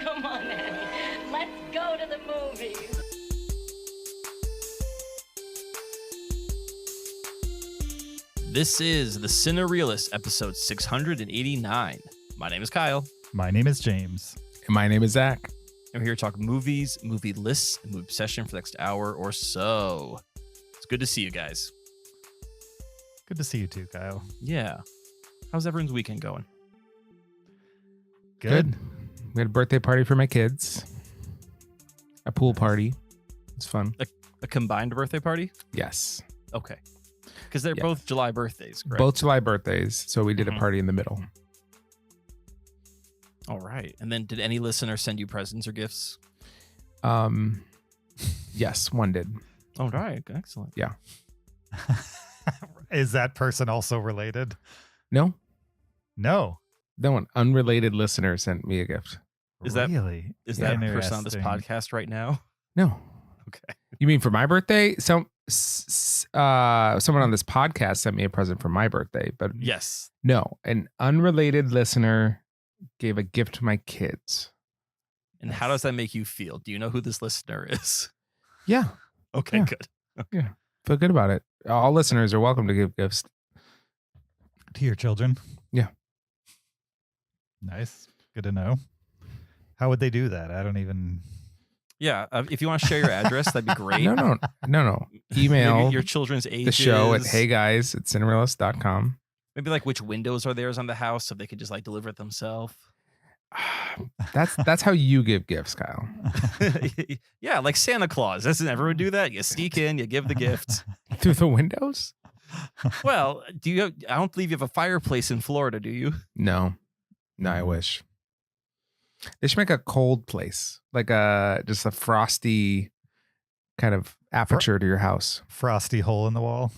Come on, Annie. Let's go to the movies. This is the Cinereelists, episode 689. My name is Kyle. My name is James. And my name is Zach. And we're here to talk movies, movie lists, and movie obsession for the next hour or so. It's good to see you guys. Good to see you too, Kyle. Yeah. How's everyone's weekend going? Good. We had a birthday party for my kids. A pool party. It's fun. A combined birthday party? Yes. Okay. Because they're Yeah. both July birthdays, correct? Both July birthdays. So we did a party in the middle. All right. And then did any listener send you presents or gifts? Yes, one did. All right. Excellent. Yeah. Is that person also related? No, No. no one. Unrelated listener sent me a gift. Is that- really? Is that person on this Interesting. podcast right now? No. Okay. You mean for my birthday? Someone on this podcast sent me a present for my birthday, but Yes. no, an unrelated listener gave a gift to my kids. And how does that make you feel? Do you know who this listener is? Yeah. Okay, Yeah. good. Feel good about it. All listeners are welcome to give gifts. To your children? Yeah. Nice. Good to know. How would they do that? I don't even... Yeah. If you want to share your address, that'd be great. No. Email Maybe your children's ages. the show at heyguys@cinereelists.com. Maybe like which windows are theirs on the house so they could just like deliver it themselves. That's how you give gifts, Kyle. Yeah, like Santa Claus. Doesn't everyone do that? You sneak in, you give the gift. Through the windows? Well, I don't believe you have a fireplace in Florida, do you? No, I wish. They should make a cold place, like just a frosty kind of aperture to your house. Frosty hole in the wall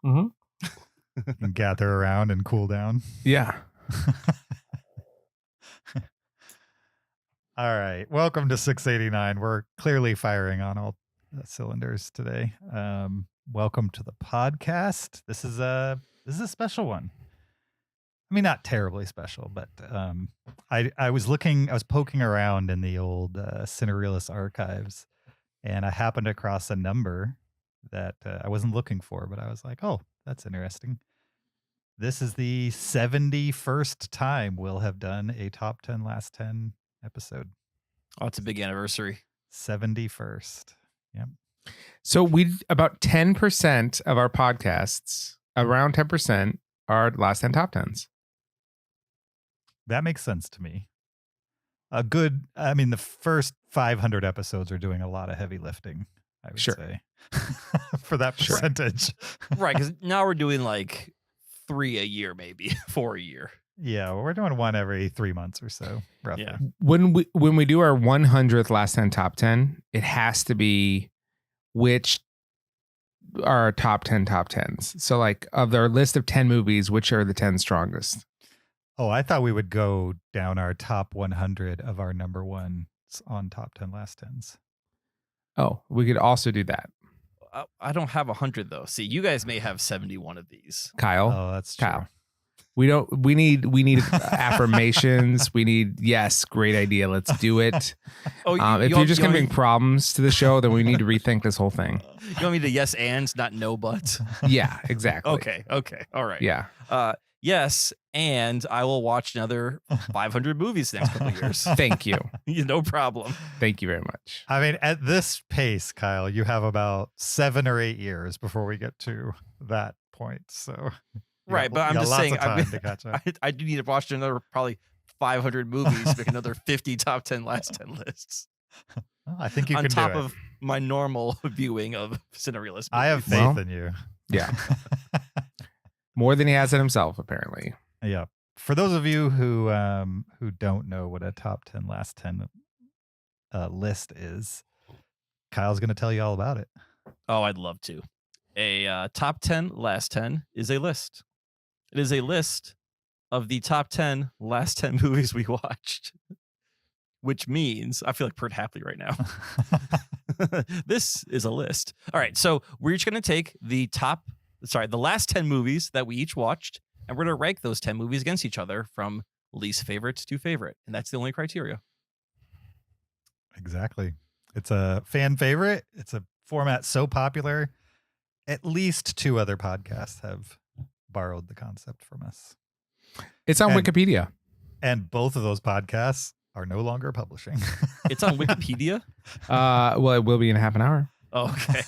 Mm-hmm. and gather around and cool down. Yeah. All right. Welcome to 689. We're clearly firing on all cylinders today. Welcome to the podcast. This is a special one. I mean, not terribly special, but I was poking around in the old Cinereelists archives, and I happened across a number that I wasn't looking for, but I was like, oh, that's interesting. This is the 71st time we'll have done a top 10 last 10 episode. Oh, it's a big anniversary. 71st. Yep. So about 10% of our podcasts, around 10%, are last 10 top 10s. That makes sense to me. The first 500 episodes are doing a lot of heavy lifting, I would Sure. say, for that Sure. percentage. Right, because now we're doing like 3 a year, maybe 4 a year. Yeah, well, we're doing one every 3 months or so, roughly. Yeah. When we do our 100th last 10 top 10, it has to be which are our top 10 top 10s. So like of our list of 10 movies, which are the 10 strongest? Oh, I thought we would go down our top 100 of our number ones on top 10 last 10s. Oh, we could also do that. I don't have 100 though. See, you guys may have 71 of these. Kyle. Oh, that's true. Kyle. We need affirmations. We need, yes, great idea. Let's do it. Oh, If you're just going to bring problems to the show, then we need to rethink this whole thing. You want me to yes and not no but? Yeah, exactly. Okay. All right. Yeah. Yes, and I will watch another 500 movies the next couple of years. Thank you. No problem. Thank you very much. I mean, at this pace, Kyle, you have about 7 or 8 years before we get to that point. So, Right, but I'm just lots saying, of time to catch up. I do need to watch another probably 500 movies to make another 50 top 10 last 10 lists. Well, I think you on can top do it. of my normal viewing of Cinereelists. I have faith Well, in you. Yeah. More than he has in himself, apparently. Yeah. For those of you who don't know what a top 10 last 10 list is, Kyle's going to tell you all about it. Oh, I'd love to. A top 10 last 10 is a list. It is a list of the top 10 last 10 movies we watched, which means I feel like Pert Hapley right now. This is a list. All right. So we're each going to take the last 10 movies that we each watched, and we're going to rank those 10 movies against each other from least favorite to favorite. And that's the only criteria. Exactly. It's a fan favorite. It's a format so popular. At least 2 other podcasts have borrowed the concept from us. It's on And- Wikipedia. And both of those podcasts are no longer publishing. It's on Wikipedia. Well, it will be in half an hour. Oh, okay.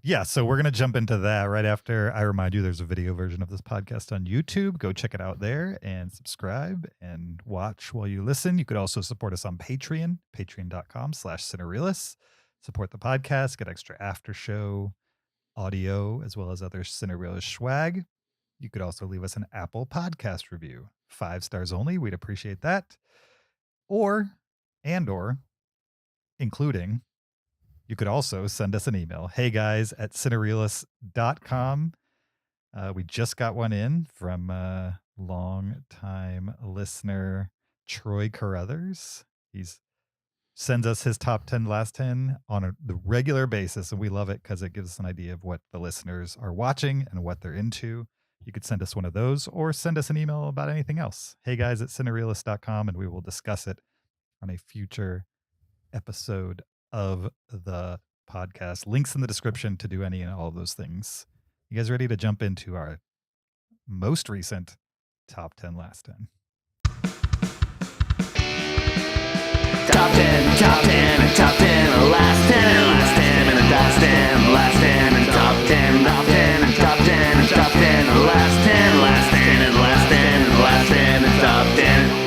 Yeah, so we're going to jump into that right after I remind you there's a video version of this podcast on YouTube. Go check it out there and subscribe and watch while you listen. You could also support us on Patreon, patreon.com/Cinereelists. Support the podcast, get extra after show audio as well as other Cinerealist swag. You could also leave us an Apple podcast review. 5 stars only. We'd appreciate that. Or including, you could also send us an email. heyguys@cinereelists.com. We just got one in from long-time listener Troy Carruthers. He's sends us his top 10, last 10 on the regular basis, and we love it because it gives us an idea of what the listeners are watching and what they're into. You could send us one of those or send us an email about anything else. heyguys@cinereelists.com, and we will discuss it on a future episode of the podcast. Links in the description to do any and all of those things. You guys ready to jump into our most recent top 10, last 10? Top 10, top 10, and top 10, and last 10, and last 10, and a last 10, last 10, and top 10, top 10, and top 10, and top 10, and last 10, last 10, and last 10, and last 10, and top 10.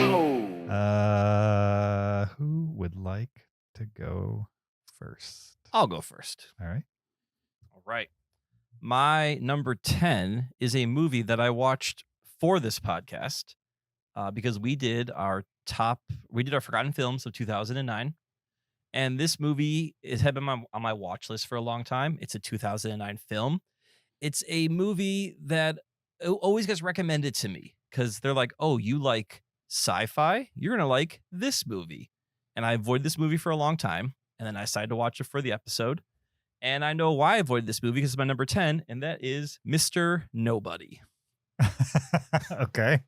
Who would like to go first? I'll go first. All right. All right. My number 10 is a movie that I watched for this podcast because we did our Forgotten Films of 2009. And this movie had been on my watch list for a long time. It's a 2009 film. It's a movie that always gets recommended to me because they're like, oh, you like sci-fi? You're going to like this movie. And I avoided this movie for a long time. And then I decided to watch it for the episode. And I know why I avoided this movie because it's my number 10. And that is Mr. Nobody. Okay.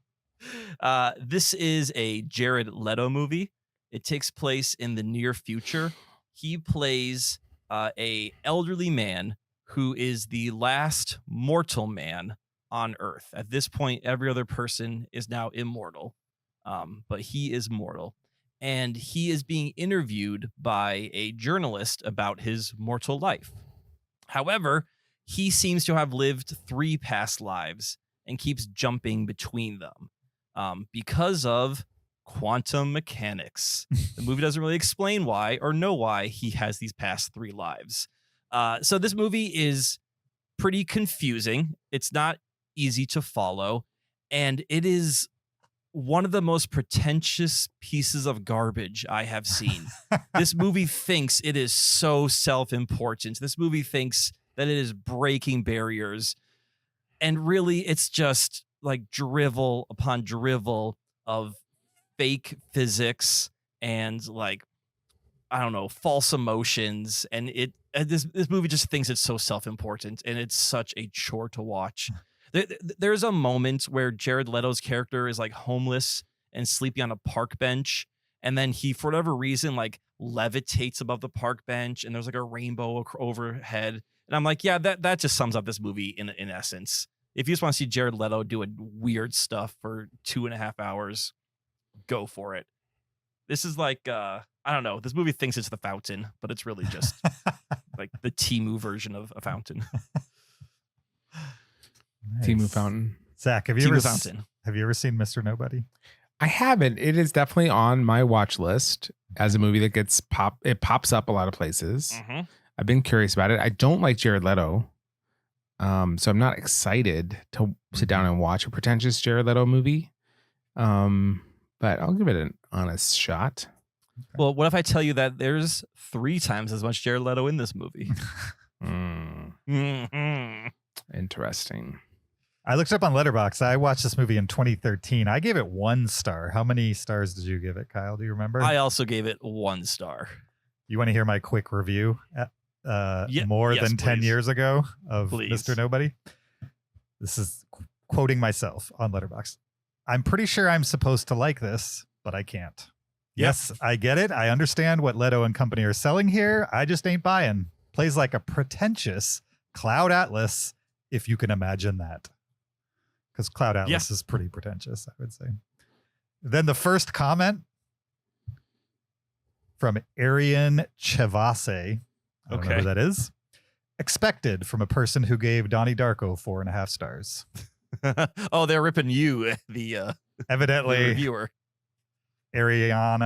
This is a Jared Leto movie. It takes place in the near future. He plays a elderly man who is the last mortal man on Earth. At this point, every other person is now immortal, but he is mortal. And he is being interviewed by a journalist about his mortal life. However, he seems to have lived 3 past lives and keeps jumping between them because of quantum mechanics. The movie doesn't really explain why or know why he has these past 3 lives. So this movie is pretty confusing. It's not easy to follow. And it is one of the most pretentious pieces of garbage I have seen. This movie thinks it is so self-important. This movie thinks that it is breaking barriers. And really, it's just like drivel upon drivel of fake physics and like, I don't know, false emotions. And this movie just thinks it's so self-important, and it's such a chore to watch. There's a moment where Jared Leto's character is like homeless and sleeping on a park bench. And then he, for whatever reason, like levitates above the park bench and there's like a rainbow overhead. And I'm like, yeah, that just sums up this movie in essence. If you just want to see Jared Leto doing weird stuff for 2.5 hours, go for it. This is like, I don't know. This movie thinks it's The Fountain, but it's really just like the Temu version of a fountain. Nice. Temu Fountain. Zach, have you ever seen Mr. Nobody? I haven't. It is definitely on my watch list as a movie that gets it pops up a lot of places. Mm-hmm. I've been curious about it. I don't like Jared Leto. So I'm not excited to sit down and watch a pretentious Jared Leto movie. But I'll give it an honest shot. Well, what if I tell you that there's 3 times as much Jared Leto in this movie? Mm-hmm. Interesting. I looked up on Letterboxd. I watched this movie in 2013. I gave it 1 star. How many stars did you give it, Kyle? Do you remember? I also gave it 1 star. You want to hear my quick review? More than 10 please. years ago of Please. Mr. Nobody. This is quoting myself on Letterboxd. I'm pretty sure I'm supposed to like this, but I can't. Yep. Yes, I get it. I understand what Leto and company are selling here. I just ain't buying. Plays like a pretentious Cloud Atlas, if you can imagine that. Because Cloud Atlas is pretty pretentious, I would say. Then the first comment from Arian Chevase. I don't know who that is. Expected from a person who gave Donnie Darko 4.5 stars. Oh, they're ripping you, the Evidently, reviewer. Arian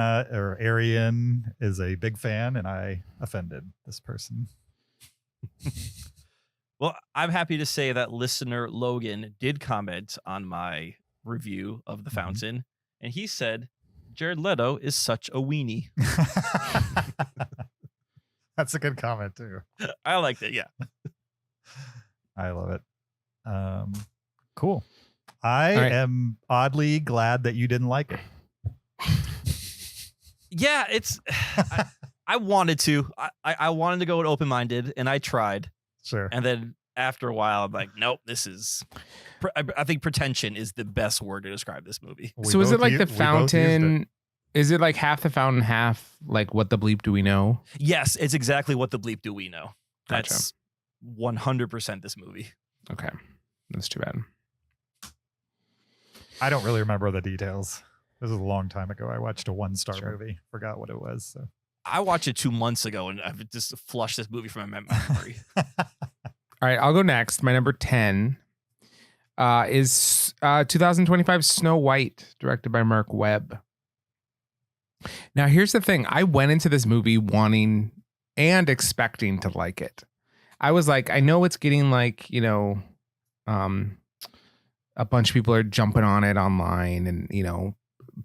is a big fan, and I offended this person. Well, I'm happy to say that listener Logan did comment on my review of The Fountain, and he said, Jared Leto is such a weenie. That's a good comment, too. I liked it, yeah. I love it. Cool. I am oddly glad that you didn't like it. Yeah, it's... I wanted to. I wanted to go open-minded, and I tried. Sure. And then after a while, I'm like, nope, this is... I think pretension is the best word to describe this movie. So is it like The Fountain... Is it like half The Fountain, half like What the Bleep Do We Know? Yes, it's exactly What the Bleep Do We Know. Gotcha. That's 100% this movie. Okay. That's too bad. I don't really remember the details. This was a long time ago. I watched a 1-star Sure. movie. Forgot what it was. So. I watched it 2 months ago, and I've just flushed this movie from my memory. All right, I'll go next. My number 10 is 2025 Snow White, directed by Mark Webb. Now, here's the thing. I went into this movie wanting and expecting to like it. I was like, I know it's getting like, a bunch of people are jumping on it online, and,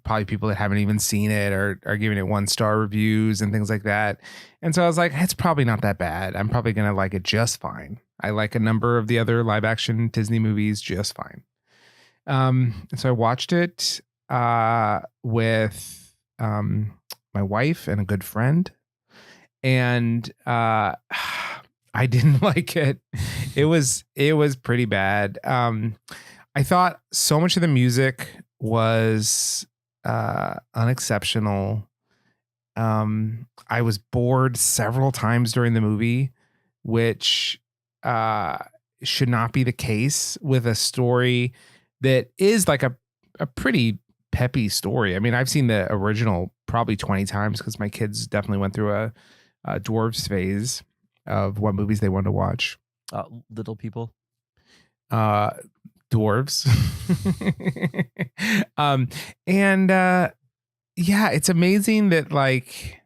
probably people that haven't even seen it are giving it 1-star reviews and things like that. And so I was like, it's probably not that bad. I'm probably going to like it just fine. I like a number of the other live action Disney movies just fine. So I watched it with my wife and a good friend, and I didn't like it. It was pretty bad. I thought so much of the music was unexceptional. I was bored several times during the movie, which should not be the case with a story that is like a pretty peppy story. I mean, I've seen the original probably 20 times because my kids definitely went through a dwarves phase of what movies they wanted to watch. Little people. Dwarves. Yeah, it's amazing that like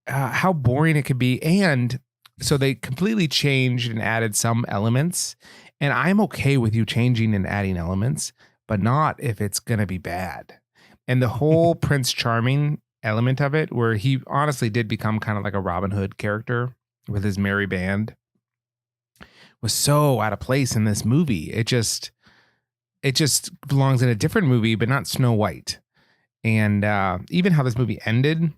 how boring it could be. And so they completely changed and added some elements, and I'm okay with you changing and adding elements, but not if it's going to be bad. And the whole Prince Charming element of it, where he honestly did become kind of like a Robin Hood character with his merry band, was so out of place in this movie. It just belongs in a different movie, but not Snow White. And even how this movie ended,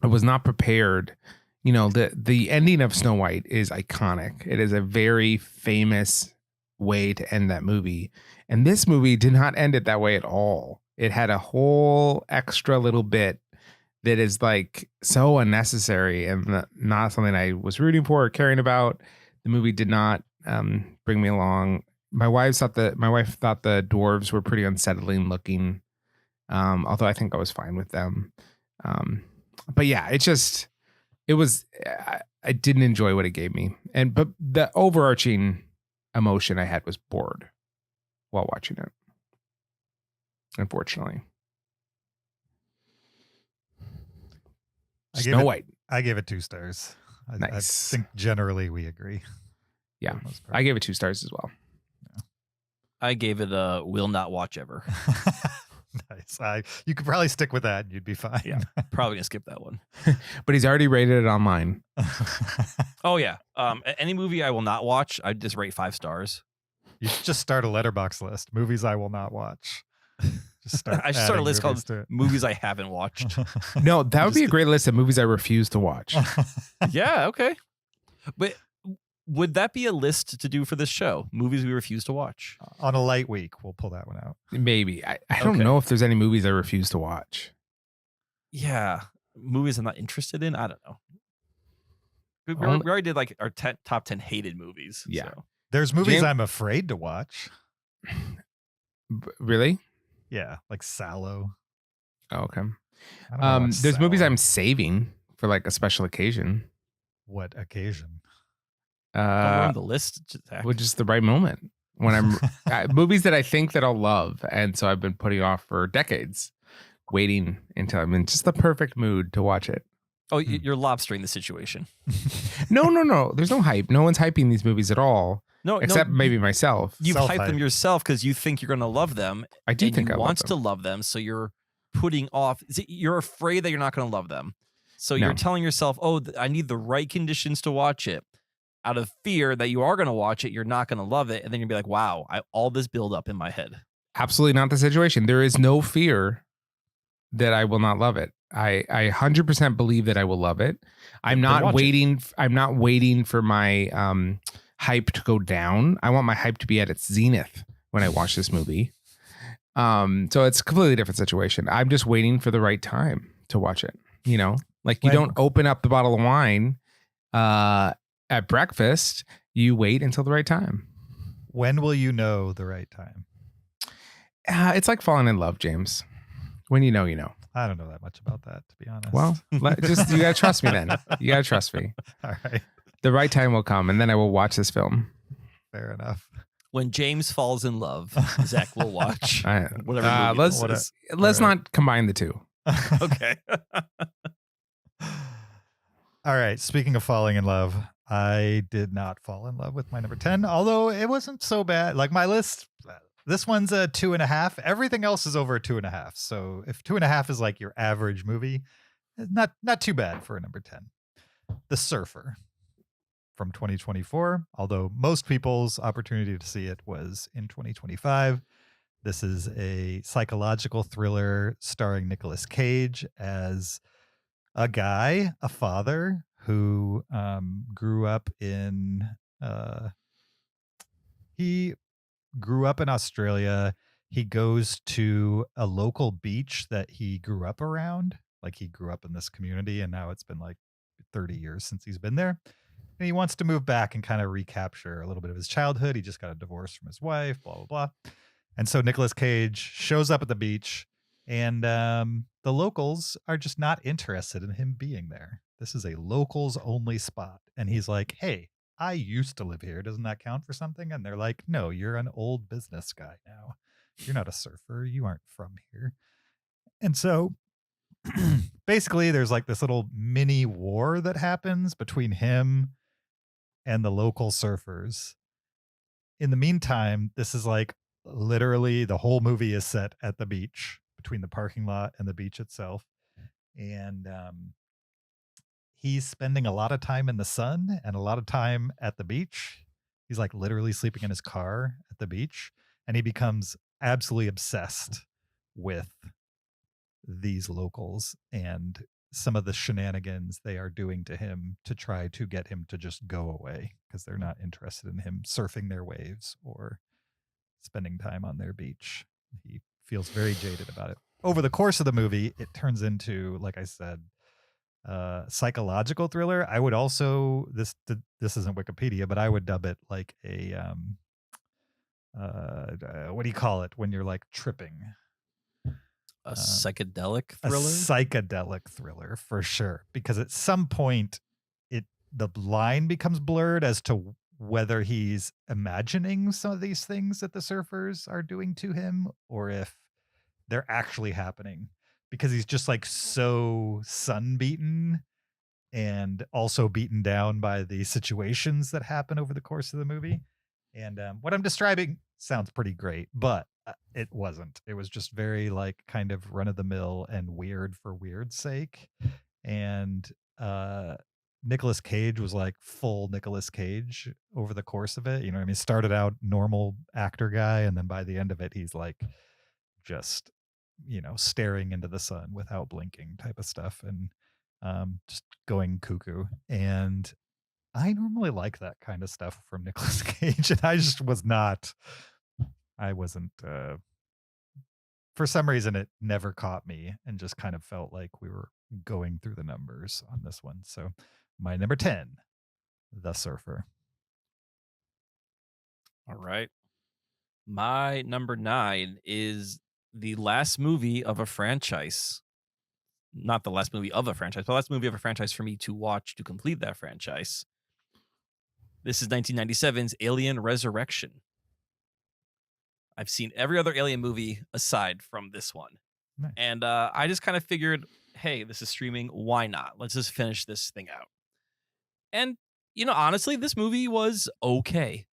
I was not prepared. The ending of Snow White is iconic. It is a very famous way to end that movie. And this movie did not end it that way at all. It had a whole extra little bit that is like so unnecessary and not something I was rooting for or caring about. The movie did not bring me along. My wife thought the dwarves were pretty unsettling looking, although I think I was fine with them. But yeah, I didn't enjoy what it gave me. But the overarching emotion I had was bored while watching it, unfortunately. Snow White. I gave it 2 stars. Nice. I think generally we agree. Yeah, I gave it 2 stars as well. Yeah. I gave it a will not watch ever. Nice. You could probably stick with that. You'd be fine. Yeah, probably gonna skip that one. But he's already rated it online. Oh yeah. Any movie I will not watch, I just rate 5 stars. You should just start a letterbox list. Movies I will not watch. Just start. I should start a list called to it. Movies I Haven't Watched. No, that would be a great list of movies I refuse to watch. Yeah, okay. But would that be a list to do for this show? Movies we refuse to watch. On a light week, we'll pull that one out. Maybe. I don't Okay. know if there's any movies I refuse to watch. Yeah, movies I'm not interested in. I don't know. We Only- already did like our top 10 hated movies. Yeah. so. There's movies Jam- I'm afraid to watch. Really? Yeah, like Sallow. Oh, okay. I don't wanna watch There's movies Sallow. I'm saving for like a special occasion. What occasion? Don't ruin the list, Zach. Which is the right moment when I'm movies that I think that I'll love, and so I've been putting off for decades, waiting until I'm in just the perfect mood to watch it. Oh, you're lobstering the situation. No. There's no hype. No one's hyping these movies at all, No, except no, maybe myself. You've hyped Self-hype. them yourself because you think you're going to love them. I do and think you I want love to them. love them, so you're putting off. You're afraid that you're not going to love them, so you're No. telling yourself, "Oh, I need the right conditions to watch it." Out of fear that you are going to watch it, you're not going to love it, and then you'll be like, "Wow, all this build up in my head." Absolutely not the situation. There is no fear that I will not love it. I 100% believe that I will love it. I'm Then not watch it. waiting. I'm not waiting for my hype to go down. I want my hype to be at its zenith when I watch this movie. So it's a completely different situation. I'm just waiting for the right time to watch it. You know, like you When- don't open up the bottle of wine at breakfast. You wait until the right time. When will you know the right time? It's like falling in love, James. When you know, you know. I don't know that much about that, to be honest. Well, you gotta trust me then. You gotta trust me. all right, The right time will come, and then I will watch this film. fair enough. When James falls in love, Zach will watch whatever. Movie let's this is. let's not combine the two. Okay. All right. Speaking of falling in love, I did not fall in love with my number 10, although it wasn't so bad. Like my list, this one's a 2.5. Everything else is over a 2.5. So if 2.5 is like your average movie, not too bad for a number 10. The Surfer from 2024, although most people's opportunity to see it was in 2025. This is a psychological thriller starring Nicolas Cage as a guy, a father who grew up in Australia. He goes to a local beach that he grew up around. Like he grew up in this community and now it's been like 30 years since he's been there. And he wants to move back and kind of recapture a little bit of his childhood. He just got a divorce from his wife, blah, blah, blah. And so Nicolas Cage shows up at the beach and the locals are just not interested in him being there. This is a locals only spot. And he's like, hey, I used to live here. Doesn't that count for something? And they're like, no, you're an old business guy now. You're not a surfer. You aren't from here. And so basically there's like this little mini war that happens between him and the local surfers. In the meantime, this is like literally the whole movie is set at the beach, between the parking lot and the beach itself. And he's spending a lot of time in the sun and a lot of time at the beach. He's like literally sleeping in his car at the beach, and he becomes absolutely obsessed with these locals and some of the shenanigans they are doing to him to try to get him to just go away because they're not interested in him surfing their waves or spending time on their beach. He feels very jaded about it. Over the course of the movie, it turns into, like I said, psychological thriller. I would also, this isn't Wikipedia, but I would dub it like a what do you call it when you're like tripping? A psychedelic A thriller. psychedelic thriller for sure, because at some point the line becomes blurred as to whether he's imagining some of these things that the surfers are doing to him or if they're actually happening, because he's just like so sunbeaten and also beaten down by the situations that happen over the course of the movie. And what I'm describing sounds pretty great, but it wasn't. It was just very like kind of run of the mill and weird for weird's sake. And Nicolas Cage was like full Nicolas Cage over the course of it. You know what I mean? Started out normal actor guy, and then by the end of it, he's like just, you know, staring into the sun without blinking type of stuff, and just going cuckoo. And I normally like that kind of stuff from Nicolas Cage, and I just was not. I wasn't. For some reason, it never caught me, and just kind of felt like we were going through the numbers on this one. So, my number 10, The Surfer. All right. My number 9 is the last movie of a franchise. Not the last movie of a franchise, but the last movie of a franchise for me to watch to complete that franchise. This is 1997's Alien Resurrection. I've seen every other Alien movie aside from this one. Nice. And I just kind of figured, hey, this is streaming. Why not? Let's just finish this thing out. And, honestly, this movie was okay.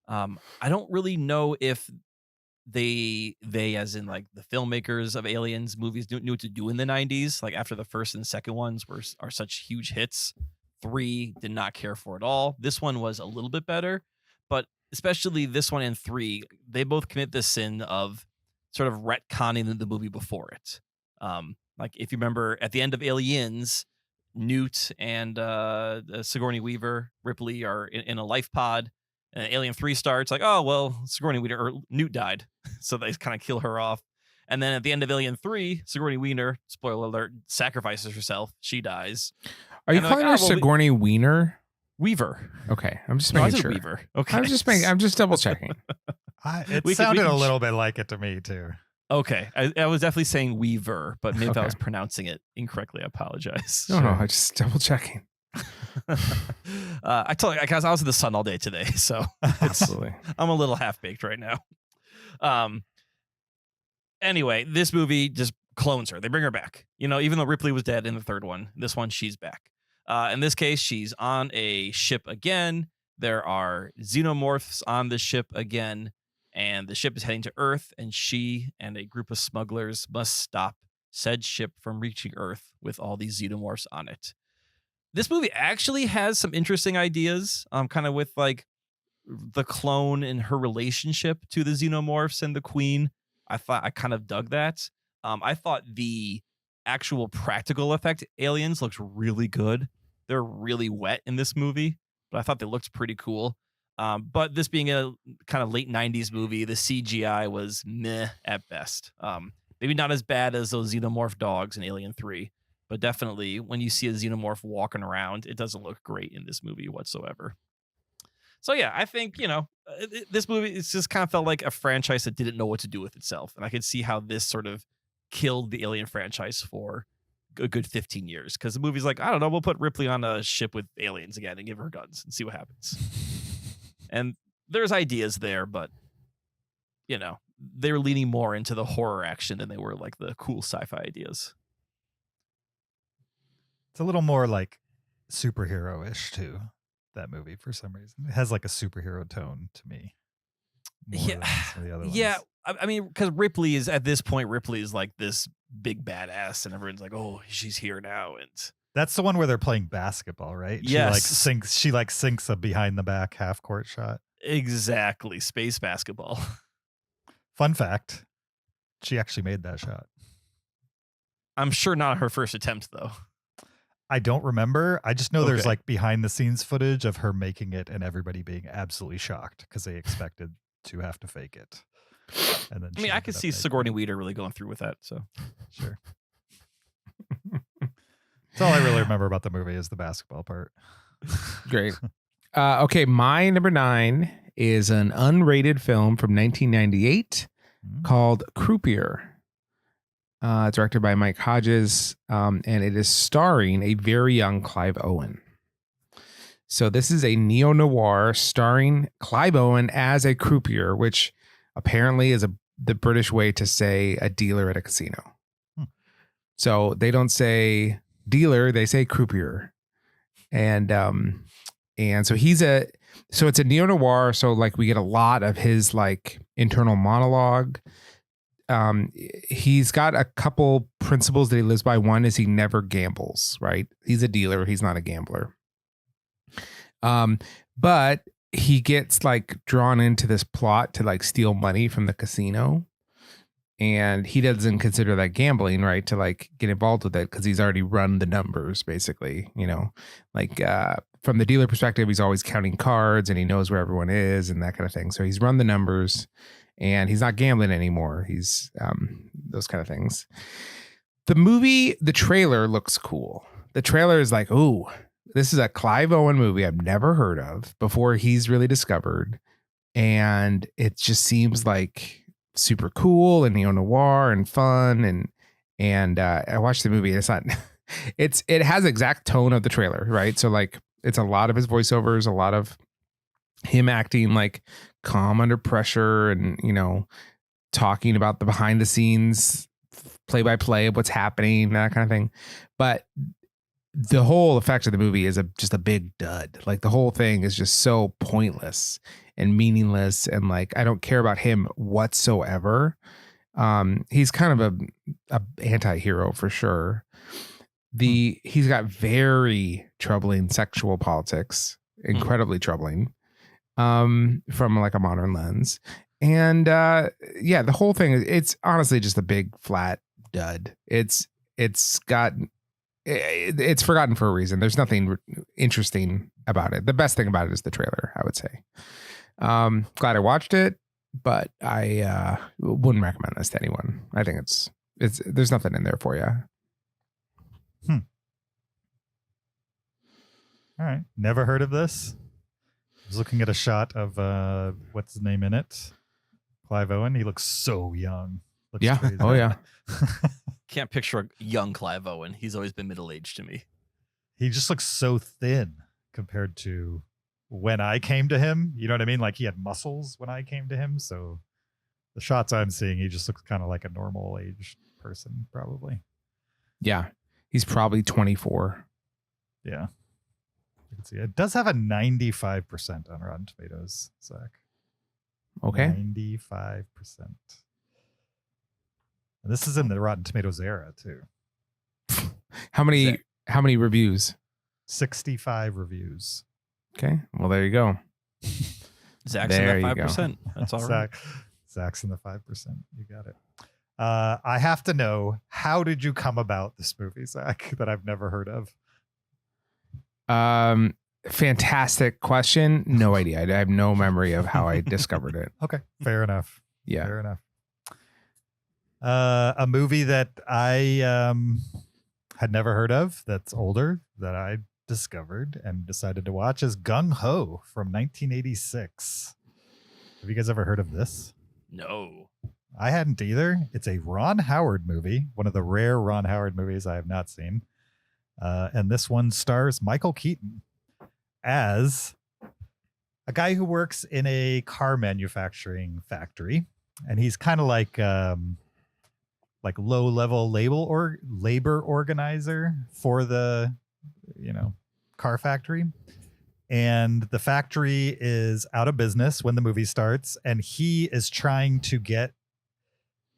I don't really know if they as in like the filmmakers of Aliens movies knew what to do in the 90s. Like after the first and second ones are such huge hits. 3 did not care for it all. This one was a little bit better, but especially this one and 3, they both commit the sin of sort of retconning the movie before it. Like if you remember at the end of Aliens, Newt and Sigourney Weaver, Ripley are in a life pod. And Alien 3 starts like, oh, well, Sigourney Weaver or Newt died. So they kind of kill her off. And then at the end of Alien 3, Sigourney Weaver, spoiler alert, sacrifices herself. She dies. Are you And they're calling like, her "Oh, well, Sigourney Weaver? Okay. Okay, I'm just No, I making said sure. Weaver. Okay. I'm just double checking. It We sounded can a little bit like it to me too. Okay. I was definitely saying Weaver, but maybe if I Okay. was pronouncing it incorrectly, I apologize. No, I just double checking. I told you, guys, I was in the sun all day today, so Absolutely. I'm a little half baked right now. Anyway, this movie just clones her. They bring her back. Even though Ripley was dead in the third one, this one she's back. In this case, she's on a ship again. There are xenomorphs on the ship again, and the ship is heading to Earth, and she and a group of smugglers must stop said ship from reaching Earth with all these xenomorphs on it. This movie actually has some interesting ideas, kind of with like the clone and her relationship to the xenomorphs and the queen. I kind of dug that. I thought the actual practical effect aliens looks really good. They're really wet in this movie, but I thought they looked pretty cool. But this being a kind of late 90s movie, the CGI was meh at best. Maybe not as bad as those xenomorph dogs in Alien 3. But definitely, when you see a xenomorph walking around, it doesn't look great in this movie whatsoever. So yeah, I think, this movie, it's just kind of felt like a franchise that didn't know what to do with itself. And I could see how this sort of killed the Alien franchise for a good 15 years. Because the movie's like, I don't know, we'll put Ripley on a ship with aliens again and give her guns and see what happens. And there's ideas there, but, they were leaning more into the horror action than they were like the cool sci-fi ideas. It's a little more like superhero-ish too, that movie, for some reason. It has like a superhero tone to me. More than some of the other ones. Yeah. I mean, because Ripley is like this big badass, and everyone's like, oh, she's here now. And That's the one where they're playing basketball, right? Yes. She sinks a behind the back half court shot. exactly, space basketball. Fun fact, she actually made that shot. I'm sure not her first attempt, though. I don't remember. I just know there's Okay. like behind the scenes footage of her making it and everybody being absolutely shocked because they expected to have to fake it. And then I mean, I could see Sigourney Weaver really going through with that. So Sure. That's all I really remember about the movie is the basketball part. Great. Okay, my number 9 is an unrated film from 1998 called Croupier, directed by Mike Hodges, and it is starring a very young Clive Owen. So this is a neo-noir starring Clive Owen as a croupier, which apparently is the British way to say a dealer at a casino. So they don't say dealer, they say croupier. And so it's a neo-noir. So like we get a lot of his like internal monologue. He's got a couple principles that he lives by. One is he never gambles, right? He's a dealer. He's not a gambler. But he gets like drawn into this plot to like steal money from the casino. And he doesn't consider that gambling, right? To like get involved with it because he's already run the numbers, basically, like from the dealer perspective, he's always counting cards and he knows where everyone is and that kind of thing. So he's run the numbers and he's not gambling anymore. He's those kind of things. The trailer looks cool. The trailer is like, ooh, this is a Clive Owen movie I've never heard of before he's really discovered. And it just seems like super cool and neo-noir and fun. And I watched the movie and it's not, it has exact tone of the trailer, right? So like, it's a lot of his voiceovers, a lot of him acting like calm under pressure and, you know, talking about the behind the scenes play by play of what's happening, that kind of thing. But the whole effect of the movie is just a big dud. Like the whole thing is just so pointless and meaningless. And like, I don't care about him whatsoever. He's kind of a anti-hero for sure. He's got very troubling sexual politics, incredibly troubling, from like a modern lens. And the whole thing, it's honestly just a big flat dud. It's forgotten for a reason. There's nothing interesting about it. The best thing about it is the trailer, I would say. Glad I watched it, but I wouldn't recommend this to anyone. I think it's there's nothing in there for you. All right. Never heard of this. I was looking at a shot of what's his name in it? Clive Owen. He looks so young. Looks Yeah. crazy. Oh yeah. Can't picture a young Clive Owen. He's always been middle-aged to me. He just looks so thin compared to when I came to him. You know what I mean? Like he had muscles when I came to him. So the shots I'm seeing, he just looks kind of like a normal aged person, probably. Yeah. He's probably 24. Yeah. I can see it. It does have a 95% on Rotten Tomatoes, Zach. Okay. 95%. And this is in the Rotten Tomatoes era too. How many reviews? 65 reviews. Okay. Well, there you go. Zach's There in you that go. 5%. That's all right. Zach's in the 5%. You got it. I have to know, how did you come about this movie, Zach, that I've never heard of? Fantastic question. No idea. I have no memory of how I discovered it. Okay. Fair enough. Yeah. Fair enough. A movie that I had never heard of, that's older, that I discovered and decided to watch, is Gung Ho from 1986. Have you guys ever heard of this? No. I hadn't either. It's a Ron Howard movie, one of the rare Ron Howard movies I have not seen. And this one stars Michael Keaton as a guy who works in a car manufacturing factory. And he's kind of like low-level labor organizer for the, car factory. And the factory is out of business when the movie starts. And he is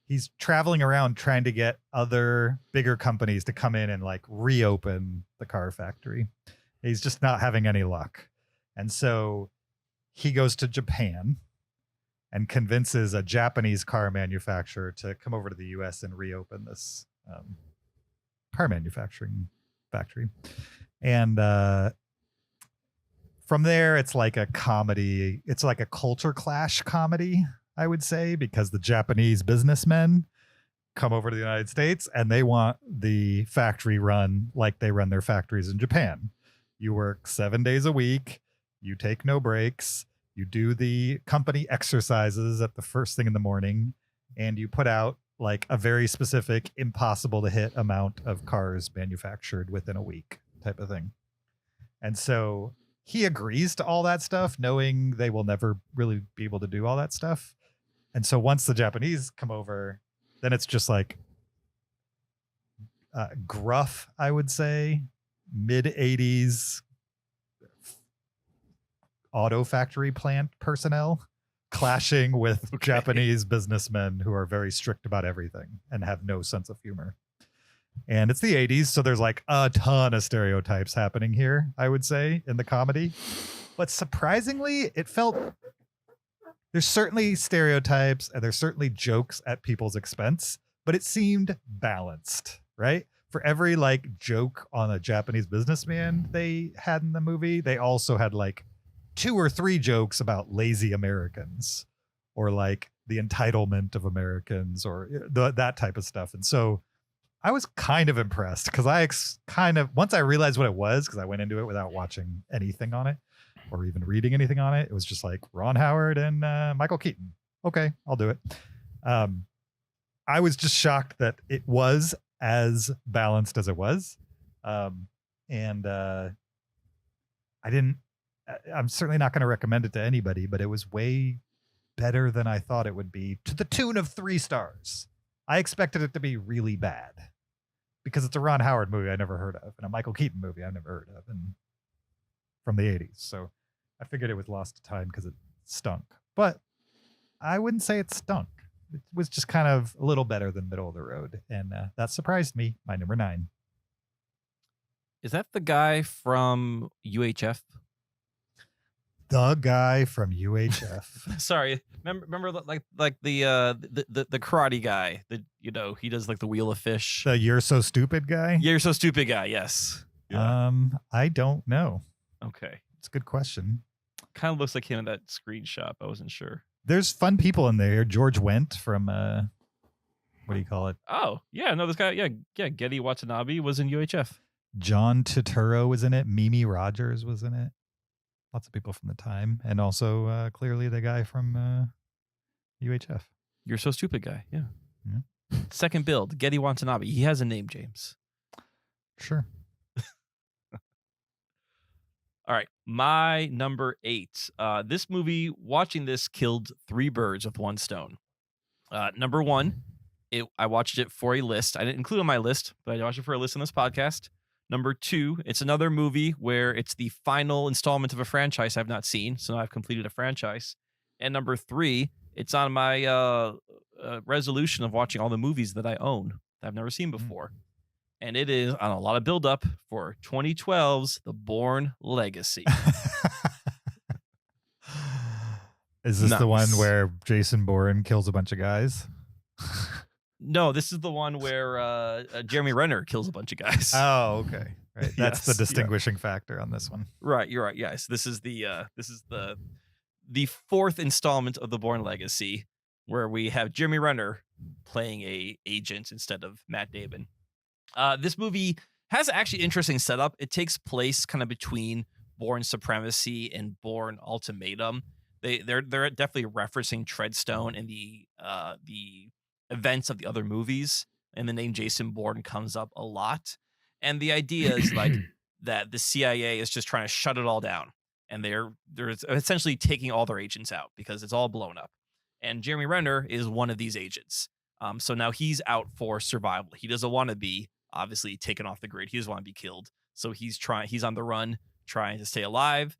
he's traveling around trying to get other bigger companies to come in and like reopen the car factory. He's just not having any luck. And so he goes to Japan and convinces a Japanese car manufacturer to come over to the US and reopen this car manufacturing factory. And from there, it's like a comedy. It's like a culture clash comedy, I would say, because the Japanese businessmen come over to the United States and they want the factory run like they run their factories in Japan. You work 7 days a week. You take no breaks. You do the company exercises at the first thing in the morning, and you put out like a very specific, impossible to hit amount of cars manufactured within a week type of thing. And so he agrees to all that stuff, knowing they will never really be able to do all that stuff. And so once the Japanese come over, then it's just like gruff, I would say, mid-80s auto factory plant personnel clashing with Japanese businessmen who are very strict about everything and have no sense of humor. And it's the 80s, so there's like a ton of stereotypes happening here, I would say, in the comedy. But surprisingly, it felt... There's certainly stereotypes and there's certainly jokes at people's expense, but it seemed balanced, right? for every like joke on a Japanese businessman they had in the movie, they also had like 2 or 3 jokes about lazy Americans or like the entitlement of Americans or that type of stuff. And so I was kind of impressed because once I realized what it was, because I went into it without watching anything on it or even reading anything on it. It was just like Ron Howard and Michael Keaton. Okay, I'll do it. I was just shocked that it was as balanced as it was. I'm certainly not going to recommend it to anybody, but it was way better than I thought it would be, to the tune of 3 stars. I expected it to be really bad because it's a Ron Howard movie I never heard of and a Michael Keaton movie I've never heard of and from the 80s. So I figured it was lost to time because it stunk. But I wouldn't say it stunk. It was just kind of a little better than middle of the road. And that surprised me. My number 9. Is that the guy from UHF? The guy from UHF. Sorry, remember like the karate guy that he does like the Wheel of Fish. The You're So Stupid guy? Yeah, You're So Stupid guy. Yes. Yeah. I don't know. Okay, it's a good question. Kind of looks like him in that screenshot. I wasn't sure. There's fun people in there. George Wendt from what do you call it? Oh yeah, no, this guy. Yeah. Getty Watanabe was in UHF. John Turturro was in it. Mimi Rogers was in it. Lots of people from the time, and also clearly the guy from UHF. You're So Stupid guy. Yeah. Second build, Getty Watanabe. He has a name, James. Sure. All right, my number 8. This movie, watching this, killed 3 birds with 1 stone. Number 1, I watched it for a list. I didn't include it on my list, but I watched it for a list on this podcast. Number 2, it's another movie where it's the final installment of a franchise I've not seen, so now I've completed a franchise. And number 3, it's on my resolution of watching all the movies that I own that I've never seen before. And it is on a lot of buildup for 2012's The Bourne Legacy. Is this the one where Jason Bourne kills a bunch of guys? No, this is the one where Jeremy Renner kills a bunch of guys. Oh, okay. Right. That's Yes, the distinguishing factor on this one. Right, you're right. Yes, this is the 4th installment of The Bourne Legacy, where we have Jeremy Renner playing a agent instead of Matt Damon. This movie has actually interesting setup. It takes place kind of between Bourne Supremacy and Bourne Ultimatum. They're definitely referencing Treadstone and the events of the other movies, and the name Jason Bourne comes up a lot. And the idea is like that the CIA is just trying to shut it all down, and they're essentially taking all their agents out because it's all blown up. And Jeremy Renner is one of these agents. So now he's out for survival. He doesn't want to be obviously taken off the grid. He doesn't want to be killed. So he's on the run, trying to stay alive.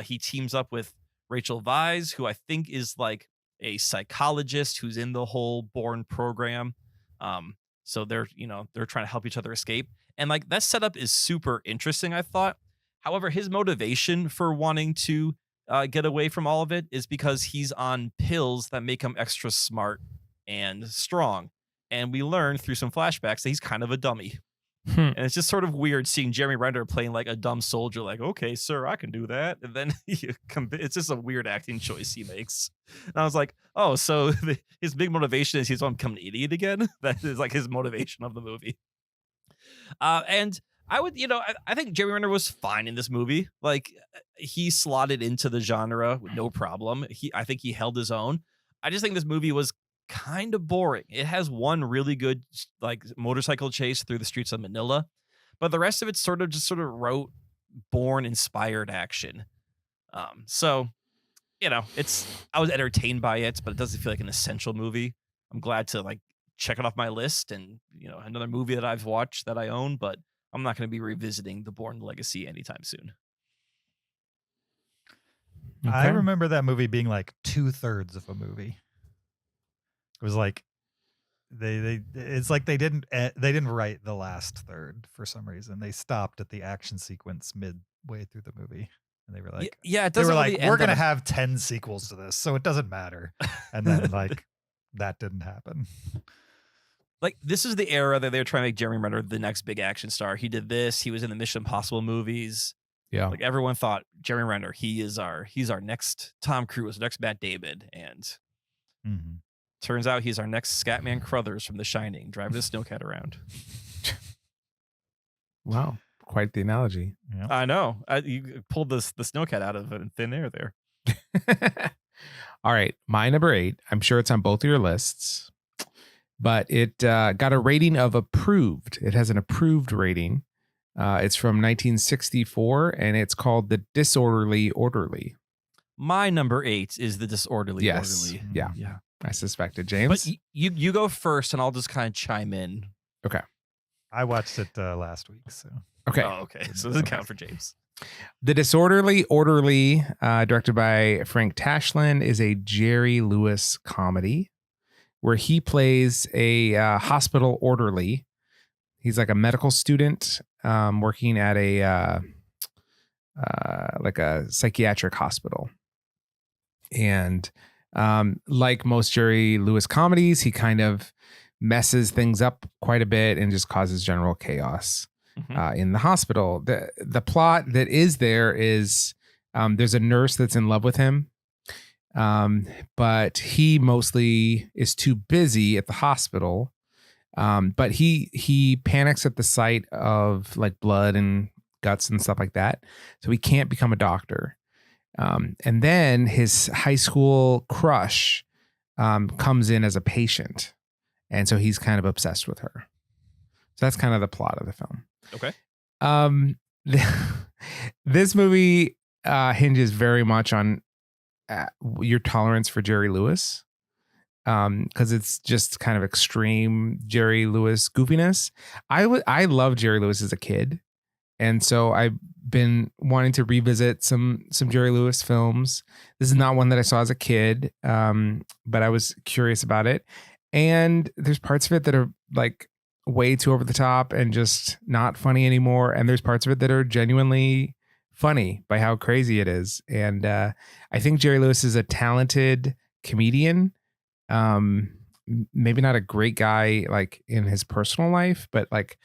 He teams up with Rachel Weisz, who I think is like a psychologist who's in the whole Bourne program. So they're trying to help each other escape. And like that setup is super interesting, I thought. However, his motivation for wanting to get away from all of it is because he's on pills that make him extra smart and strong. And we learn through some flashbacks that he's kind of a dummy. And it's just sort of weird seeing Jeremy Renner playing like a dumb soldier, like, okay, sir, I can do that. And then it's just a weird acting choice he makes. And I was like, oh, so his big motivation is he's going to become an idiot again. That is like his motivation of the movie. And I would, I think Jeremy Renner was fine in this movie. Like he slotted into the genre with no problem. I think he held his own. I just think this movie was kind of boring. It has one really good like motorcycle chase through the streets of Manila, but the rest of it's sort of rote Bourne inspired action. So I was entertained by it, but it doesn't feel like an essential movie. I'm glad to like check it off my list and another movie that I've watched that I own, but I'm not going to be revisiting The Bourne Legacy anytime soon. Okay. I remember that movie being like 2/3 of a movie. It was like it's like they didn't write the last third for some reason. They stopped at the action sequence midway through the movie, and they were like, "Yeah, it doesn't." They were really like, "We're gonna have 10 sequels to this, so it doesn't matter." And then like that didn't happen. Like, this is the era that they're trying to make Jeremy Renner the next big action star. He did this. He was in the Mission Impossible movies. Yeah. Like, everyone thought Jeremy Renner, he's our next Tom Cruise, next Matt Damon. And turns out he's our next Scatman Crothers from The Shining, driving a snowcat around. Wow. Quite the analogy. Yeah. I know. You pulled the snowcat out of thin air there. All right. My number 8. I'm sure it's on both of your lists, but it got a rating of approved. It has an approved rating. It's from 1964, and it's called The Disorderly Orderly. My number 8 is The Disorderly Yes. Orderly. Yeah. Yeah. I suspected, James. But you go first, and I'll just kind of chime in. Okay. I watched it last week, so Okay. Oh, okay. So it doesn't count for James. The Disorderly Orderly, directed by Frank Tashlin, is a Jerry Lewis comedy where he plays a hospital orderly. He's like a medical student working at a like a psychiatric hospital. And like most Jerry Lewis comedies, he kind of messes things up quite a bit and just causes general chaos in the hospital. The plot that is there is there's a nurse that's in love with him, but he mostly is too busy at the hospital. But he panics at the sight of like blood and guts and stuff like that. So he can't become a doctor. And then his high school crush comes in as a patient. And so he's kind of obsessed with her. So that's kind of the plot of the film. Okay. This movie hinges very much on your tolerance for Jerry Lewis. Because it's just kind of extreme Jerry Lewis goofiness. I love Jerry Lewis as a kid. And so I've been wanting to revisit some Jerry Lewis films. This is not one that I saw as a kid, but I was curious about it. And there's parts of it that are like way too over the top and just not funny anymore. And there's parts of it that are genuinely funny by how crazy it is. And I think Jerry Lewis is a talented comedian. Maybe not a great guy like in his personal life, but like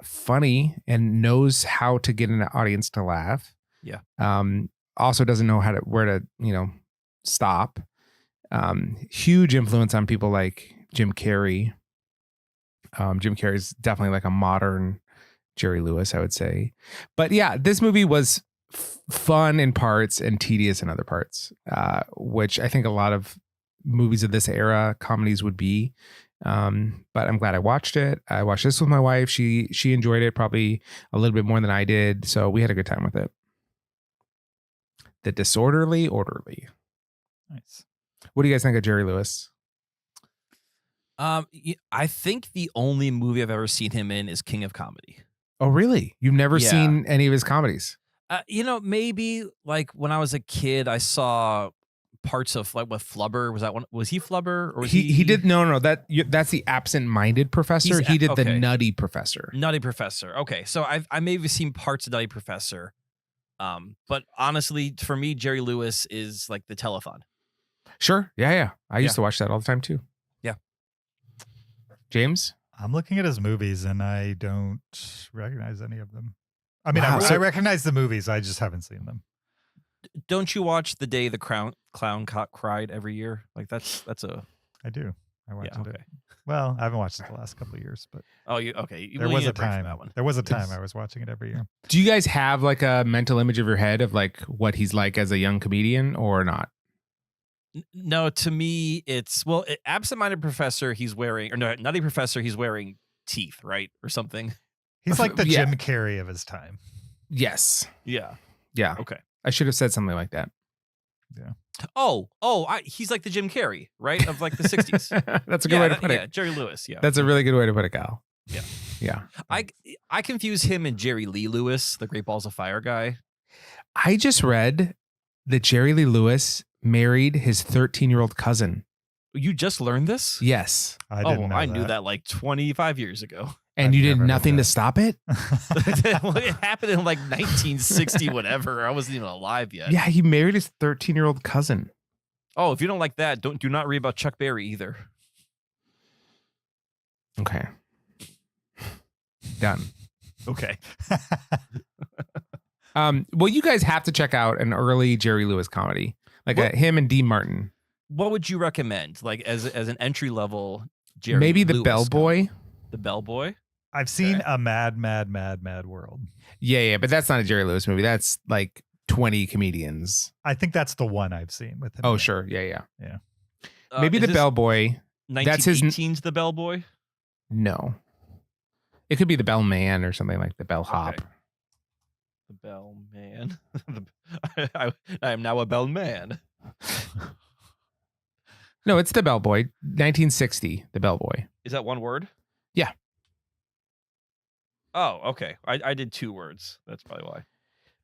funny and knows how to get an audience to laugh. Yeah. Also doesn't know where to stop. Huge influence on people like Jim Carrey. Jim Carrey is definitely like a modern Jerry Lewis, I would say. But yeah, this movie was fun in parts and tedious in other parts, which I think a lot of movies of this era, comedies, would be. But I'm glad I watched it. I watched this with my wife. She enjoyed it probably a little bit more than I did. So we had a good time with it. The Disorderly Orderly. nice. What do you guys think of Jerry Lewis? I think the only movie I've ever seen him in is King of Comedy. Oh, really? You've never Yeah. seen any of his comedies? Maybe like when I was a kid, I saw parts of like with Flubber. Was that one? Was he Flubber? Or was He did no. That's the absent-minded professor. He did the okay. nutty professor. Nutty Professor. Okay, so I maybe seen parts of Nutty Professor. But honestly, for me, Jerry Lewis is like the telethon. Sure. Yeah. I used to watch that all the time too. Yeah. James? I'm looking at his movies and I don't recognize any of them. I mean, Wow. I recognize the movies. I just haven't seen them. Don't you watch The Day the Clown Cried every year? Like that's a I do. I watched yeah. it. Okay. Well, I haven't watched it the last couple of years, but Oh, you okay? there You was need a break from time. that one. There was a time I was watching it every year. Do you guys have like a mental image of your head of like what he's like as a young comedian or not? No, to me, it's absent-minded professor. He's wearing, or no, nutty professor. He's wearing teeth, right, or something. He's like the Yeah. Jim Carrey of his time. Yes. Yeah. Yeah. Okay. I should have said something like that. He's like the Jim Carrey, right, of like the '60s. That's a good way to put Yeah, it. Jerry Lewis. Yeah. That's a really good way to put it, Kyle. Yeah. Yeah. I confuse him and Jerry Lee Lewis, the Great Balls of Fire guy. I just read that Jerry Lee Lewis married his 13-year-old cousin. You just learned this? Yes. I didn't know I knew that like 25 years ago. And I've you did never heard nothing to that. stop it? Well, it happened in like 1960, whatever. I wasn't even alive yet. Yeah, he married his 13-year-old cousin. Oh, if you don't like that, do not read about Chuck Berry either. Okay. Done. Okay. Well, you guys have to check out an early Jerry Lewis comedy, like him and Dean Martin. What would you recommend, like as an entry level Jerry? Maybe The Lewis Bellboy. comedy? The Bellboy. I've seen A Mad, Mad, Mad, Mad World. Yeah, but that's not a Jerry Lewis movie. That's like 20 comedians. I think that's the one I've seen with him. Oh, sure. Yeah. Yeah. Maybe The Bellboy. That's his 1918's The Bellboy. No. It could be The Bellman or something like The Bellhop. Okay. The Bellman. I am now a Bellman. No, it's The Bellboy. 1960, The Bellboy. Is that one word? Yeah. Oh, okay. I did 2 words. That's probably why.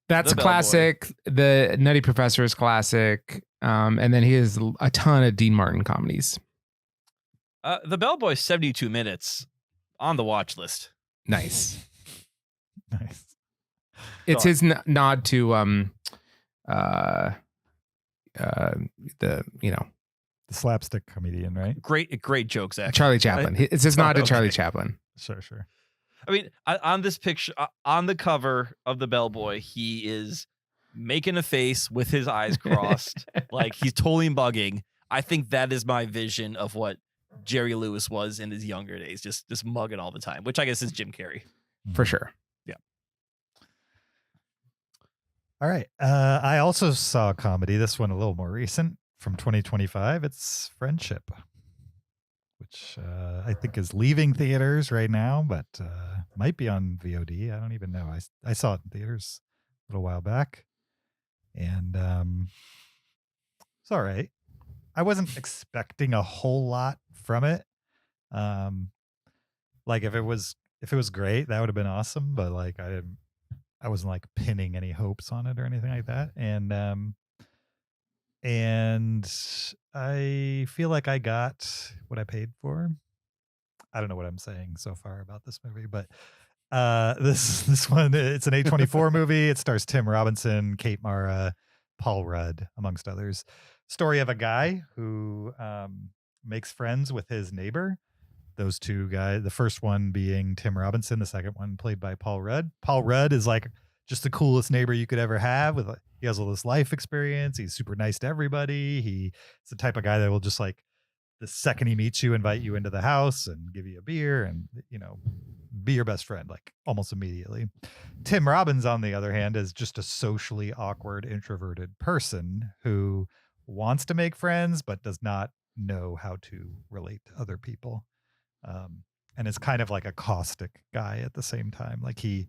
That's The a classic. The Nutty Professor is classic. And then he has a ton of Dean Martin comedies. The Bellboy 72 minutes on the watch list. Nice. Nice. It's his nod to the The slapstick comedian, right? Great jokes, actually. Charlie Chaplin. It's his nod to Charlie Chaplin. Sure. I mean, on this picture, on the cover of The Bellboy, he is making a face with his eyes crossed, like he's totally bugging. I think that is my vision of what Jerry Lewis was in his younger days, just mugging all the time, which I guess is Jim Carrey. For sure. All right. I also saw a comedy, this one a little more recent, from 2025. It's Friendship, which I think is leaving theaters right now, but might be on VOD. I don't even know. I saw it in theaters a little while back, and it's all right. I wasn't expecting a whole lot from it. Like if it was great, that would have been awesome, but like I wasn't like pinning any hopes on it or anything like that. And I feel like I got what I paid for. I don't know what I'm saying so far about this movie, but this one, it's an A24 movie. It stars Tim Robinson, Kate Mara, Paul Rudd, amongst others. Story of a guy who makes friends with his neighbor. Those two guys, the first one being Tim Robinson, the second one played by Paul Rudd. Paul Rudd is like just the coolest neighbor you could ever have. He has all this life experience. He's super nice to everybody. He's the type of guy that will just like the second he meets you, invite you into the house and give you a beer and, be your best friend, like almost immediately. Tim Robbins, on the other hand, is just a socially awkward, introverted person who wants to make friends, but does not know how to relate to other people. And is kind of like a caustic guy at the same time. Like he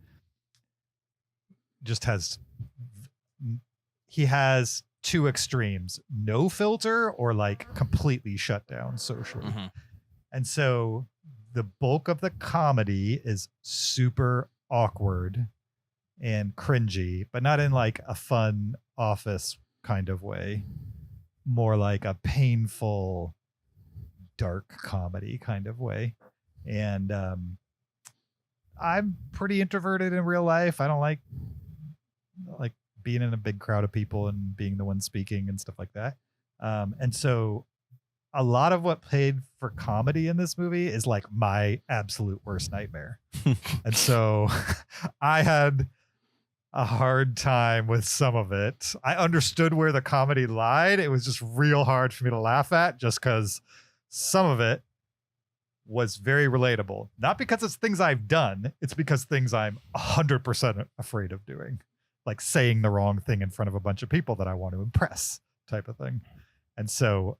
has 2 extremes: no filter or like completely shut down socially. Mm-hmm. And so the bulk of the comedy is super awkward and cringy, but not in like a fun office kind of way, more like a painful, dark comedy kind of way. And I'm pretty introverted in real life. I don't like being in a big crowd of people and being the one speaking and stuff like that. And so a lot of what played for comedy in this movie is like my absolute worst nightmare. And so I had a hard time with some of it. I understood where the comedy lied. It was just real hard for me to laugh at, just because some of it was very relatable. Not because it's things I've done, it's because things I'm 100% afraid of doing, like saying the wrong thing in front of a bunch of people that I want to impress, type of thing. And so,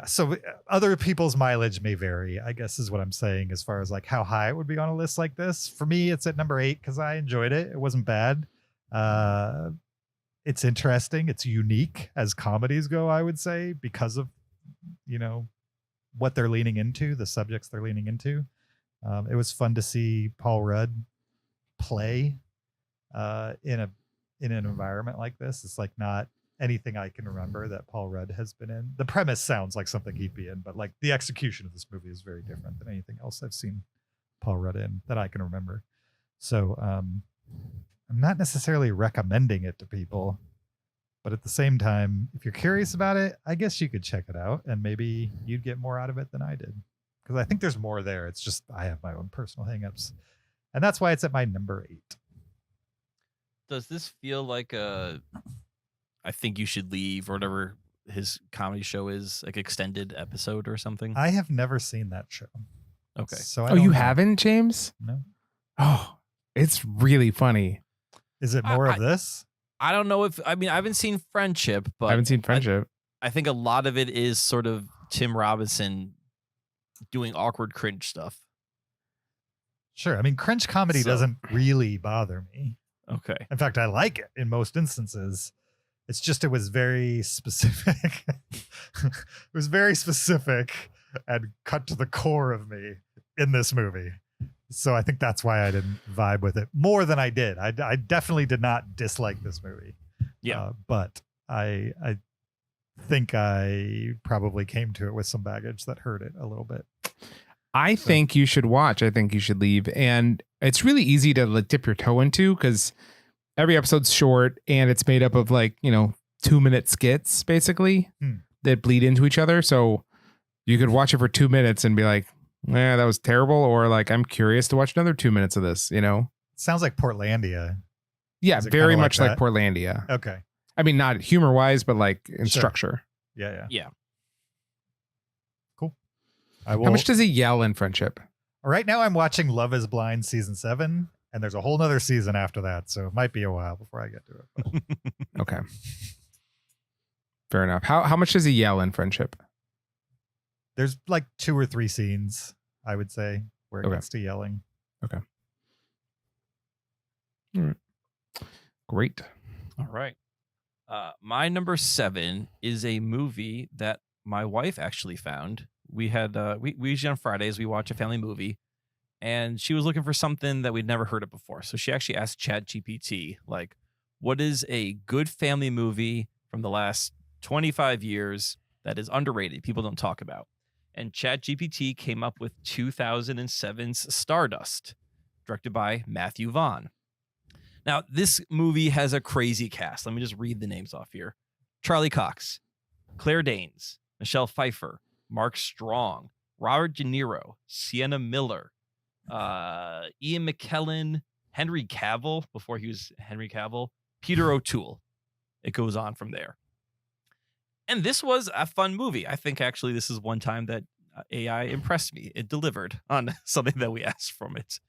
so other people's mileage may vary, I guess is what I'm saying, as far as like how high it would be on a list like this. For me, it's at number 8 because I enjoyed it. It wasn't bad. It's interesting. It's unique as comedies go, I would say, because of, what they're leaning into, the subjects they're leaning into. It was fun to see Paul Rudd play in an environment like this. It's like not anything I can remember that Paul Rudd has been in. The premise sounds like something he'd be in, but like the execution of this movie is very different than anything else I've seen Paul Rudd in that I can remember. So I'm not necessarily recommending it to people, but at the same time, if you're curious about it, I guess you could check it out and maybe you'd get more out of it than I did. because I think there's more there. It's just I have my own personal hangups, and that's why it's at my number 8. Does this feel like a I think you should leave or whatever his comedy show is, like extended episode or something? I have never seen that show. Okay. So Oh, you haven't, James? No. Oh, it's really funny. Is it more of this? I don't know if I haven't seen Friendship, but I haven't seen Friendship. I think a lot of it is sort of Tim Robinson doing awkward cringe stuff. Sure. I mean, cringe comedy doesn't really bother me. Okay. In fact, I like it in most instances. It's just it was very specific. It was very specific and cut to the core of me in this movie. So I think that's why I didn't vibe with it more than I did. I definitely did not dislike this movie. Yeah. But I think I probably came to it with some baggage that hurt it a little bit. I think you should watch. I think you should leave. And it's really easy to like dip your toe into because every episode's short and it's made up of 2-minute skits basically that bleed into each other. So you could watch it for 2 minutes and be like, that was terrible. Or like, I'm curious to watch another 2 minutes of this, Sounds like Portlandia. Yeah, Is it very kinda much like like that? Portlandia. Okay. I mean, not humor wise, but like in Sure. structure. Yeah. I How will. much does he yell in Friendship? Right now I'm watching Love is Blind season 7, and there's a whole nother season after that. So it might be a while before I get to it. but- Okay. Fair enough. How much does he yell in Friendship? There's like 2 or 3 scenes, I would say, where it Okay. gets to yelling. Great. All right. My number 7 is a movie that my wife actually found. We had we usually on Fridays we watch a family movie, and she was looking for something that we'd never heard of before. So she actually asked ChatGPT, like, what is a good family movie from the last 25 years that is underrated, people don't talk about? And ChatGPT came up with 2007's Stardust, directed by Matthew Vaughn. Now, this movie has a crazy cast. Let me just read the names off here. Charlie Cox, Claire Danes, Michelle Pfeiffer, Mark Strong, Robert De Niro, Sienna Miller, Ian McKellen, Henry Cavill, before he was Henry Cavill, Peter O'Toole. It goes on from there. And this was a fun movie. I think actually this is one time that AI impressed me. It delivered on something that we asked from it.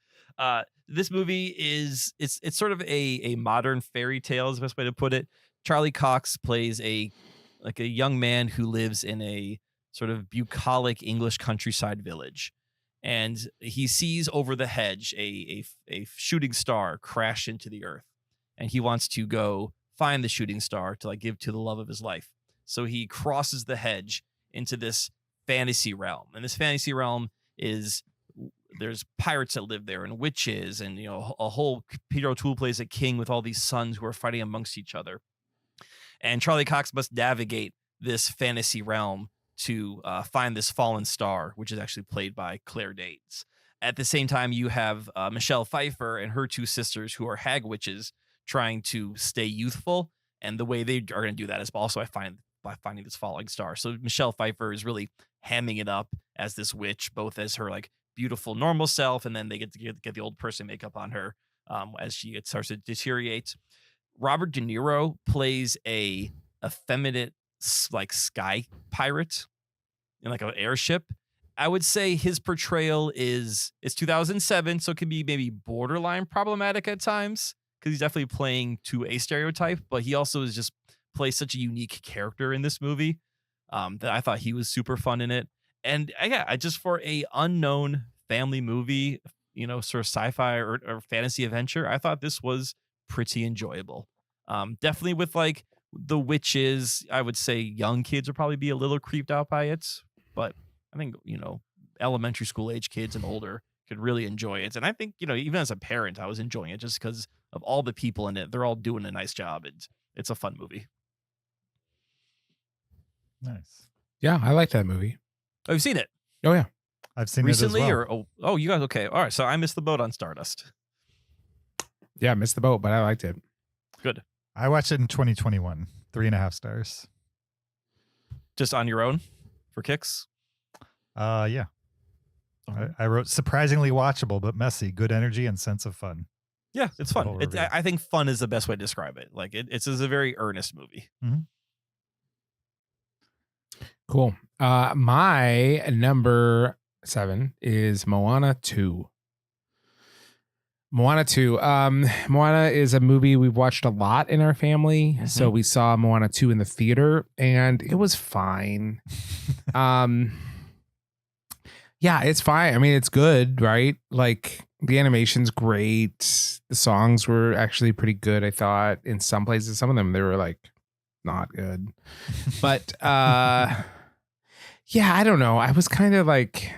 This movie is it's sort of a modern fairy tale is the best way to put it. Charlie Cox plays a young man who lives in a sort of bucolic English countryside village, and he sees over the hedge a shooting star crash into the earth, and he wants to go find the shooting star to like give to the love of his life. So he crosses the hedge into this fantasy realm, and this fantasy realm is there's pirates that live there and witches, and a whole Peter O'Toole plays a king with all these sons who are fighting amongst each other. And Charlie Cox must navigate this fantasy realm to find this fallen star, which is actually played by Claire Danes. At the same time, you have Michelle Pfeiffer and her 2 sisters who are hag witches trying to stay youthful. And the way they are going to do that is also by finding this falling star. So Michelle Pfeiffer is really hamming it up as this witch, both as her like beautiful normal self, and then they get to get the old person makeup on her as she starts to deteriorate. Robert De Niro plays a effeminate like sky pirate in like an airship. I would say his portrayal it's 2007, so it can be maybe borderline problematic at times because he's definitely playing to a stereotype, but he also is just plays such a unique character in this movie that I thought he was super fun in it. And I just for a unknown family movie, sort of sci-fi or fantasy adventure, I thought this was pretty enjoyable. Definitely with like the witches, I would say young kids would probably be a little creeped out by it, but I think elementary school age kids and older could really enjoy it. And I think even as a parent, I was enjoying it just because of all the people in it. They're all doing a nice job, and it's a fun movie. Nice. Yeah, I like that movie. Oh, you've seen it? Oh yeah. I've seen Recently, it as well. or oh, you guys okay? All right, so I missed the boat on Stardust. Yeah, I missed the boat, but I liked it. Good. I watched it in 2021. 3.5 stars. Just on your own for kicks? Yeah. I wrote surprisingly watchable but messy, good energy and sense of fun. Yeah, it's fun. whole It's, review. I think fun is the best way to describe it. Like it's a very earnest movie. Cool. My number 7 is Moana 2. Moana 2. Moana is a movie we've watched a lot in our family. So we saw Moana 2 in the theater and it was fine. Yeah, it's fine. I mean, it's good, right? Like the animation's great. The songs were actually pretty good, I thought. In some places, some of them they were like not good. But yeah, I don't know. I was kind of like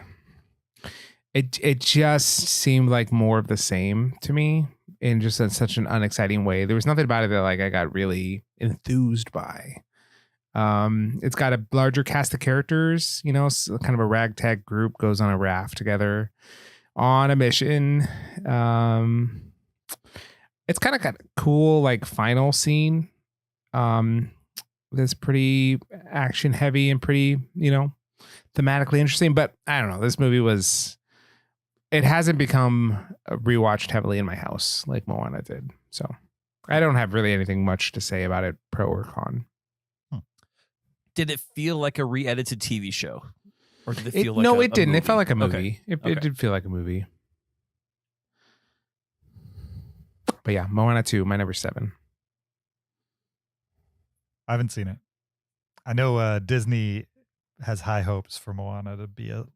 it just seemed like more of the same to me in just such an unexciting way. There was nothing about it that like I got really enthused by. It's got a larger cast of characters, you know, kind of a ragtag group goes on a raft together on a mission. It's kind of got a cool like final scene. That's pretty action heavy and pretty, you know, thematically interesting, but I don't know. This movie it hasn't become rewatched heavily in my house like Moana did. So I don't have really anything much to say about it, pro or con. Did it feel like a re-edited TV show, or did it feel like no, a it didn't. movie? It felt like a movie. Okay. It Okay. did feel like a movie. But yeah, Moana 2, my number 7. I haven't seen it. I know Disney has high hopes for Moana to be a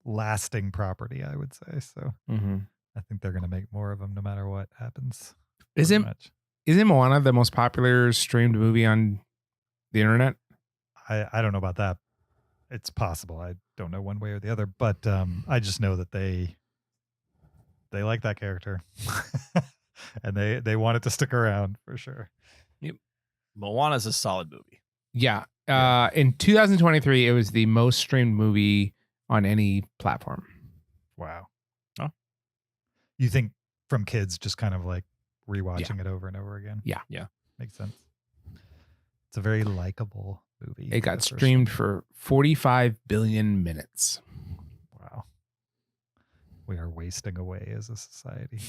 lasting property, I would say. So I think they're going to make more of them no matter what happens. Isn't Moana the most popular streamed movie on the internet? I don't know about that. It's possible. I don't know one way or the other, but I just know that they like that character and they want it to stick around for sure. Moana's a solid movie. Yeah. In 2023, it was the most streamed movie on any platform. Wow. Oh. You think from kids just kind of like rewatching it over and over again? Yeah. Yeah. Makes sense. It's a very likable movie. It got that's for streamed for 45 billion minutes. sure. Wow. We are wasting away as a society.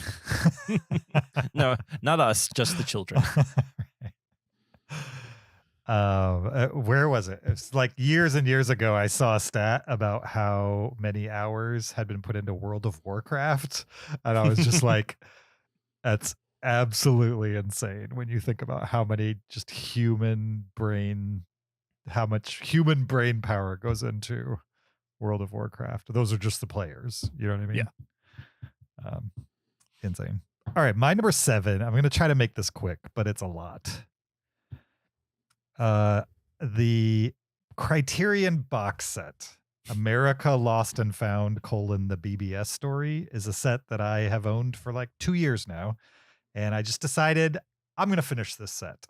No, not us, just the children. Where was it? It's like years and years ago. I saw a stat about how many hours had been put into World of Warcraft, and I was just like, "That's absolutely insane." When you think about how many just how much human brain power goes into World of Warcraft. Those are just the players. You know what I mean? Yeah. Insane. All right, my number 7. I'm going to try to make this quick, but it's a lot. The Criterion box set, America Lost and Found: the BBS story, is a set that I have owned for like 2 years now. And I just decided I'm going to finish this set.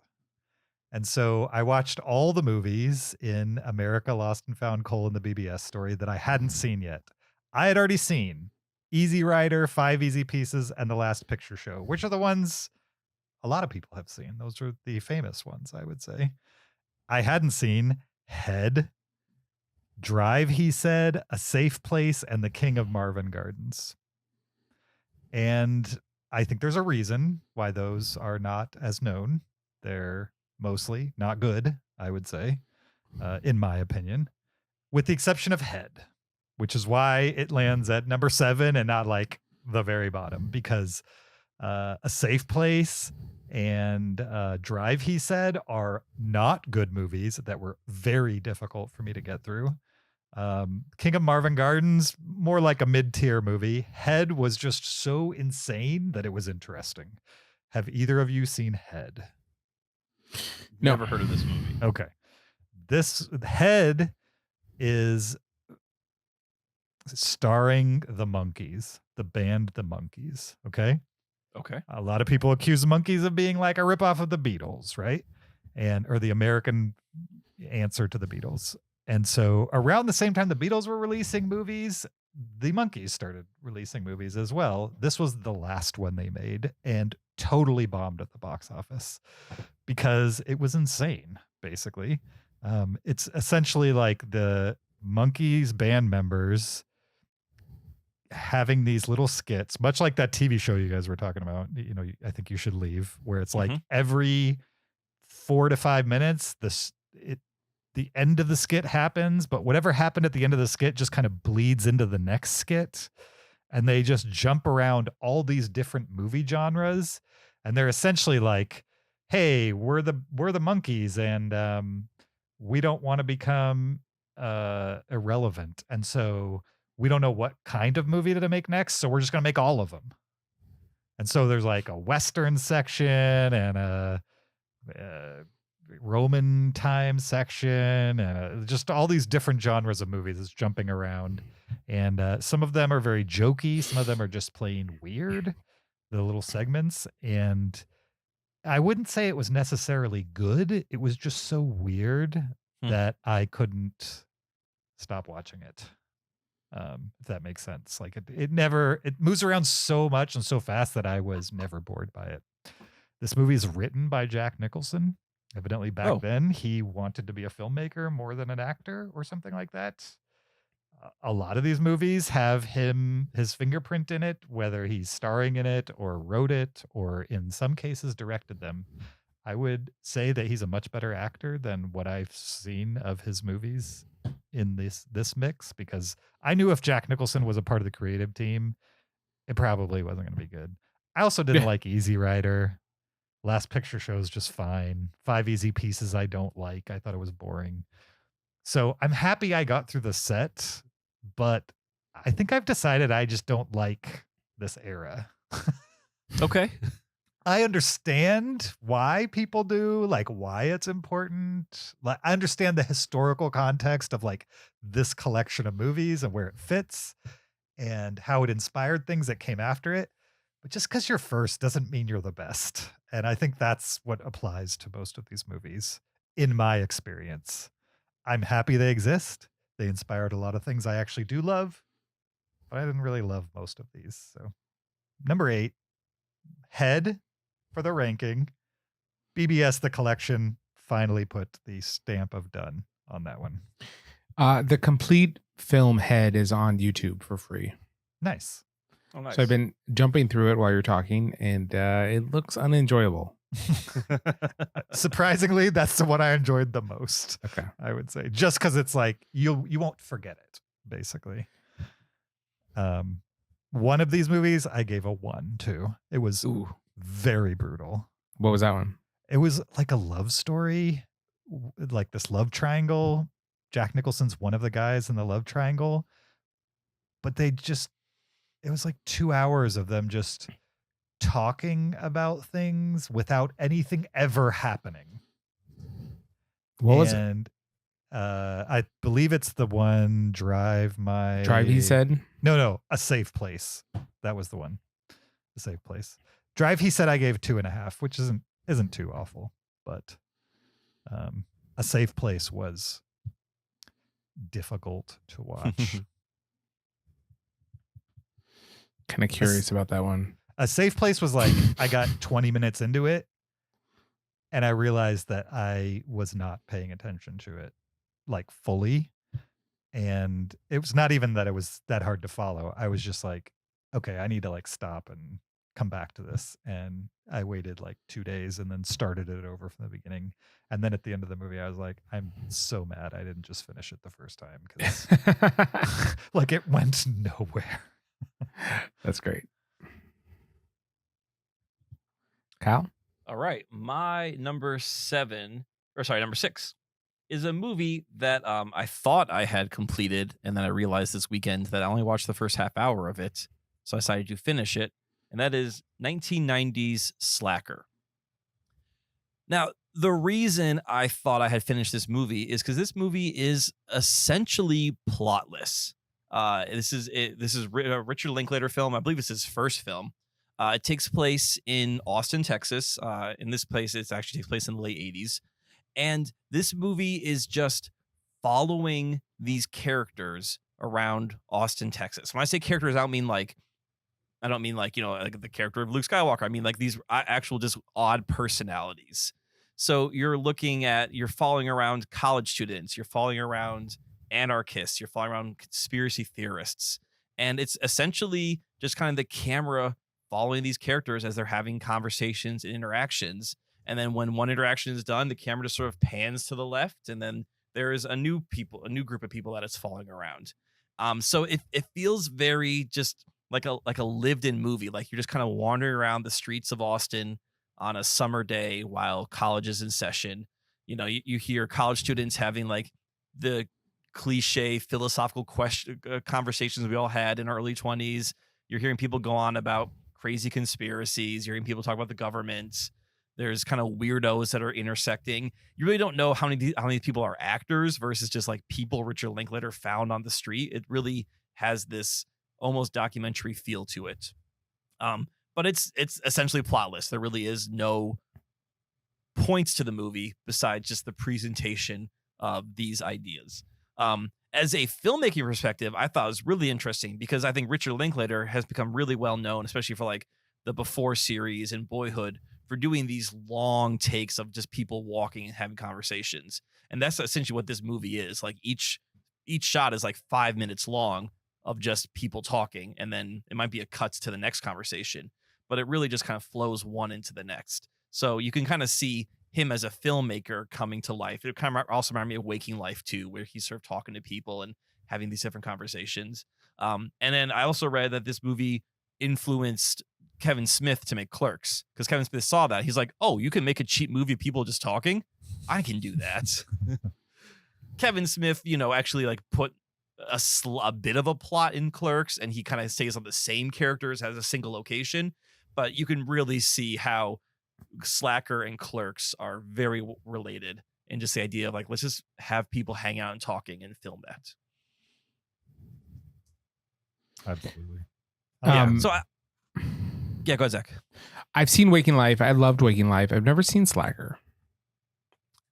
And so I watched all the movies in America Lost and Found: the BBS story that I hadn't seen yet. I had already seen Easy Rider, 5 Easy Pieces, and The Last Picture Show, which are the ones a lot of people have seen. Those are the famous ones, I would say. I hadn't seen Head, Drive, He Said, A Safe Place, and The King of Marvin Gardens. And I think there's a reason why those are not as known. They're mostly not good, I would say, in my opinion, with the exception of Head, which is why it lands at number 7 and not like the very bottom, because A Safe Place and Drive, He Said, are not good movies that were very difficult for me to get through. King of Marvin Gardens, more like a mid-tier movie. Head was just so insane that it was interesting. Have either of you seen Head? No. Never heard of this movie. Okay. This Head is starring the Monkees, the band The Monkees. Okay. Okay. A lot of people accuse the Monkees of being like a ripoff of the Beatles, right? Or the American answer to the Beatles. And so around the same time the Beatles were releasing movies, the Monkees started releasing movies as well. This was the last one they made and totally bombed at the box office because it was insane, basically. It's essentially like the Monkees band members having these little skits, much like that TV show you guys were talking about, I think you should leave, where it's like every 4 to 5 minutes, the end of the skit happens, but whatever happened at the end of the skit just kind of bleeds into the next skit. And they just jump around all these different movie genres. And they're essentially like, hey, we're the monkeys, and we don't want to become irrelevant. And so we don't know what kind of movie to make next. So we're just going to make all of them. And so there's like a Western section and a Roman time section, and just all these different genres of movies that's jumping around. And some of them are very jokey. Some of them are just plain weird, the little segments. And I wouldn't say it was necessarily good. It was just so weird that I couldn't stop watching it. If that makes sense. Like it moves around so much and so fast that I was never bored by it. This movie is written by Jack Nicholson. Evidently back then he wanted to be a filmmaker more than an actor or something like that. A lot of these movies have his fingerprint in it, whether he's starring in it or wrote it or in some cases directed them. I would say that he's a much better actor than what I've seen of his movies in this mix, because I knew if Jack Nicholson was a part of the creative team, it probably wasn't going to be good. I also didn't like Easy Rider. Last Picture Show is just fine. 5 Easy Pieces I don't like. I thought it was boring. So I'm happy I got through the set, but I think I've decided I just don't like this era. Okay. I understand why people do, like why it's important. Like, I understand the historical context of like this collection of movies and where it fits and how it inspired things that came after it. But just because you're first doesn't mean you're the best. And I think that's what applies to most of these movies, in my experience. I'm happy they exist. They inspired a lot of things I actually do love, but I didn't really love most of these. So number 8, Head for the ranking. BBS The Collection finally put the stamp of done on that one. The complete film Head is on YouTube for free. Nice. Oh, nice. So I've been jumping through it while you're talking, and it looks unenjoyable. Surprisingly, that's the one I enjoyed the most. Okay. I would say, just because it's like you won't forget it, basically. One of these movies I gave a 1 to. It was very brutal. What was that one? It was like a love story, like this love triangle. Jack Nicholson's one of the guys in the love triangle, but it was like 2 hours of them just talking about things without anything ever happening. What was it? I believe it's the one Drive, he said? No, A Safe Place. That was the one. A Safe Place. Drive, he said I gave 2.5, which isn't too awful, but A Safe Place was difficult to watch. Kind of curious about that one. A Safe Place was like, I got 20 minutes into it and I realized that I was not paying attention to it like fully. And it was not even that it was that hard to follow. I was just like, okay, I need to like stop and come back to this. And I waited like 2 days and then started it over from the beginning. And then at the end of the movie, I was like, I'm so mad I didn't just finish it the first time, because like it went nowhere. That's great. Kyle? All right. My number 6 is a movie that I thought I had completed, and then I realized this weekend that I only watched the first half hour of it, so I decided to finish it, and that is 1990's Slacker. Now, the reason I thought I had finished this movie is because this movie is essentially plotless. This is a Richard Linklater film. I believe it's his first film. It takes place in Austin, Texas. In this place, it actually takes place in the late 80s. And this movie is just following these characters around Austin, Texas. When I say characters, I don't mean like, like the character of Luke Skywalker. I mean like these actual just odd personalities. So you're following around college students. You're following around anarchists. You're following around conspiracy theorists. And it's essentially just kind of the camera following these characters as they're having conversations and interactions. And then when one interaction is done, the camera just sort of pans to the left, and then there is a new group of people that it's following around. So it feels very just like a lived-in movie. Like you're just kind of wandering around the streets of Austin on a summer day while college is in session. You know, you hear college students having like the cliche philosophical conversations we all had in our early 20s. You're hearing people go on about crazy conspiracies. You're hearing people talk about the government. There's kind of weirdos that are intersecting. You really don't know how many people are actors versus just like people Richard Linklater found on the street. It really has this almost documentary feel to it. But it's essentially plotless. There really is no points to the movie besides just the presentation of these ideas. As a filmmaking perspective, I thought it was really interesting because I think Richard Linklater has become really well known, especially for like the Before series and Boyhood, for doing these long takes of just people walking and having conversations. And that's essentially what this movie is. Like each shot is like 5 minutes long of just people talking. And then it might be a cut to the next conversation, but it really just kind of flows one into the next. So you can kind of see him as a filmmaker coming to life. It kind of also reminded me of Waking Life too, where he's sort of talking to people and having these different conversations. And then I also read that this movie influenced Kevin Smith to make Clerks, because Kevin Smith saw that. He's like, oh, you can make a cheap movie of people just talking? I can do that. Kevin Smith, actually like put a bit of a plot in Clerks, and he kind of stays on the same characters as a single location. But you can really see how Slacker and Clerks are very related, and just the idea of like, let's just have people hang out and talking and film that. Absolutely. Yeah, go ahead, Zach. I've seen Waking Life. I loved Waking Life. I've never seen Slacker.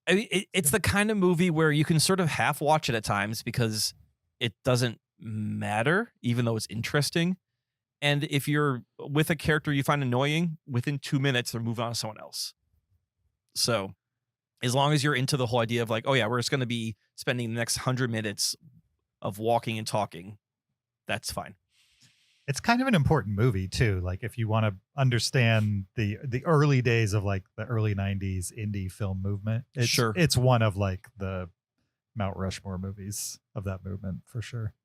I mean, it's the kind of movie where you can sort of half watch it at times because it doesn't matter, even though it's interesting. And if you're with a character you find annoying, within 2 minutes, they're moving on to someone else. So as long as you're into the whole idea of like, oh yeah, we're just going to be spending the next 100 minutes of walking and talking, that's fine. It's kind of an important movie too. Like if you want to understand the early days of like the early 90s indie film movement, it's one of like the Mount Rushmore movies of that movement for sure.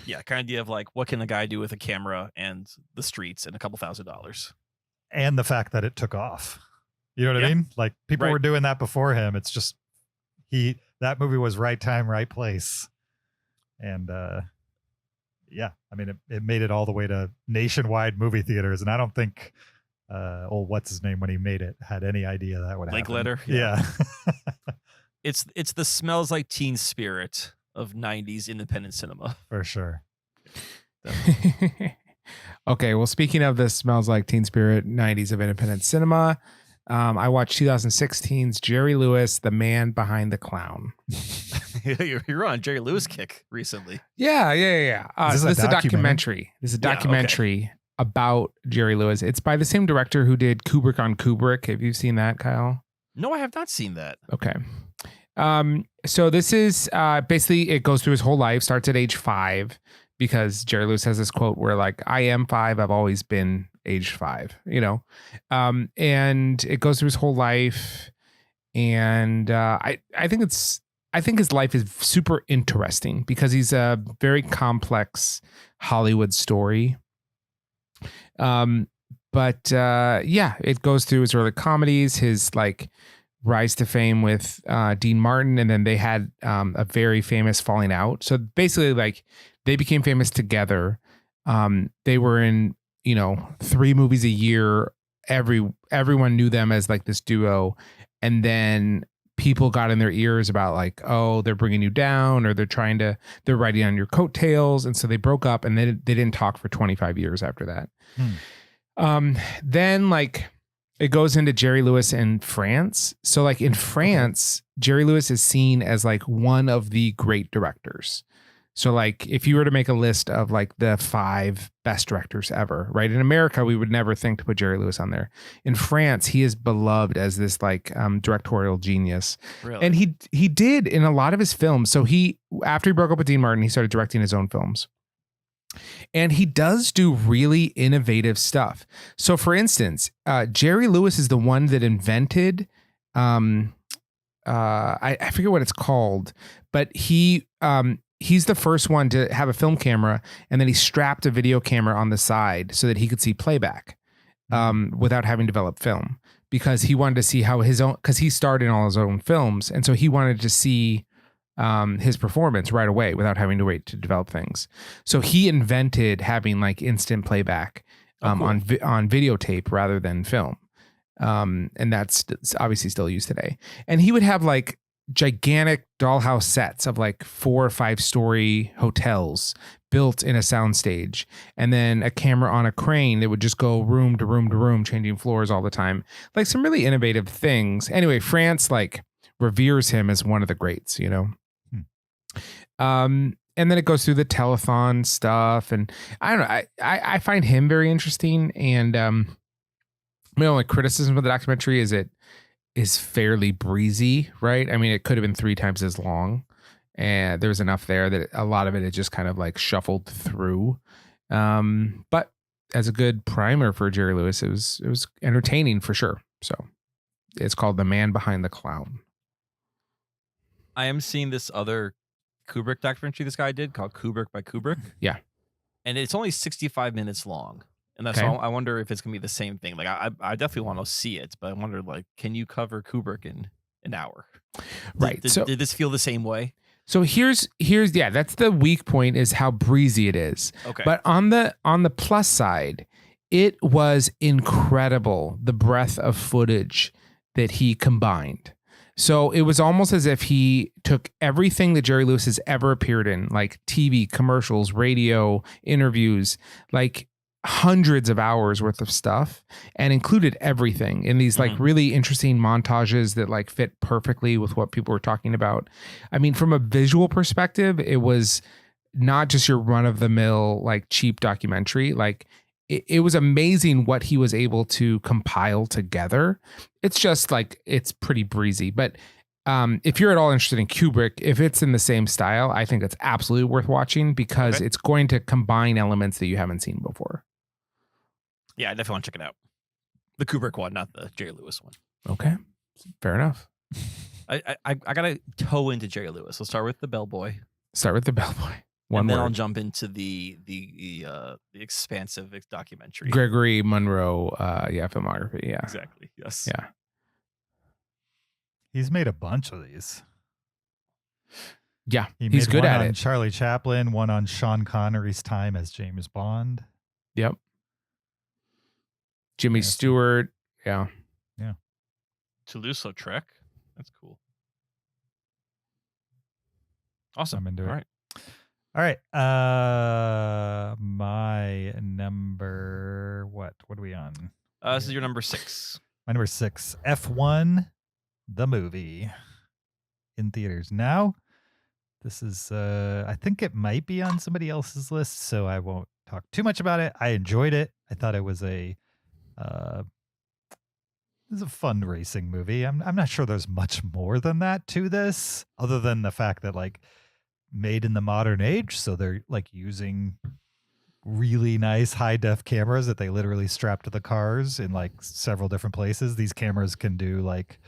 Yeah, kind of idea of like, what can a guy do with a camera and the streets and a couple $1,000s? And the fact that it took off. You know what I mean? Like people were doing that before him. It's just that movie was right time, right place. And yeah, I mean, it made it all the way to nationwide movie theaters. And I don't think what's his name when he made it had any idea that would happen. Linklater. Yeah. It's the smells like teen spirit of 90s independent cinema. For sure. Okay, well, speaking of this smells like teen spirit 90s of independent cinema, I watched 2016's Jerry Lewis, The Man Behind the Clown. You're on a Jerry Lewis kick recently. Yeah. This is a documentary. This is a documentary about Jerry Lewis. It's by the same director who did Kubrick on Kubrick. Have you seen that, Kyle? No, I have not seen that. Okay. So this is basically, it goes through his whole life, starts at age 5, because Jerry Lewis has this quote where like, I am 5, I've always been age 5, and it goes through his whole life. And I think his life is super interesting because he's a very complex Hollywood story. But it goes through his early comedies, his like rise to fame with Dean Martin, and then they had a very famous falling out. So basically, like they became famous together. They were in 3 movies a year. Everyone knew them as like this duo, and then people got in their ears about like, oh, they're bringing you down, or they're riding on your coattails, and so they broke up, and they didn't talk for 25 years after that. Then like it goes into Jerry Lewis in France. So like in France, Jerry Lewis is seen as like one of the great directors. So like if you were to make a list of like the 5 best directors ever, right? In America, we would never think to put Jerry Lewis on there. In France, he is beloved as this like directorial genius. Really? And he did in a lot of his films. So after he broke up with Dean Martin, he started directing his own films. And he does do really innovative stuff. So for instance, Jerry Lewis is the one that invented I forget what it's called, but he's the first one to have a film camera, and then he strapped a video camera on the side so that he could see playback without having developed film, because he wanted to see how because he starred in all his own films, and so he wanted to see his performance right away without having to wait to develop things. So he invented having like instant playback on videotape rather than film. And that's obviously still used today. And he would have like gigantic dollhouse sets of like 4 or 5 story hotels built in a soundstage, and then a camera on a crane that would just go room to room to room, changing floors all the time. Like some really innovative things. Anyway, France like reveres him as one of the greats, you know? And then it goes through the telethon stuff, and I don't know. I find him very interesting, and my only criticism of the documentary is it is fairly breezy, right? I mean, it could have been 3 times as long, and there's enough there that a lot of it is just kind of like shuffled through. But as a good primer for Jerry Lewis, it was entertaining for sure. So it's called The Man Behind the Clown. I am seeing this other Kubrick documentary this guy did called Kubrick by Kubrick. Yeah. And it's only 65 minutes long. And that's Okay. all. I wonder if it's gonna be the same thing. Like I definitely want to see it, but I wonder, like, can you cover Kubrick in an hour? Right. Did this feel the same way? So here's that's the weak point, is how breezy it is. Okay. But on the plus side, it was incredible, the breadth of footage that he combined. So it was almost as if he took everything that Jerry Lewis has ever appeared in, like TV, commercials, radio, interviews, like hundreds of hours worth of stuff, and included everything in these like really interesting montages that like fit perfectly with what people were talking about. I mean, from a visual perspective, it was not just your run of the mill, like cheap documentary. Like it was amazing what he was able to compile together. It's just like, it's pretty breezy, but if you're at all interested in Kubrick, if it's in the same style, I think it's absolutely worth watching, because it's going to combine elements that you haven't seen before. Yeah, I definitely want to check it out. The Kubrick one, not the Jerry Lewis one. Okay, fair enough. I gotta toe into Jerry Lewis. Let's start with the Bellboy, Start with the Bellboy. and then word. I'll jump into the expansive documentary. Gregory Monroe, filmography. Yeah, Exactly. Yes. yeah. He's made a bunch of these. Yeah, He he's made good one at on it. Charlie Chaplin, one on Sean Connery's time as James Bond. Yep. Jimmy Yeah, Stewart. Yeah. Toulouse-Lautrec. That's cool. Awesome. I'm into it. All right. All right. My number, what are we on? This is your number 6. My number 6, F1, the movie, in theaters now. This is, I think it might be on somebody else's list, so I won't talk too much about it. I enjoyed it. I thought it was a fun racing movie. I'm not sure there's much more than that to this, other than the fact that like made in the modern age, so they're like using really nice high def cameras that they literally strap to the cars in like several different places. These cameras can do like,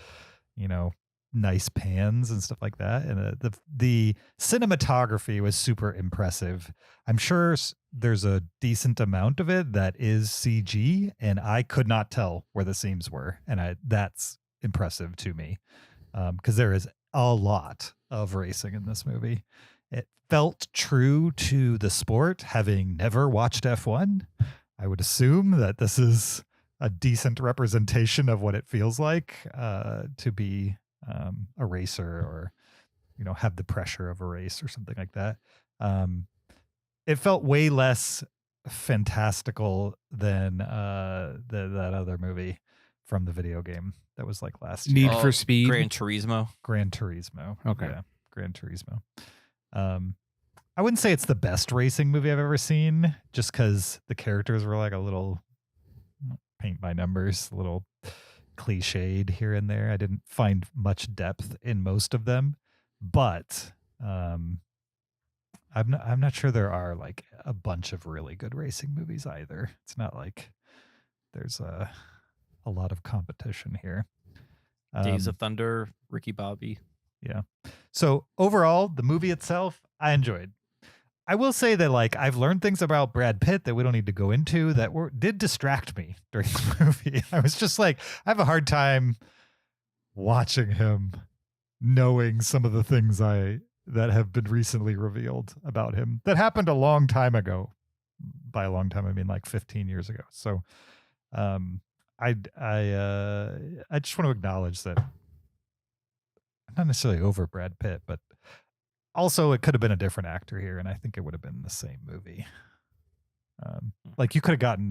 you know, nice pans and stuff like that, and the cinematography was super impressive. I'm sure there's a decent amount of it that is CG, and I could not tell where the seams were, and that's impressive to me, because there is a lot of racing in this movie. It felt true to the sport. Having never watched F1, I would assume that this is a decent representation of what it feels like to be a racer, or, you know, have the pressure of a race or something like that. It felt way less fantastical than that other movie from the video game that was like last year. Need for Speed. Gran Turismo. Gran Turismo. Okay. Yeah, Gran Turismo. I wouldn't say it's the best racing movie I've ever seen, just because the characters were like a little paint by numbers, a little cliched here and there. I didn't find much depth in most of them, but I'm not sure there are like a bunch of really good racing movies either. It's not like there's a lot of competition here. Days of Thunder, Ricky Bobby. Yeah. So overall, the movie itself, I enjoyed. I will say that like I've learned things about Brad Pitt that we don't need to go into that did distract me during the movie. I was just like, I have a hard time watching him, knowing some of the things that have been recently revealed about him that happened a long time ago. By a long time, I mean like 15 years ago. So, I just want to acknowledge that I'm not necessarily over Brad Pitt, but also it could have been a different actor here, and I think it would have been the same movie. Like you could have gotten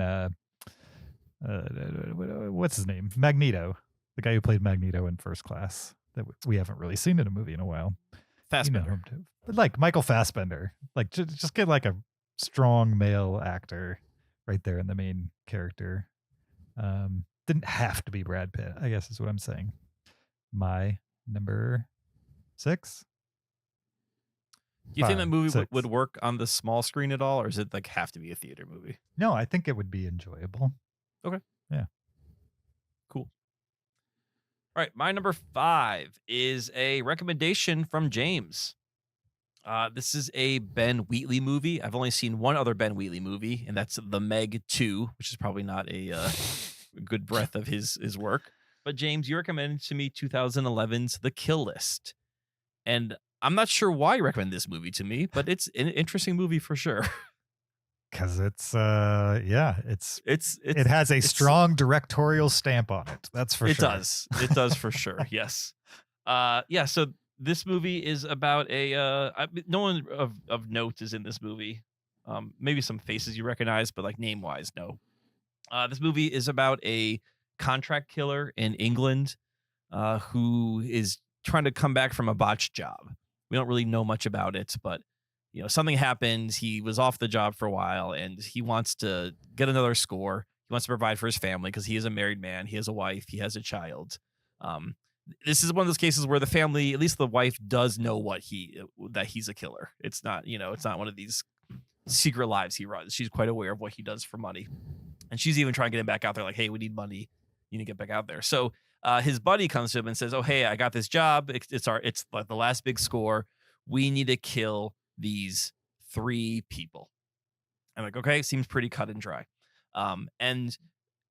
what's his name? Magneto, the guy who played Magneto in First Class that we haven't really seen in a movie in a while. Fassbender. You know him too. But like Michael Fassbender, like just get like a strong male actor right there in the main character. Didn't have to be Brad Pitt, I guess is what I'm saying. My number 6. Do you think that movie 6. would work on the small screen at all, or is it like have to be a theater movie? No, I think it would be enjoyable. Okay. Yeah. Cool. All right, my number 5 is a recommendation from James. This is a Ben Wheatley movie. I've only seen one other Ben Wheatley movie, and that's The Meg 2, which is probably not a good breadth of his work. But James, you recommended to me 2011's The Kill List. And I'm not sure why you recommend this movie to me, but it's an interesting movie for sure. Because it has a it's strong directorial stamp on it. That's for sure. It does for sure. Yes. So this movie is about no one of note is in this movie. Maybe some faces you recognize, but like name wise, no. This movie is about a contract killer in England who is trying to come back from a botched job. We don't really know much about it, but something happened. He was off the job for a while, and he wants to get another score. He wants to provide for his family because he is a married man. He has a wife. He has a child. This is one of those cases where the family, at least the wife, does know that he's a killer. It's not, it's not one of these secret lives he runs. She's quite aware of what he does for money, and she's even trying to get him back out there. Like, hey, we need money. You need to get back out there. So his buddy comes to him and says, "Oh, hey, I got this job. It's like the last big score. We need to kill these 3 people." I'm like, okay, seems pretty cut and dry. And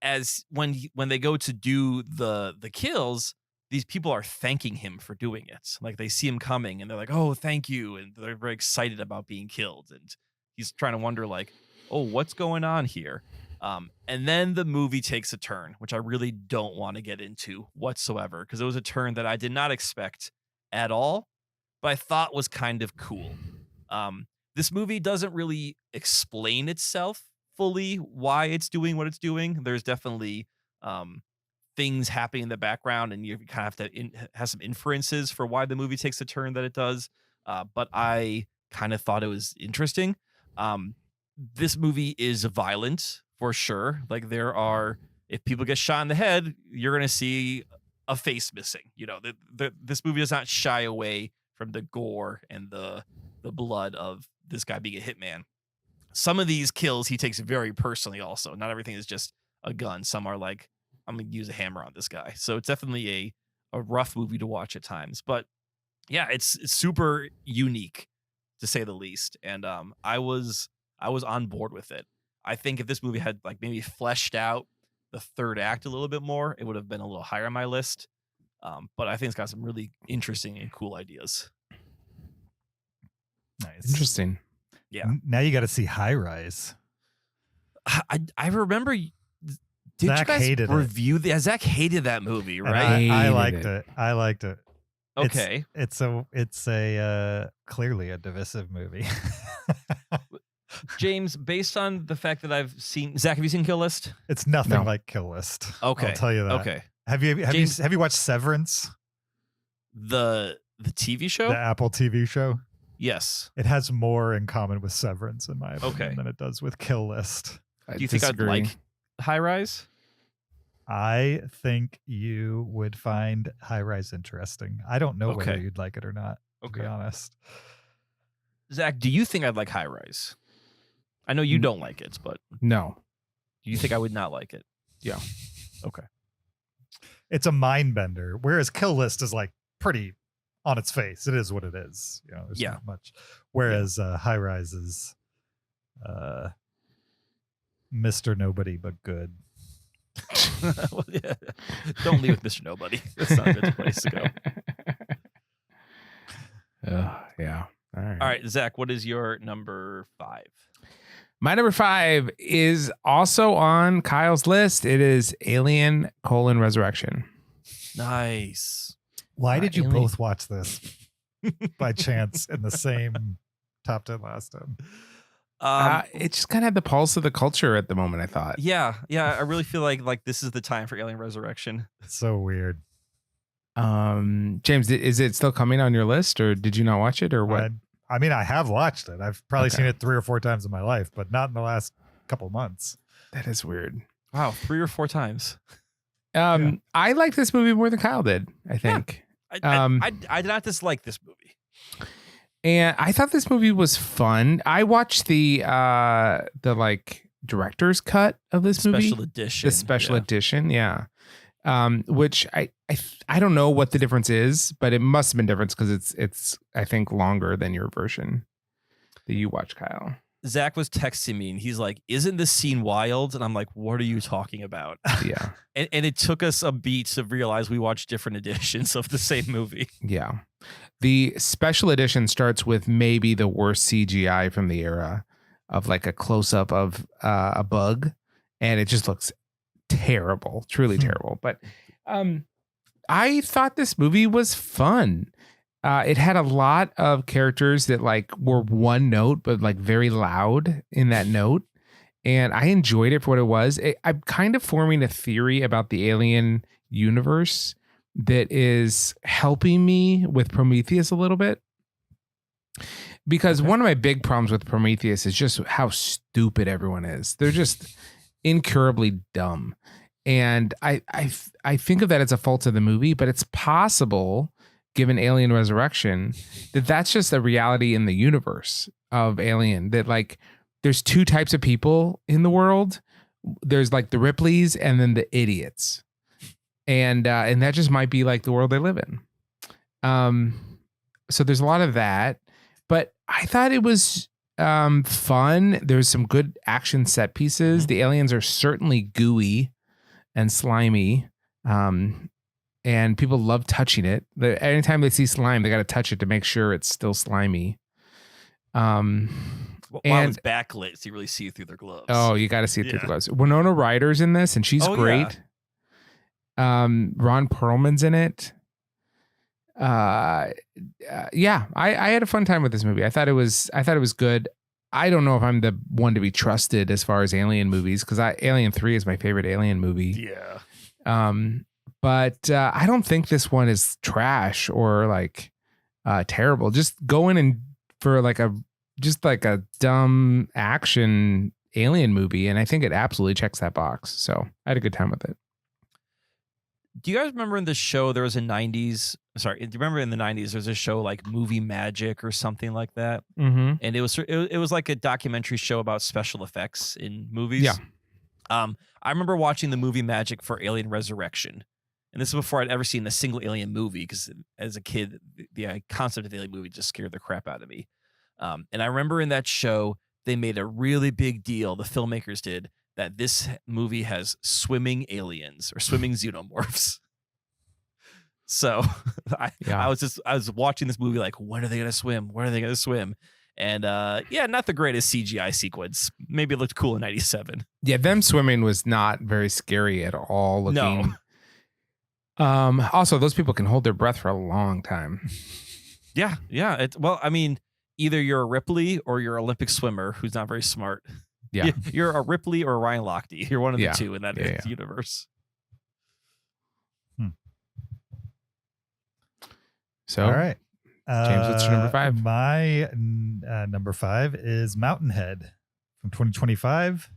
as when they go to do the kills, these people are thanking him for doing it. Like they see him coming and they're like, "Oh, thank you," and they're very excited about being killed. And he's trying to wonder like, "Oh, what's going on here?" And then the movie takes a turn, which I really don't want to get into whatsoever, because it was a turn that I did not expect at all, but I thought was kind of cool. This movie doesn't really explain itself fully why it's doing what it's doing. There's definitely things happening in the background, and you kind of have to have some inferences for why the movie takes the turn that it does. But I kind of thought it was interesting. This movie is violent for sure. Like if people get shot in the head, you're going to see a face missing. This movie does not shy away from the gore and the blood of this guy being a hitman. Some of these kills he takes very personally also. Not everything is just a gun. Some are like, I'm going to use a hammer on this guy. So it's definitely a rough movie to watch at times. But yeah, it's super unique to say the least. And I was on board with it. I think if this movie had like maybe fleshed out the third act a little bit more, it would have been a little higher on my list. But I think it's got some really interesting and cool ideas. Nice. Interesting. Yeah. Now you got to see High Rise. I remember. Did Zach you guys hated review it. that? Zach hated that movie, right? I Hated liked it. it. I liked it. Okay. It's a clearly a divisive movie. James, based on the fact that I've seen Zach, have you seen Kill List? It's nothing No. like Kill List. Okay. I'll tell you that. Okay. Have you James- have you watched Severance, The TV show? the Apple TV show? Yes. It has more in common with Severance, in my opinion, Okay. than it does with Kill List. Do you think I'd like High Rise? I think you would find High Rise interesting. I don't know whether Okay. you'd like it or not, to be honest. Zach, do you think I'd like High Rise? I know you don't like it, but No. do you think I would not like it? Yeah. Okay. It's a mind bender, whereas Kill List is like pretty on its face. It is what it is. You know, there's Yeah. not much. Whereas High Rise is Mr. Nobody but good. Well, yeah. Don't leave with Mr. Nobody. That's not a good place to go. Yeah. All right. All right, Zach, what is your number 5? My number 5 is also on Kyle's list. It is Alien: Resurrection. Nice. Why did you Alien. both watch this by chance in the same top 10 last time? It just kind of had the pulse of the culture at the moment, I thought. Yeah. I really feel like this is the time for Alien Resurrection. It's so weird. James, is it still coming on your list, or did you not watch it, or what? I mean, I have watched it. I've probably Okay. seen it 3 or 4 times in my life, but not in the last couple months. That is weird. Wow, 3 or 4 times. I liked this movie more than Kyle did, I think. I did not dislike this movie. And I thought this movie was fun. I watched the like director's cut of this movie. Special edition. The special yeah. edition, yeah. Which I don't know what the difference is, but it must have been different because it's I think longer than your version that you watch, Kyle. Zach was texting me and he's like, "Isn't this scene wild?" And I'm like, "What are you talking about?" Yeah. and it took us a beat to realize we watched different editions of the same movie. Yeah. The special edition starts with maybe the worst CGI from the era of like a close up of a bug, and it just looks terrible, truly terrible. But I thought this movie was fun. It had a lot of characters that like were one note, but like very loud in that note. And I enjoyed it for what it was. I'm kind of forming a theory about the Alien universe that is helping me with Prometheus a little bit. Because one of my big problems with Prometheus is just how stupid everyone is. They're just incurably dumb. And I think of that as a fault of the movie, but it's possible, given Alien Resurrection, that that's just a reality in the universe of Alien, that like there's 2 types of people in the world. There's like the Ripleys and then the idiots. And that just might be like the world they live in. So there's a lot of that, but I thought it was fun. There's some good action set pieces. The aliens are certainly gooey and slimy. And people love touching it. Anytime they see slime, they got to touch it to make sure it's still slimy. While it's backlit, so you really see it through their gloves. Oh, you got to see it through the gloves. Winona Ryder's in this, and she's great. Yeah. Ron Perlman's in it. Yeah, I had a fun time with this movie. I thought it was good. I don't know if I'm the one to be trusted as far as Alien movies, because Alien 3 is my favorite Alien movie. Yeah. But I don't think this one is trash or like terrible. Just go in and for like a dumb action Alien movie, and I think it absolutely checks that box. So I had a good time with it. Do you guys remember in the show there was a 90s? Sorry, do you remember in the 90s there's a show like Movie Magic or something like that? Mm-hmm. And it was like a documentary show about special effects in movies. Yeah. I remember watching the Movie Magic for Alien Resurrection. And this is before I'd ever seen a single Alien movie, because as a kid, the concept of the Alien movie just scared the crap out of me. And I remember in that show, they made a really big deal, the filmmakers did, that this movie has swimming aliens or swimming xenomorphs. So I was watching this movie like, when are they going to swim? When are they going to swim? And not the greatest CGI sequence. Maybe it looked cool in 97. Yeah, them swimming was not very scary at all looking. No. Also, those people can hold their breath for a long time. Yeah. I mean, either you're a Ripley or you're an Olympic swimmer who's not very smart. Yeah. You're a Ripley or a Ryan Lochte. You're one of the two in that universe. So, all right. James, what's your number 5? My number 5 is Mountainhead from 2025.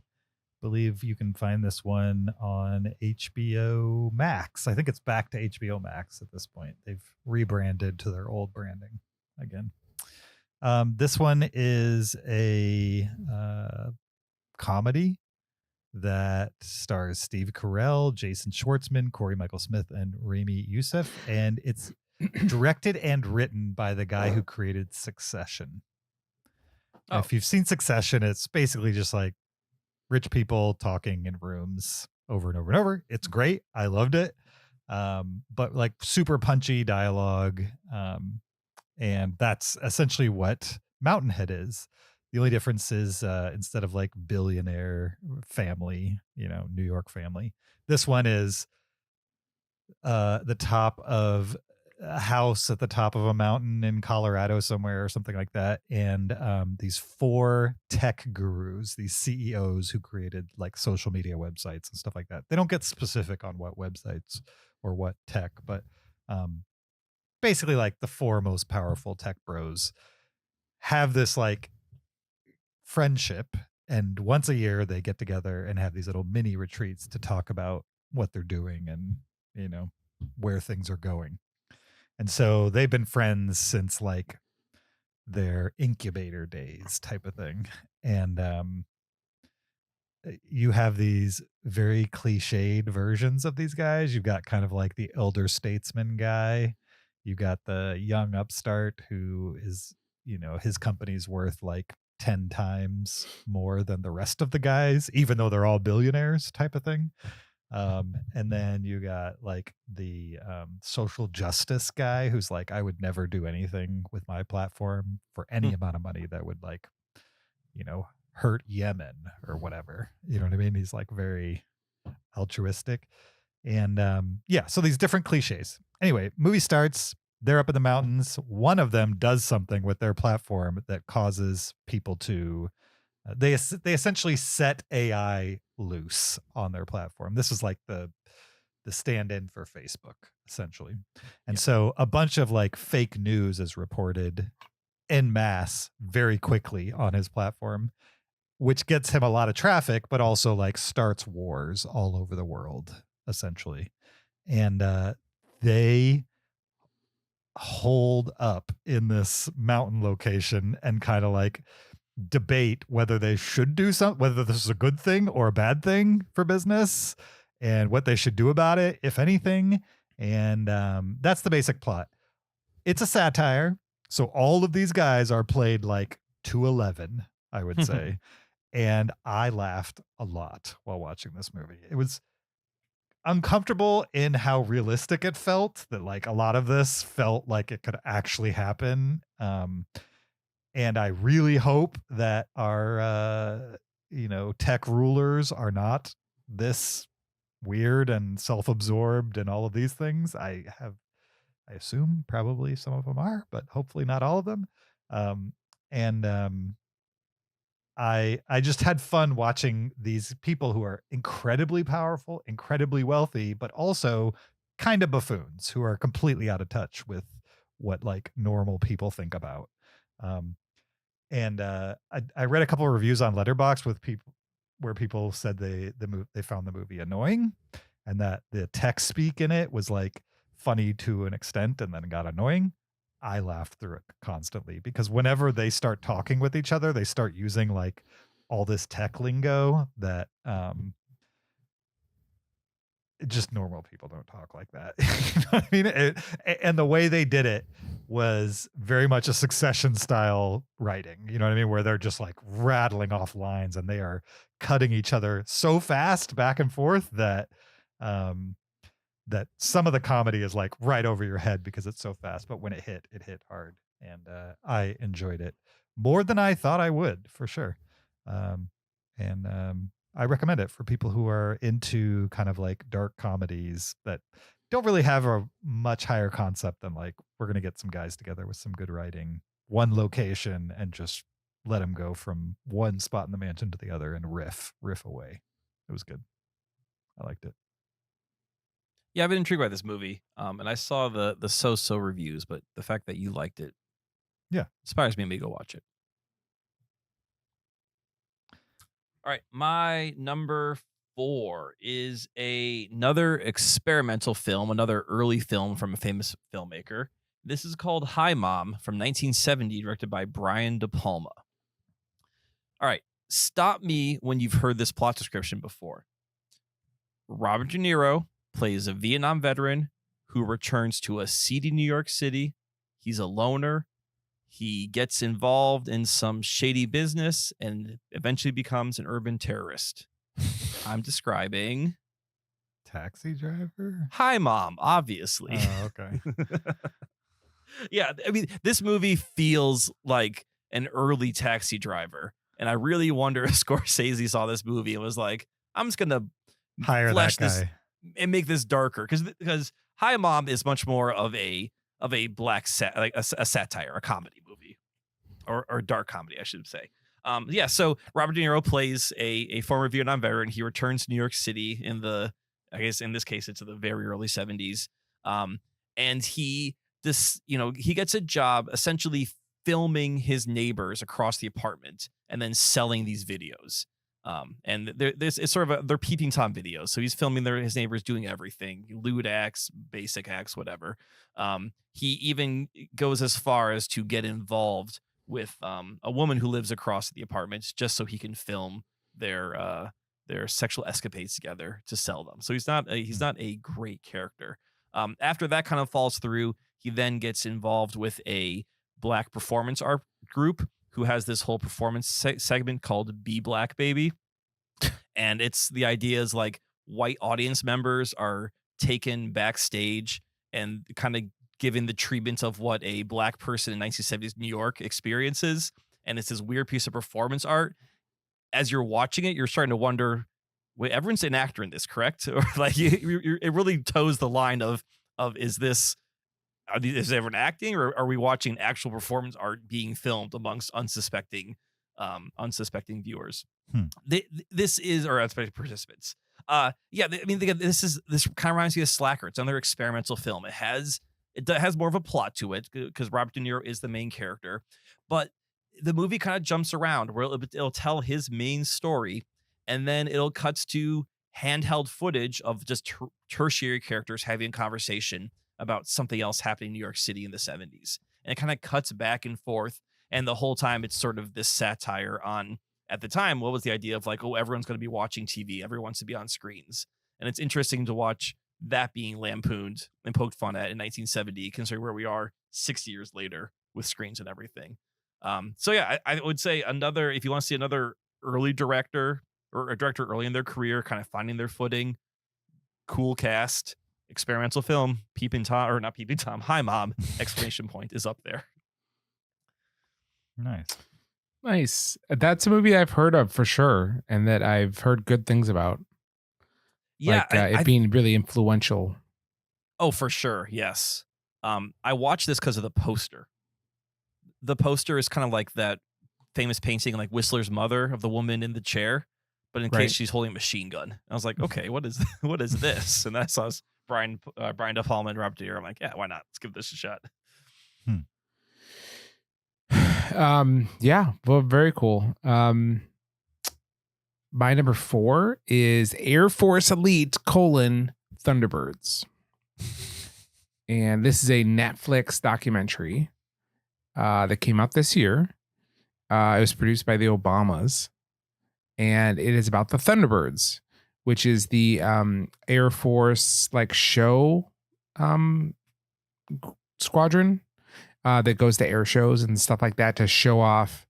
Believe you can find this one on HBO Max. I think it's back to HBO Max at this point. They've rebranded to their old branding again. This one is a comedy that stars Steve Carell, Jason Schwartzman, Corey Michael Smith, and Rami Youssef, and it's directed and written by the guy who created Succession. Oh. If you've seen Succession, it's basically just like rich people talking in rooms over and over and over. It's great. I loved it. But like super punchy dialogue. And that's essentially what Mountainhead is. The only difference is instead of like billionaire family, New York family, this one is the top of a house at the top of a mountain in Colorado somewhere or something like that. And these 4 tech gurus, these CEOs who created like social media websites and stuff like that. They don't get specific on what websites or what tech, but basically like the 4 most powerful tech bros have this like friendship. And once a year they get together and have these little mini retreats to talk about what they're doing and, where things are going. And so they've been friends since like their incubator days type of thing. And you have these very cliched versions of these guys. You've got kind of like the elder statesman guy. You got the young upstart who is, his company's worth like 10 times more than the rest of the guys, even though they're all billionaires type of thing. And then you got like the social justice guy who's like, I would never do anything with my platform for any amount of money that would like, hurt Yemen or whatever. You know what I mean? He's like very altruistic. And so these different cliches. Anyway, movie starts. They're up in the mountains. One of them does something with their platform that causes people to they essentially set AI loose on their platform. This is like the stand-in for Facebook, essentially. And so a bunch of like fake news is reported en masse very quickly on his platform, which gets him a lot of traffic, but also like starts wars all over the world, essentially. And they hold up in this mountain location and kind of like debate whether they should do something, whether this is a good thing or a bad thing for business, and what they should do about it, if anything. And that's the basic plot. It's a satire, so all of these guys are played like to 11, I would say. And I laughed a lot while watching this movie. It was uncomfortable in how realistic it felt, that like a lot of this felt like it could actually happen. And I really hope that our, tech rulers are not this weird and self-absorbed and all of these things. I assume probably some of them are, but hopefully not all of them. I just had fun watching these people who are incredibly powerful, incredibly wealthy, but also kind of buffoons who are completely out of touch with what like normal people think about. I read a couple of reviews on Letterboxd with people where people said they found the movie annoying, and that the tech speak in it was like funny to an extent and then got annoying. I laughed through it constantly because whenever they start talking with each other, they start using like all this tech lingo that just normal people don't talk like that. You know what I mean? And the way they did it was very much a Succession style writing, you know what I mean? Where they're just like rattling off lines and they are cutting each other so fast back and forth that that some of the comedy is like right over your head because it's so fast. But when it hit hard. And I enjoyed it more than I thought I would, for sure. I recommend it for people who are into kind of like dark comedies that don't really have a much higher concept than like, we're going to get some guys together with some good writing, one location, and just let them go from one spot in the mansion to the other and riff away. It was good. I liked it. Yeah, I've been intrigued by this movie. And I saw the so-so reviews, but the fact that you liked it Yeah. Inspires me to go watch it. All right. My number 4 is another experimental film, another early film from a famous filmmaker. This is called Hi Mom from 1970, directed by Brian De Palma. All right. Stop me when you've heard this plot description before. Robert De Niro plays a Vietnam veteran who returns to a seedy New York City. He's a loner. He gets involved in some shady business and eventually becomes an urban terrorist. I'm describing Taxi Driver? Hi Mom, obviously. Oh, okay. Yeah, I mean, this movie feels like an early Taxi Driver. And I really wonder if Scorsese saw this movie and was like, I'm just going to Hire flesh that this guy. and make this darker. Because Hi Mom is much more of a black like a satire, a comedy movie, or dark comedy, I should say. Yeah. So Robert De Niro plays a former Vietnam veteran. He returns to New York City I guess in this case, it's the very early 70s. And he gets a job essentially filming his neighbors across the apartment and then selling these videos. And it's sort of they're peeping Tom videos. So he's filming his neighbors doing everything, lewd acts, basic acts, whatever. He even goes as far as to get involved with a woman who lives across the apartment just so he can film their sexual escapades together to sell them. So he's not a great character. After that kind of falls through, he then gets involved with a black performance art group who has this whole performance segment called Be Black Baby. And the idea is like white audience members are taken backstage and kind of given the treatment of what a black person in 1970s New York experiences. And it's this weird piece of performance art. As you're watching it, you're starting to wonder, wait, everyone's an actor in this, correct? Or like it really toes the line of is everyone acting, or are we watching actual performance art being filmed amongst unsuspecting viewers? This is, or unsuspecting participants. This kind of reminds me of Slacker. It's another experimental film. It has more of a plot to it because Robert De Niro is the main character, but the movie kind of jumps around where it'll tell his main story, and then it'll cuts to handheld footage of just tertiary characters having a conversation about something else happening in New York City in the 70s. And it kind of cuts back and forth. And the whole time it's sort of this satire on, at the time, what was the idea of like, oh, everyone's going to be watching TV. Everyone wants to be on screens. And it's interesting to watch that being lampooned and poked fun at in 1970, considering where we are 60 years later with screens and everything. So yeah, I would say if you want to see another early director or a director early in their career, kind of finding their footing, cool cast, experimental film, Hi Mom, exclamation point is up there. Nice. That's a movie I've heard of for sure, and that I've heard good things about. Yeah, like, it being really influential. Oh, for sure. Yes. I watched this because of the poster. The poster is kind of like that famous painting, like Whistler's Mother, of the woman in the chair, but in case she's holding a machine gun. I was like, okay, what is this? And I saw Brian De Palma and Robert De Niro. I'm like, yeah, why not? Let's give this a shot. Yeah, well, very cool. My number 4 is Air Force Elite: Thunderbirds. And this is a Netflix documentary that came out this year. It was produced by the Obamas, and it is about the Thunderbirds, which is the Air Force show squadron that goes to air shows and stuff like that to show off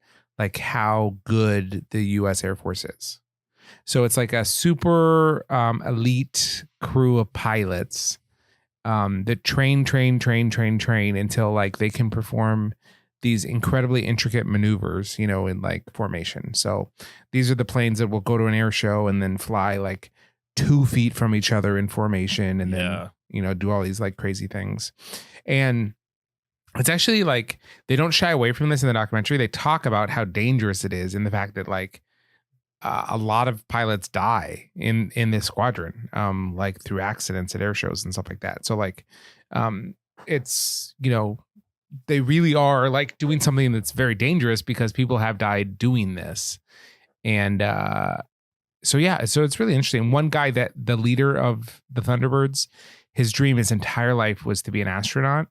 how good the U.S. Air Force is. So it's like a super elite crew of pilots that train until they can perform these incredibly intricate maneuvers, in formation. So these are the planes that will go to an air show and then fly 2 feet from each other in formation, and then do all these crazy things. And it's actually they don't shy away from this in the documentary. They talk about how dangerous it is, and the fact that a lot of pilots die in this squadron, through accidents at air shows and stuff like that. So it's they really are like doing something that's very dangerous because people have died doing this. And so it's really interesting. One guy, that the leader of the Thunderbirds, his dream his entire life was to be an astronaut.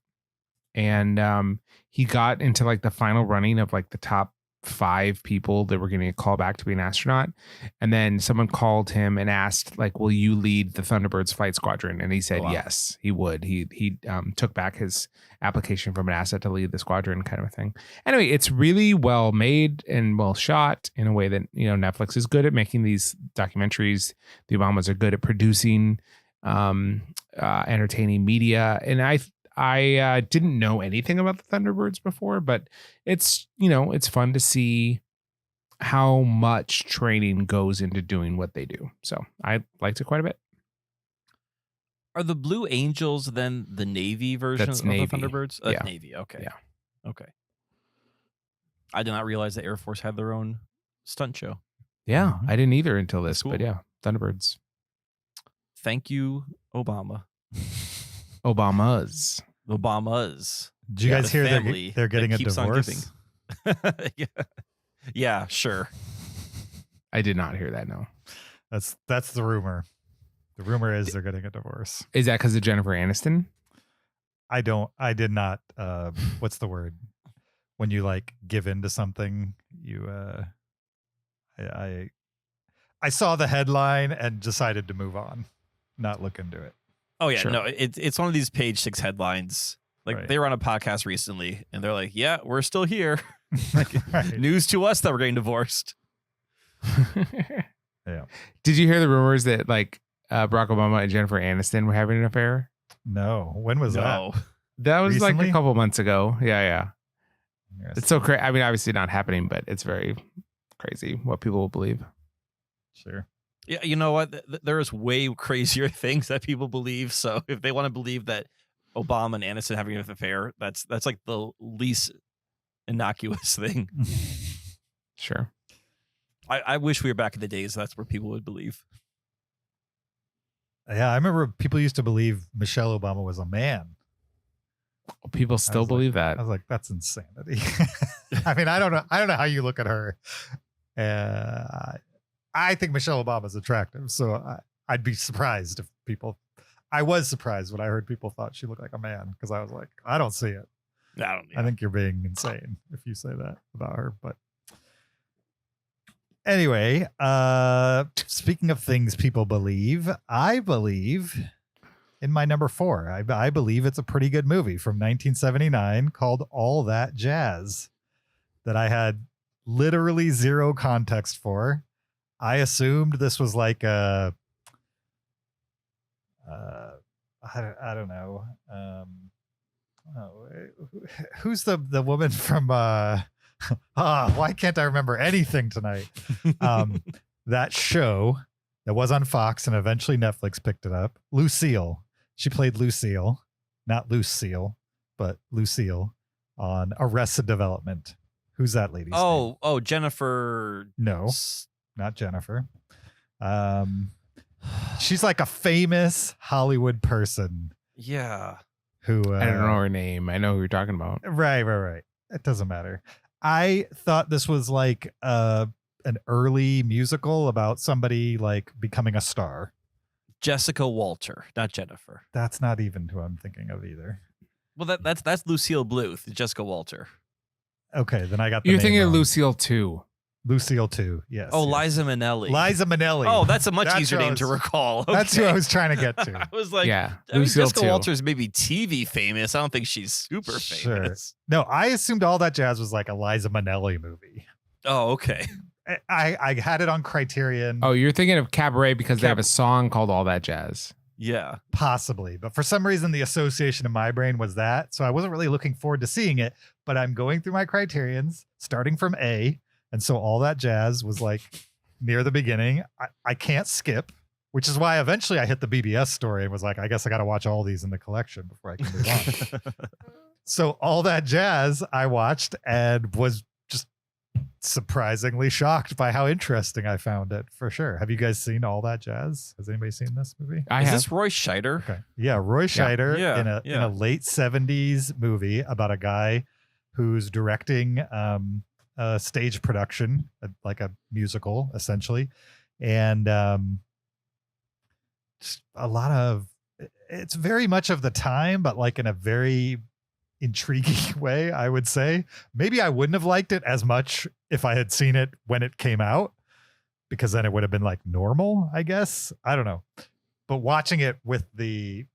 And he got into like the final running of like the top 5 people that were getting a call back to be an astronaut. And then someone called him and asked, like, will you lead the Thunderbirds flight squadron? And he said, yes, he would. He took back his application from NASA to lead the squadron, kind of a thing. Anyway, it's really well made and well shot in a way that, you know, Netflix is good at making these documentaries. The Obamas are good at producing entertaining media. And I didn't know anything about the Thunderbirds before, but it's, you know, it's fun to see how much training goes into doing what they do. So I liked it quite a bit. Are the Blue Angels then the Navy version That's of Navy. the Thunderbirds? Yeah. Navy. Okay. Yeah. Okay. I did not realize the Air Force had their own stunt show. Yeah, I didn't either until this, Cool. but yeah, Thunderbirds. Thank you, Obama. Obamas. Did you guys the hear family they're getting that a keeps on divorce? giving. Yeah, sure. I did not hear that. No. That's the rumor. The rumor is they're getting a divorce. Is that because of Jennifer Aniston? I did not. What's the word? When you like give in to something, you. I saw the headline and decided to move on, not look into it. Oh yeah, Sure. no, it's one of these page 6 headlines. Like Right. they were on a podcast recently, and they're like, "Yeah, we're still here." Like, Right. news to us that we're getting divorced. Yeah. Did you hear the rumors that like Barack Obama and Jennifer Aniston were having an affair? No. When was No, That was like Recently? a couple months ago. Yeah. that? It's so crazy. I mean, obviously not happening, but it's very crazy what people will believe. Sure. yeah, you know what? There is way crazier things that people believe. So if they want to believe that Obama and Aniston having an affair, that's like the least innocuous thing. Sure. I wish we were back in the days. That's where people would believe. Yeah, I remember people used to believe Michelle Obama was a man. People still was like- believe that. I was like, that's insanity. I mean, I don't know how you look at her. I think Michelle Obama is attractive, so I'd be surprised if people. I was surprised when I heard people thought she looked like a man because I was like, I don't see it. I don't. I think you're being insane if you say that about her. But anyway, speaking of things people believe, I believe in my number 4. I believe it's a pretty good movie from 1979 called All That Jazz that I had literally zero context for. I assumed this was like a I don't know. Who's the woman from why can't I remember anything tonight? That show that was on Fox and eventually Netflix picked it up. Lucille. She played Lucille, not Lucille, but Lucille on Arrested Development. Who's that lady? Oh, Jennifer. No, not Jennifer. She's like a famous Hollywood person Yeah. who I don't know her name. I know who you're talking about. Right. It doesn't matter. I thought this was like an early musical about somebody like becoming a star. Jessica Walter, not Jennifer. That's not even who I'm thinking of either. Well, that's Lucille Bluth, Jessica Walter. Okay, then I got the You're name thinking of wrong. Lucille too. Lucille too. Yes. Oh, yes. Liza Minnelli. Liza Minnelli. Oh, that's a much That's easier who I name to was- recall. That's who Okay. I was trying to get to. I was like, Yeah, I mean, Lucille Jessica too. Walter's maybe TV famous. I don't think she's super Sure. famous. No, I assumed All That Jazz was like a Liza Minnelli movie. Oh, okay. I had it on Criterion. Oh, you're thinking of Cabaret because they have a Cab- song called All That Jazz. Yeah. Possibly, but for some reason the association in my brain was that, so I wasn't really looking forward to seeing it. But I'm going through my criterions starting from A, and so All That Jazz was like near the beginning. I can't skip, which is why eventually I hit the BBS story and was like, I guess I got to watch all these in the collection before I can move on. So All That Jazz I watched and was just surprisingly shocked by how interesting I found it, for sure. Have you guys seen All That Jazz? Has anybody seen this movie? I Is have. this Roy Scheider? Okay. Yeah, Roy Scheider Yeah, in a late 70s movie about a guy who's directing a stage production, like a musical, essentially. And just a lot of, it's very much of the time, but like in a very intriguing way, I would say. Maybe I wouldn't have liked it as much if I had seen it when it came out, because then it would have been like normal, I guess. I don't know. But watching it with the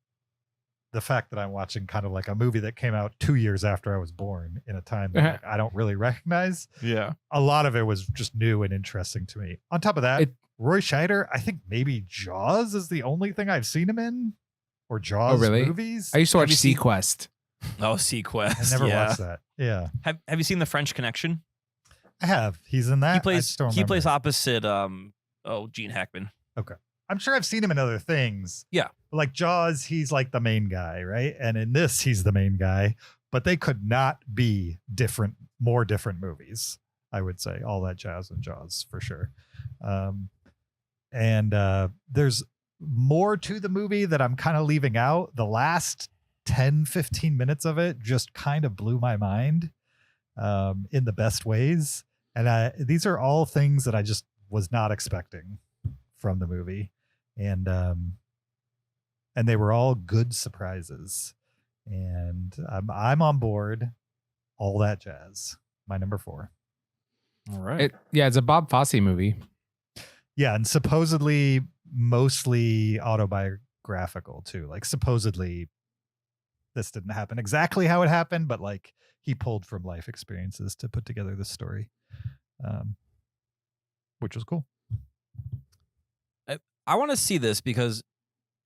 fact that I'm watching kind of like a movie that came out 2 years after I was born, in a time that like, I don't really recognize. Yeah. A lot of it was just new and interesting to me. On top of that, Roy Scheider, I think maybe Jaws is the only thing I've seen him in, or Jaws movies. I used to watch Sequest. Oh, Sequest. I never watched that. Yeah. Have you seen The French Connection? I have. He's in that. He plays opposite Gene Hackman. Okay. I'm sure I've seen him in other things. Yeah. Like Jaws, he's like the main guy, right? And in this, he's the main guy. But they could not be more different movies, I would say. All That Jazz and Jaws, for sure. And there's more to the movie that I'm kind of leaving out. The last 10, 15 minutes of it just kind of blew my mind in the best ways. And these are all things that I just was not expecting from the movie. And they were all good surprises. And I'm on board. All That Jazz, my number 4. All right. It's a Bob Fosse movie. Yeah, and supposedly mostly autobiographical too. Like supposedly this didn't happen exactly how it happened, but like he pulled from life experiences to put together this story, which was cool. I want to see this because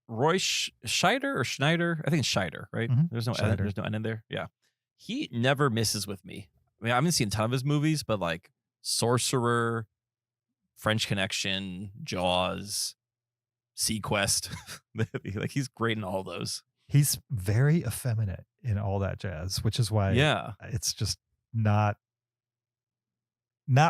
Roy Scheider or Schneider, I think it's Scheider, right? Mhm. There's no Scheider. there's no N in there. Yeah, he never misses with me. I mean, I haven't seen a ton of his movies, but like Sorcerer, French Connection, Jaws, Sequest, like he's great in all those. He's very effeminate in All That Jazz, which is why it's just not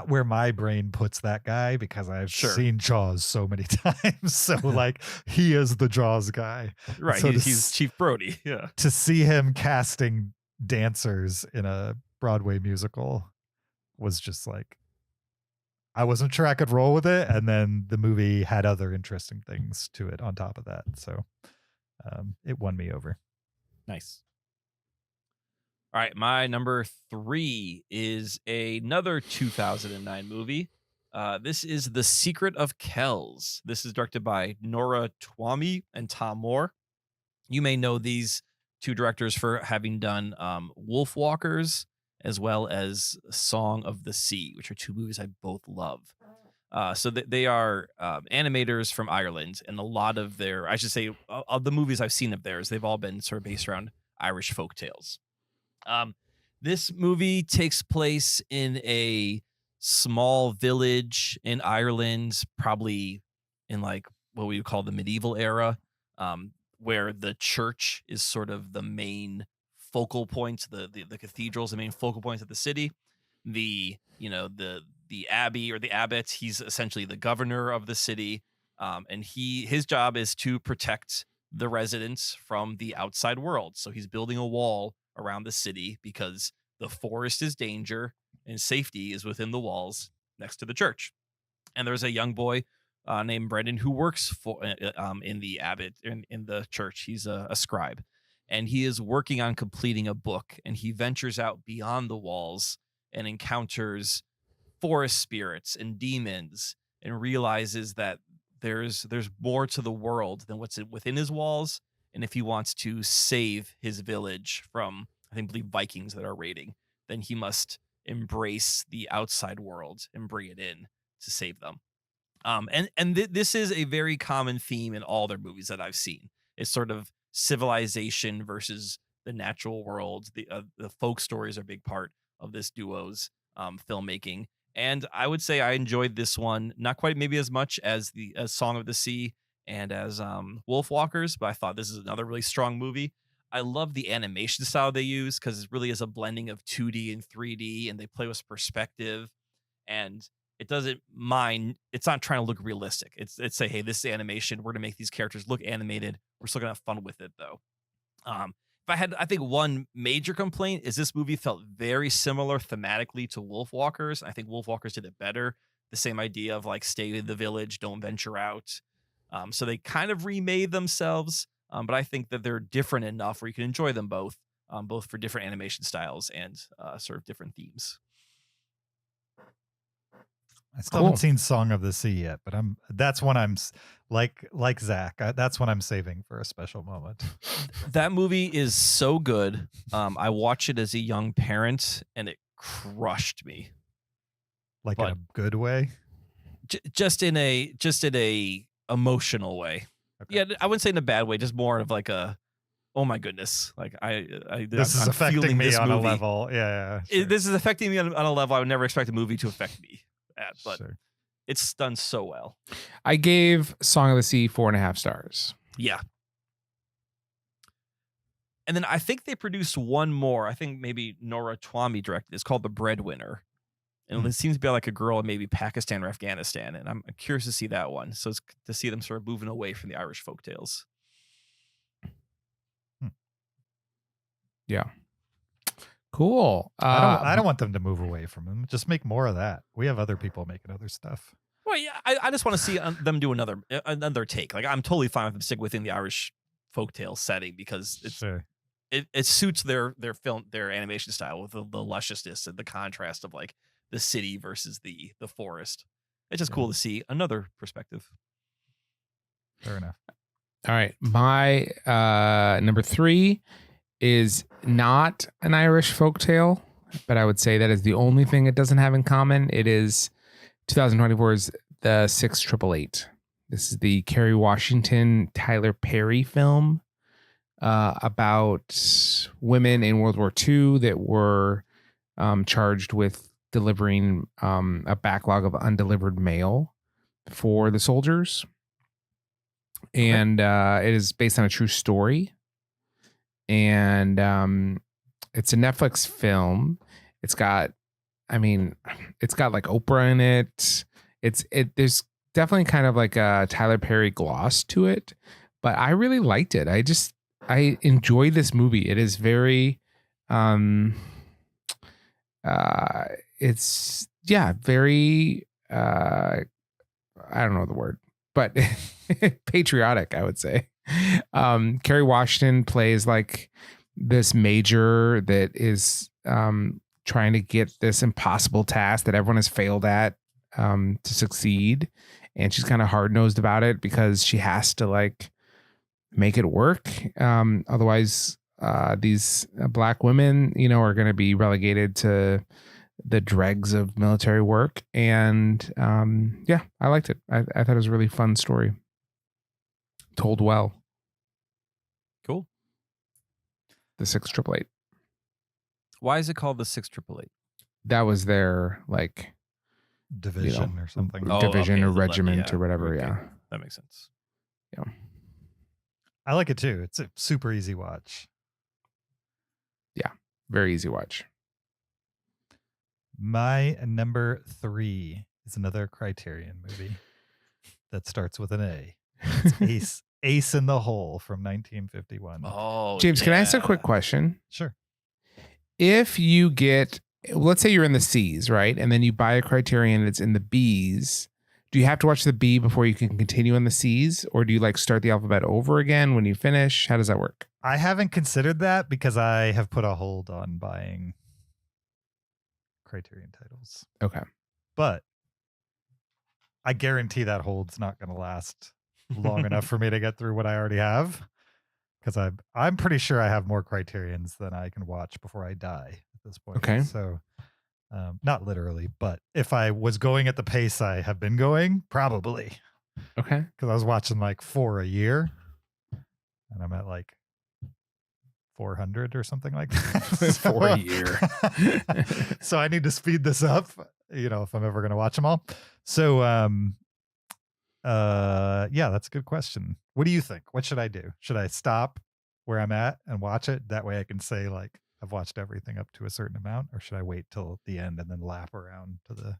where my brain puts that guy, because I've seen Jaws so many times. So like he is the Jaws guy. Right. So he's Chief Brody. Yeah. To see him casting dancers in a Broadway musical was just like, I wasn't sure I could roll with it. And then the movie had other interesting things to it on top of that. So it won me over. Nice. All right. My number 3 is another 2009 movie. This is The Secret of Kells. This is directed by Nora Twomey and Tom Moore. You may know these two directors for having done Wolf Walkers, as well as Song of the Sea, which are two movies I both love. So they are animators from Ireland, and a lot of their, I should say, of the movies I've seen of theirs, they've all been sort of based around Irish folktales. This movie takes place in a small village in Ireland, probably in like what we would call the medieval era, where the church is sort of the main focal point, the cathedral's the main focal point of the city. The abbey or the abbot, he's essentially the governor of the city, and his job is to protect the residents from the outside world. So he's building a wall around the city because the forest is danger and safety is within the walls next to the church. And there's a young boy named Brendan who works in the abbot in the church. He's a scribe, and he is working on completing a book, and he ventures out beyond the walls and encounters forest spirits and demons, and realizes that there's more to the world than what's within his walls. And if he wants to save his village from, I believe, Vikings that are raiding, then he must embrace the outside world and bring it in to save them. This is a very common theme in all their movies that I've seen. It's sort of civilization versus the natural world. The folk stories are a big part of this duo's filmmaking. And I would say I enjoyed this one, not quite maybe as much as Song of the Sea and as Wolf Walkers, but I thought this is another really strong movie. I love the animation style they use, because it really is a blending of 2D and 3D, and they play with perspective. and it doesn't mind. It's not trying to look realistic. It's say, hey, this is animation. We're gonna make these characters look animated. We're still gonna have fun with it though. I think one major complaint is this movie felt very similar thematically to Wolfwalkers. I think Wolfwalkers did it better. The same idea of like stay in the village, don't venture out. So they kind of remade themselves, but I think that they're different enough where you can enjoy them both for different animation styles and sort of different themes. I still haven't seen Song of the Sea yet, but that's one I'm like Zach. That's one I'm saving for a special moment. That movie is so good. I watched it as a young parent, and it crushed me. Like in a good way, just in a emotional way. Okay. Yeah, I wouldn't say in a bad way. Just more of like a, oh my goodness, like this is affecting me on a level. Yeah, sure. This is affecting me on a level I would never expect a movie to affect me at, but Sure. it's done so well. I gave Song of the Sea 4.5 stars. Yeah. And then I think they produced one more. I think maybe Nora Twomey directed. It's called The Breadwinner. And it seems to be like a girl in maybe Pakistan or Afghanistan. And I'm curious to see that one. So it's to see them sort of moving away from the Irish folktales. Yeah. Cool. I don't want them to move away from them. Just make more of that. We have other people making other stuff. Well, yeah, I just want to see them do another take. Like I'm totally fine with them sticking within the Irish folktale setting because it suits their film, their animation style with the lusciousness and the contrast of like the city versus the forest. It's just cool to see another perspective. Fair enough. All right. My number 3 is not an Irish folktale, but I would say that is the only thing it doesn't have in common. It is 2024's The 688. This is the Kerry Washington, Tyler Perry film about women in World War II that were charged with delivering a backlog of undelivered mail for the soldiers. And it is based on a true story. And it's a Netflix film. It's got like Oprah in it. There's definitely kind of like a Tyler Perry gloss to it, but I really liked it. I enjoyed this movie. It is very it's very I don't know the word, but patriotic, I would say. Kerry Washington plays like this major that is trying to get this impossible task that everyone has failed at to succeed, and she's kind of hard-nosed about it because she has to like make it work. Otherwise these black women, are going to be relegated to the dregs of military work. And I liked it. I thought it was a really fun story. Told well. Cool. The 688. Why is it called the 688? That was their like division or something. Division or regiment or whatever. Okay. Yeah. That makes sense. Yeah. I like it too. It's a super easy watch. Yeah. Very easy watch. My number 3 is another Criterion movie that starts with an A. It's Ace in the Hole from 1951. Oh, James, can I ask a quick question? Sure. If you get, let's say you're in the C's, right? And then you buy a Criterion that's in the B's. Do you have to watch the B before you can continue in the C's? Or do you like start the alphabet over again when you finish? How does that work? I haven't considered that because I have put a hold on buying Criterion titles. Okay. But I guarantee that hold's not going to last long enough for me to get through what I already have, because I'm pretty sure I have more Criterions than I can watch before I die at this point. Okay. So not literally, but if I was going at the pace I have been going, probably. Okay. Because I was watching like 4 a year and I'm at like 400 or something like that. For a year. So I need to speed this up, if I'm ever going to watch them all. So, yeah, that's a good question. What do you think? What should I do? Should I stop where I'm at and watch it? That way I can say like, I've watched everything up to a certain amount, or should I wait till the end and then lap around to the?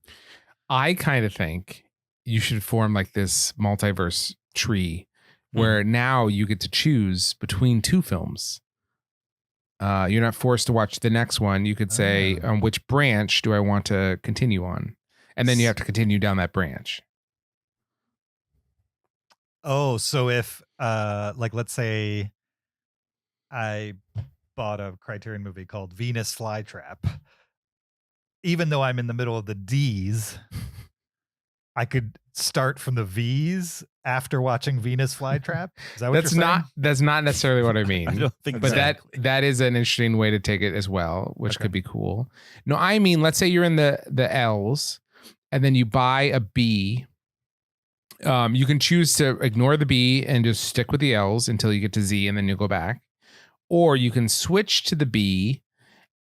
I kind of think you should form like this multiverse tree where now you get to choose between two films. You're not forced to watch the next one. You could say, on which branch do I want to continue on? And then you have to continue down that branch. Oh, so if like let's say I bought a Criterion movie called Venus Flytrap, even though I'm in the middle of the D's, I could start from the V's after watching Venus Flytrap. Is that what That's you're not saying? that's not necessarily what I mean. I don't think But exactly. that is an interesting way to take it as well, which Okay. could be cool. No, I mean, let's say you're in the L's and then you buy a B. You can choose to ignore the B and just stick with the L's until you get to Z and then you'll go back. Or you can switch to the B.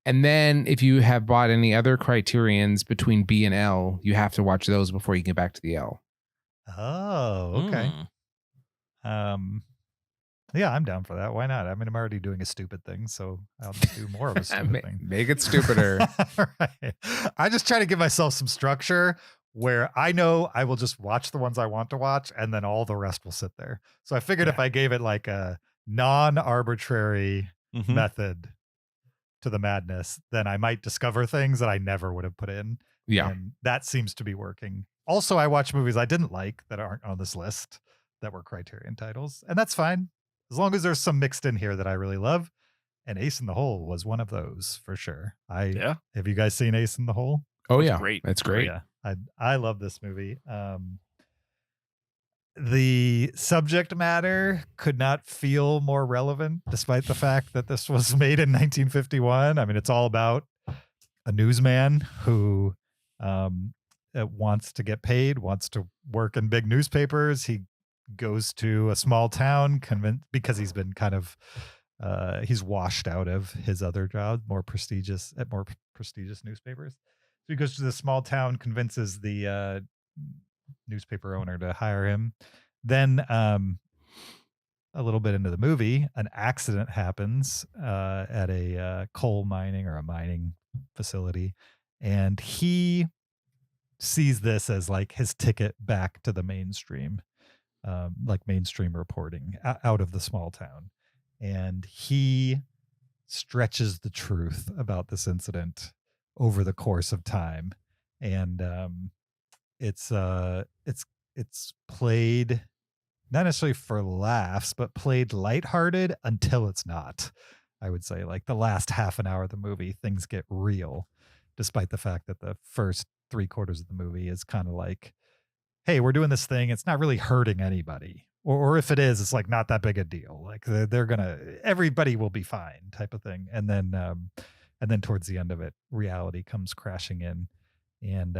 And then if you have bought any other Criterions between B and L, you have to watch those before you get back to the L. Oh, okay. Mm. Yeah, I'm down for that. Why not? I mean, I'm already doing a stupid thing, so I'll just do more of a stupid thing. Make it stupider. Right. I just try to give myself some structure where I know I will just watch the ones I want to watch, and then all the rest will sit there. So I figured if I gave it like a non-arbitrary Mhm. method to the madness, then I might discover things that I never would have put in. Yeah. And that seems to be working. Also, I watch movies I didn't like that aren't on this list that were Criterion titles, and that's fine. As long as there's some mixed in here that I really love. And Ace in the Hole was one of those for sure. Yeah. Have you guys seen Ace in the Hole? Oh, That's yeah. great. That's great. Yeah. I love this movie. The subject matter could not feel more relevant despite the fact that this was made in 1951. I mean, it's all about a newsman who wants to get paid, wants to work in big newspapers. He goes to a small town because he's been kind of he's washed out of his other job, more prestigious newspapers. So he goes to the small town, convinces the newspaper owner to hire him. Then a little bit into the movie, an accident happens at a coal mining or a mining facility, and he sees this as like his ticket back to the mainstream, like mainstream reporting out of the small town. And he stretches the truth about this incident over the course of time. And it's played not necessarily for laughs, but played lighthearted until it's not. I would say like the last half an hour of the movie, things get real, despite the fact that the first 3/4 of the movie is kind of like, hey, we're doing this thing. It's not really hurting anybody. Or if it is, it's like not that big a deal. Like everybody will be fine type of thing. And then towards the end of it, reality comes crashing in. And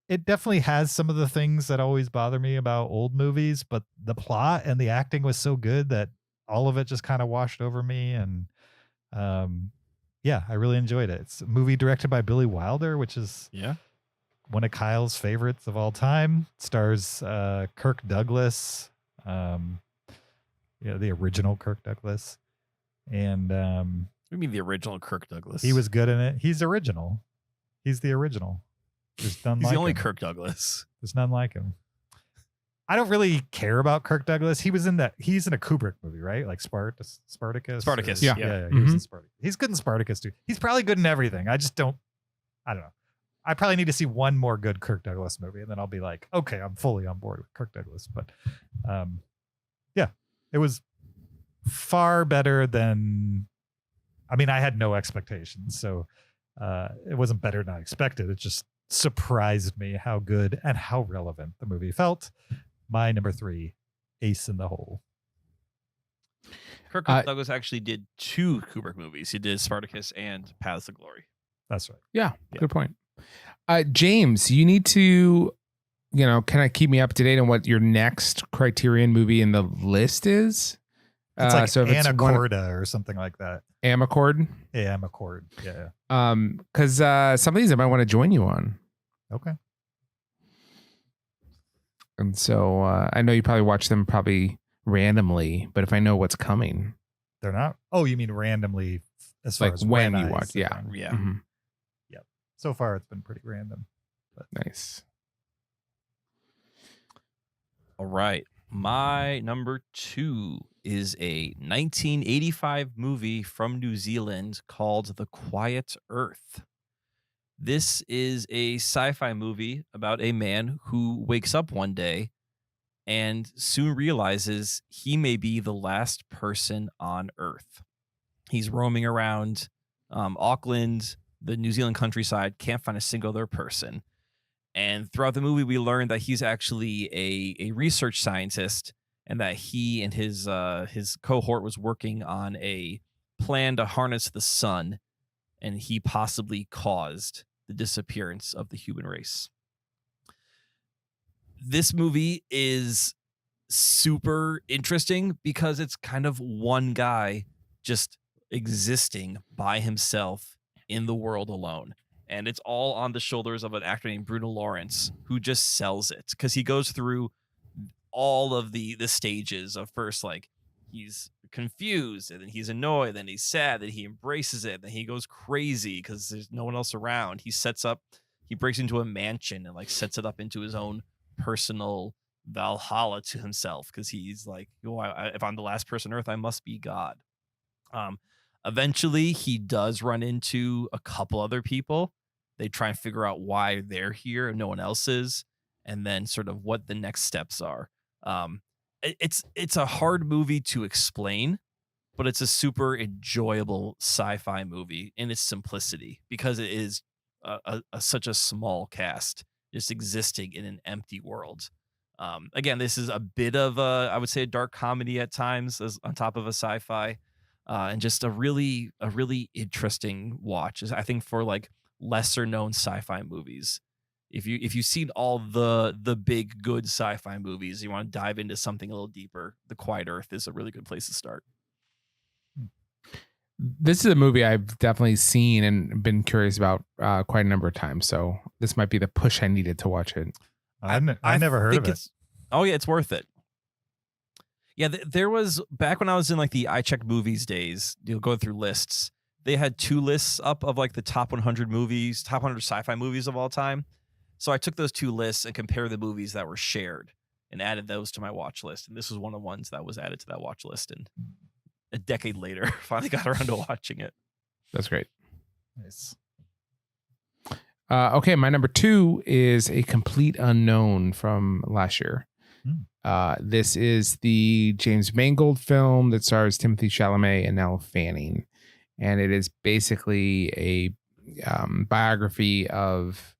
it definitely has some of the things that always bother me about old movies, but the plot and the acting was so good that all of it just kind of washed over me. And yeah, I really enjoyed it. It's a movie directed by Billy Wilder, which is one of Kyle's favorites of all time. It stars Kirk Douglas, the original Kirk Douglas. And What do you mean the original Kirk Douglas? he was good in it. He's original. He's the original. There's none He's like the only him. Kirk Douglas. There's none like him. I don't really care about Kirk Douglas. He's in a Kubrick movie, right? Like Spartacus. Spartacus, Yeah. yeah. He was in Spartacus. He's good in Spartacus too. He's probably good in everything. I don't know. I probably need to see one more good Kirk Douglas movie, and then I'll be like, okay, I'm fully on board with Kirk Douglas. But yeah, it was far better than. I mean, I had no expectations, so it wasn't better than I expected. It just surprised me how good and how relevant the movie felt. My number 3, Ace in the Hole. Kirk Douglas actually did 2 Kubrick movies. He did Spartacus and Paths of Glory. That's right. Yeah, good point. James, you need to, kind of keep me up to date on what your next Criterion movie in the list is. It's like so if it's Anacorda or something like that. Amacord. Yeah, Amacord. Yeah. Because some of these I might want to join you on. Okay. And so I know you probably watch them probably randomly, but if I know what's coming. They're not. Oh, you mean randomly as far Like as when I you watch, sit yeah. down. Yeah. Mhm. So far, it's been pretty random. Nice. All right. My number 2 is a 1985 movie from New Zealand called The Quiet Earth. This is a sci-fi movie about a man who wakes up one day and soon realizes he may be the last person on Earth. He's roaming around Auckland, the New Zealand countryside, can't find a single other person. And throughout the movie, we learn that he's actually a research scientist, and that he and his cohort was working on a plan to harness the sun, and he possibly caused the disappearance of the human race. This movie is super interesting because it's kind of one guy just existing by himself in the world alone. And it's all on the shoulders of an actor named Bruno Lawrence, who just sells it because he goes through all of the stages of first, like, he's confused, and then he's annoyed, then he's sad, then he embraces it, then he goes crazy because there's no one else around. He breaks into a mansion and like sets it up into his own personal Valhalla to himself because he's like, if I'm the last person on Earth, I must be God. Eventually, he does run into a couple other people. They try and figure out why they're here and no one else is, and then sort of what the next steps are. It's a hard movie to explain, but it's a super enjoyable sci-fi movie in its simplicity because it is such a small cast just existing in an empty world. Again, this is a bit of I would say a dark comedy at times, as on top of a sci-fi, and just a really interesting watch. I think for like lesser known sci-fi movies, if you've seen all the big good sci-fi movies, you want to dive into something a little deeper, The Quiet Earth is a really good place to start. This is a movie I've definitely seen and been curious about quite a number of times. So this might be the push I needed to watch it. I never heard of it. Oh yeah, it's worth it. Yeah, there was, back when I was in like the I Check Movies days, going through lists, they had 2 lists up of like the top 100 movies, top 100 sci-fi movies of all time. So I took those 2 lists and compared the movies that were shared and added those to my watch list. And this was one of the ones that was added to that watch list. And a decade later, finally got around to watching it. That's great. Nice. Okay, my number 2 is A Complete Unknown from last year. This is the James Mangold film that stars Timothée Chalamet and Elle Fanning. And it is basically a biography of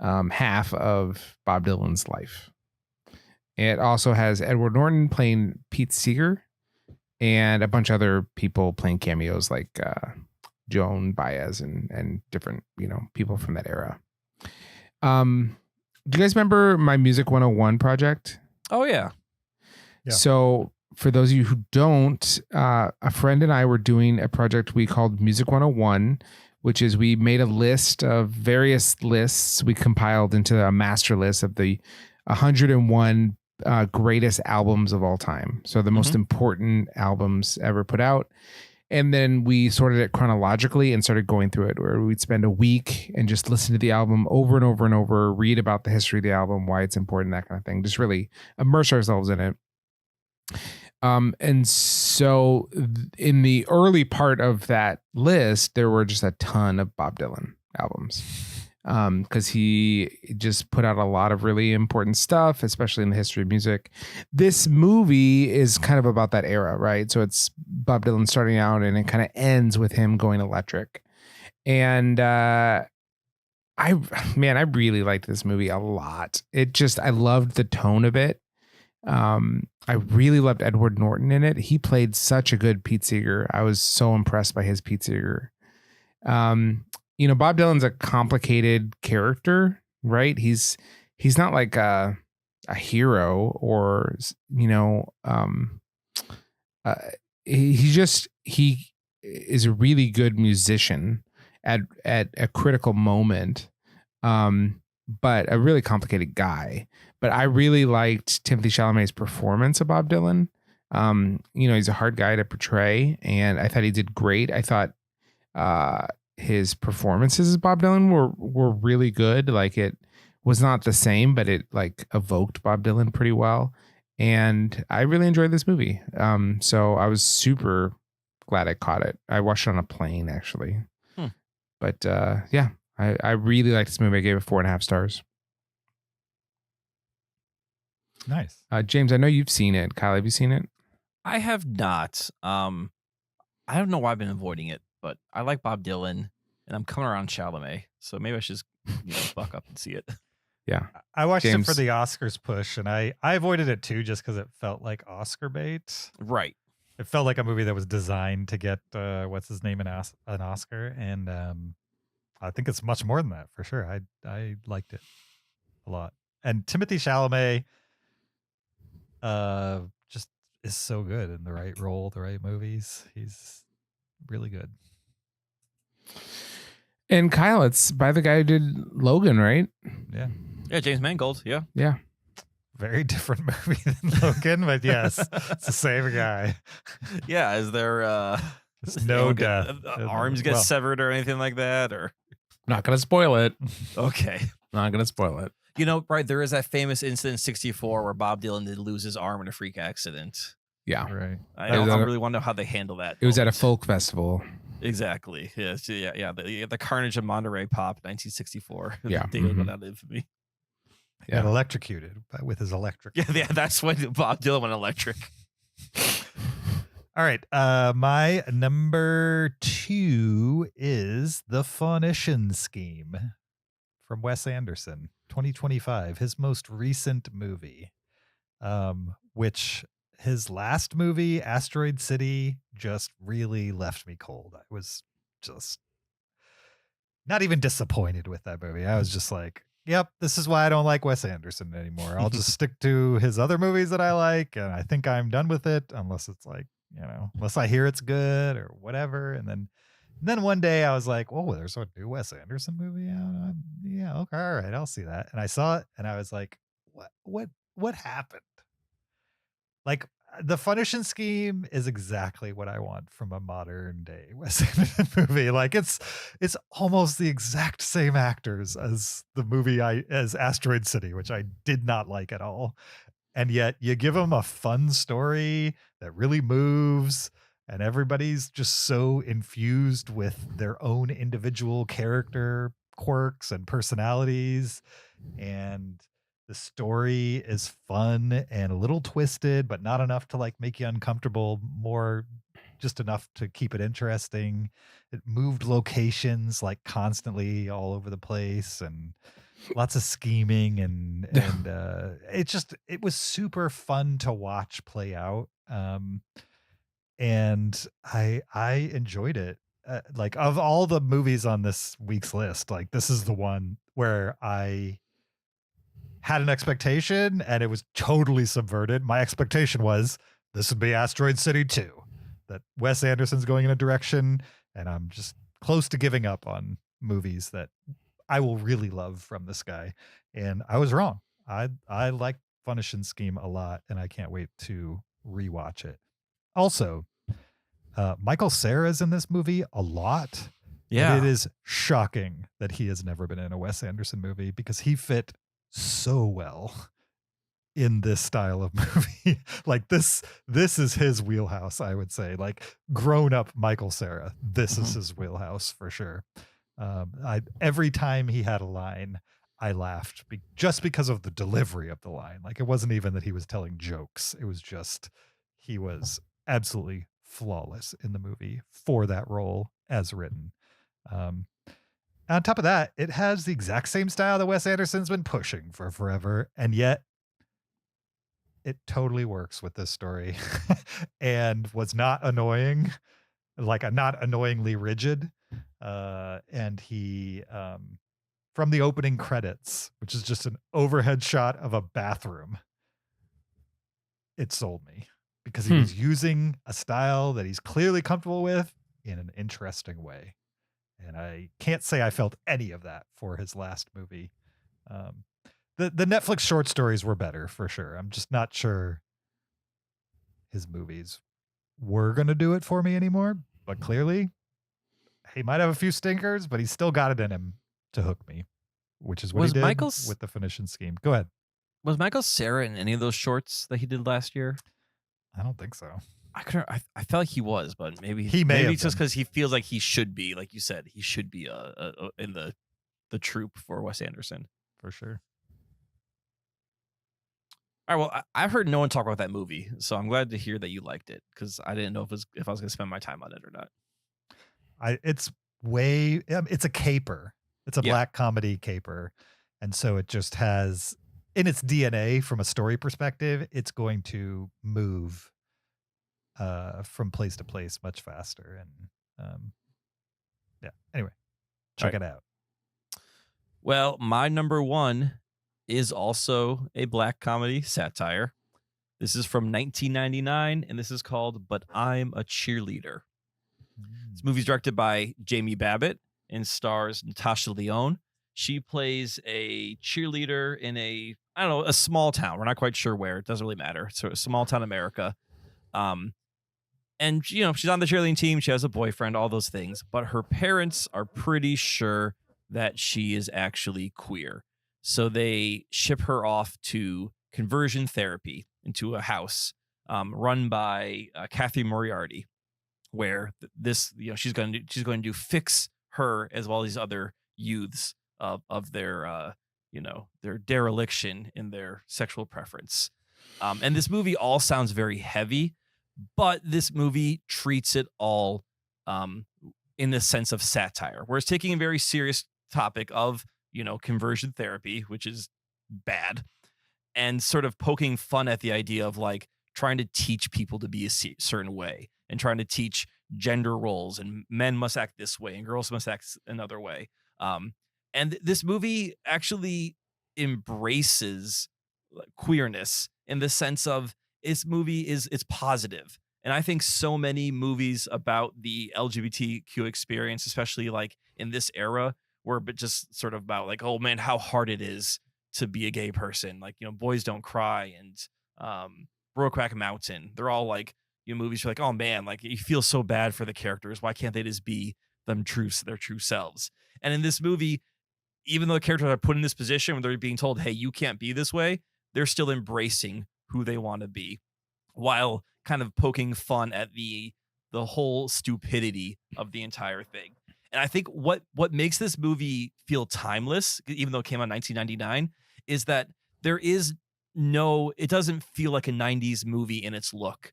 half of Bob Dylan's life. It also has Edward Norton playing Pete Seeger and a bunch of other people playing cameos like Joan Baez and different, people from that era. Do you guys remember my Music 101 project? Oh, yeah. Yeah. So for those of you who don't, a friend and I were doing a project we called Music 101, which is we made a list of various lists we compiled into a master list of the 101 greatest albums of all time. So the most important albums ever put out. And then we sorted it chronologically and started going through it, where we'd spend a week and just listen to the album over and over and over, read about the history of the album, why it's important, that kind of thing. Just really immerse ourselves in it. And so in the early part of that list, there were just a ton of Bob Dylan albums. Because he just put out a lot of really important stuff, especially in the history of music. This movie is kind of about that era, right? So it's Bob Dylan starting out, and it kind of ends with him going electric. And I really liked this movie a lot. I loved the tone of it. I really loved Edward Norton in it. He played such a good Pete Seeger. I was so impressed by his Pete Seeger. Bob Dylan's a complicated character, right? He's not like a hero or, he is a really good musician at a critical moment, but a really complicated guy. But I really liked Timothée Chalamet's performance of Bob Dylan. He's a hard guy to portray, and I thought he did great. I thought his performances as Bob Dylan were really good. Like, it was not the same, but it like evoked Bob Dylan pretty well. And I really enjoyed this movie. So I was super glad I caught it. I watched it on a plane, actually. But yeah, I really liked this movie. I gave it 4.5 stars. Nice. James, I know you've seen it. Kyle, have you seen it? I have not. I don't know why I've been avoiding it, but I like Bob Dylan, and I'm coming around Chalamet, so maybe I should just buck up and see it. Yeah. I watched James. it for the Oscars push, and I avoided it too just because it felt like Oscar bait. Right. It felt like a movie that was designed to get what's his name an Oscar, and I think it's much more than that for sure. I liked it a lot, and Timothée Chalamet just is so good in the right role, the right movies. He's really good. And Kyle, it's by the guy who did Logan, right? Yeah. Yeah, James Mangold. Yeah. Yeah. Very different movie than Logan, but yes, it's the same guy. Yeah. Is there There's no death. Arms get Well, severed or anything like that? Or Not going to spoil it. okay. Not going to spoil it. You know, right, there is that famous incident in 64 where Bob Dylan did lose his arm in a freak accident. Yeah. Right. I It was don't at a- really want to know how they handle that. It was at a moment. folk festival. Exactly. Yes. Yeah. The Carnage of Monterey Pop, 1964. Yeah. They Mhm. went out of infamy. He got Yeah. electrocuted with his electric. Yeah, that's when Bob Dylan went electric. All right. My number 2 is The Phoenician Scheme from Wes Anderson, 2025, his most recent movie, which his last movie, Asteroid City, just really left me cold. I was just not even disappointed with that movie. I was just like, yep, this is why I don't like Wes Anderson anymore. I'll just stick to his other movies that I like, and I think I'm done with it unless it's like, unless I hear it's good or whatever. And then one day I was like, oh, there's a new Wes Anderson movie out. Yeah, okay, all right, I'll see that. And I saw it, and I was like, what happened? Like, The Phoenician Scheme is exactly what I want from a modern day Wes Anderson movie. Like, it's almost the exact same actors as the movie as Asteroid City, which I did not like at all. And yet you give them a fun story that really moves, and everybody's just so infused with their own individual character quirks and personalities. And the story is fun and a little twisted, but not enough to like make you uncomfortable, more just enough to keep it interesting. It moved locations like constantly all over the place, and lots of scheming, and it was super fun to watch play out. And I enjoyed it. Like, of all the movies on this week's list, like, this is the one where I had an expectation and it was totally subverted. My expectation was this would be Asteroid City 2, that Wes Anderson's going in a direction, and I'm just close to giving up on movies that I will really love from this guy. And I was wrong. I like Phoenician Scheme a lot, and I can't wait to rewatch it. Also, Michael Cera's in this movie a lot. Yeah. But it is shocking that he has never been in a Wes Anderson movie, because he fit so well in this style of movie. Like, this is his wheelhouse, I would say. Like, grown up Michael Cera, this is his wheelhouse for sure. Every time he had a line, I laughed just because of the delivery of the line. Like, it wasn't even that he was telling jokes. It was just, he was absolutely flawless in the movie for that role as written. On top of that, it has the exact same style that Wes Anderson's been pushing for forever, and yet it totally works with this story and was not annoying, like not annoyingly rigid. And he, from the opening credits, which is just an overhead shot of a bathroom, it sold me, because he was using a style that he's clearly comfortable with in an interesting way. And I can't say I felt any of that for his last movie. The Netflix short stories were better for sure. I'm just not sure his movies were going to do it for me anymore, but clearly he might have a few stinkers, but he's still got it in him to hook me, which is what Was he did Michael's- with the Phoenician scheme. Go ahead. Was Michael Cera in any of those shorts that he did last year? I don't think so. I felt like he was, but maybe He may maybe have it's just been. because he feels like he should be, like you said, he should be in the troupe for Wes Anderson. For sure. All right, well, I've heard no one talk about that movie, so I'm glad to hear that you liked it because I didn't know if I was going to spend my time on it or not. It's a caper. It's a black comedy caper. And so it just has in its DNA from a story perspective, it's going to move from place to place much faster. And anyway, check it out. Well, my number one is also a black comedy satire. This is from 1999, and this is called But I'm a Cheerleader. This movie's directed by Jamie Babbitt and stars Natasha Lyonne. She plays a cheerleader in a small town. We're not quite sure where. It doesn't really matter. So a small town America. And, she's on the cheerleading team. She has a boyfriend, all those things. But her parents are pretty sure that she is actually queer. So they ship her off to conversion therapy into a house run by Kathy Moriarty, where she's going to fix her as well as these other youths of their their dereliction in their sexual preference. And this movie all sounds very heavy, but this movie treats it all in the sense of satire, where it's taking a very serious topic of conversion therapy, which is bad, and sort of poking fun at the idea of like trying to teach people to be a certain way and trying to teach gender roles and men must act this way and girls must act another way. And this movie actually embraces queerness in the sense of it's positive. And I think so many movies about the LGBTQ experience, especially like in this era, were but just sort of about like, oh man, how hard it is to be a gay person. Like, Boys Don't Cry and Brokeback Mountain. They're all like, movies are like, oh man, like you feel so bad for the characters. Why can't they just be their true selves? And in this movie, even though the characters are put in this position where they're being told, hey, you can't be this way, they're still embracing who they want to be while kind of poking fun at the whole stupidity of the entire thing. And I think what makes this movie feel timeless, even though it came out in 1999, is that it doesn't feel like a 90s movie in its look.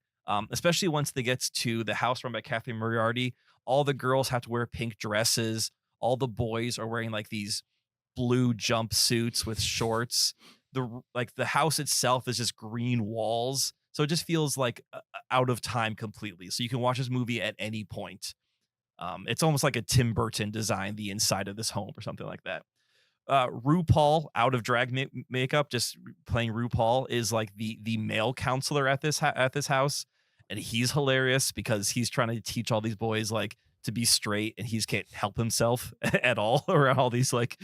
Especially once they get to the house run by Kathy Moriarty, all the girls have to wear pink dresses. All the boys are wearing like these blue jumpsuits with shorts. The house itself is just green walls. So it just feels like out of time completely. So you can watch this movie at any point. It's almost like a Tim Burton design, the inside of this home or something like that. RuPaul out of drag makeup, just playing RuPaul, is like the male counselor at this house. And he's hilarious because he's trying to teach all these boys like to be straight and he can't help himself at all around all these like,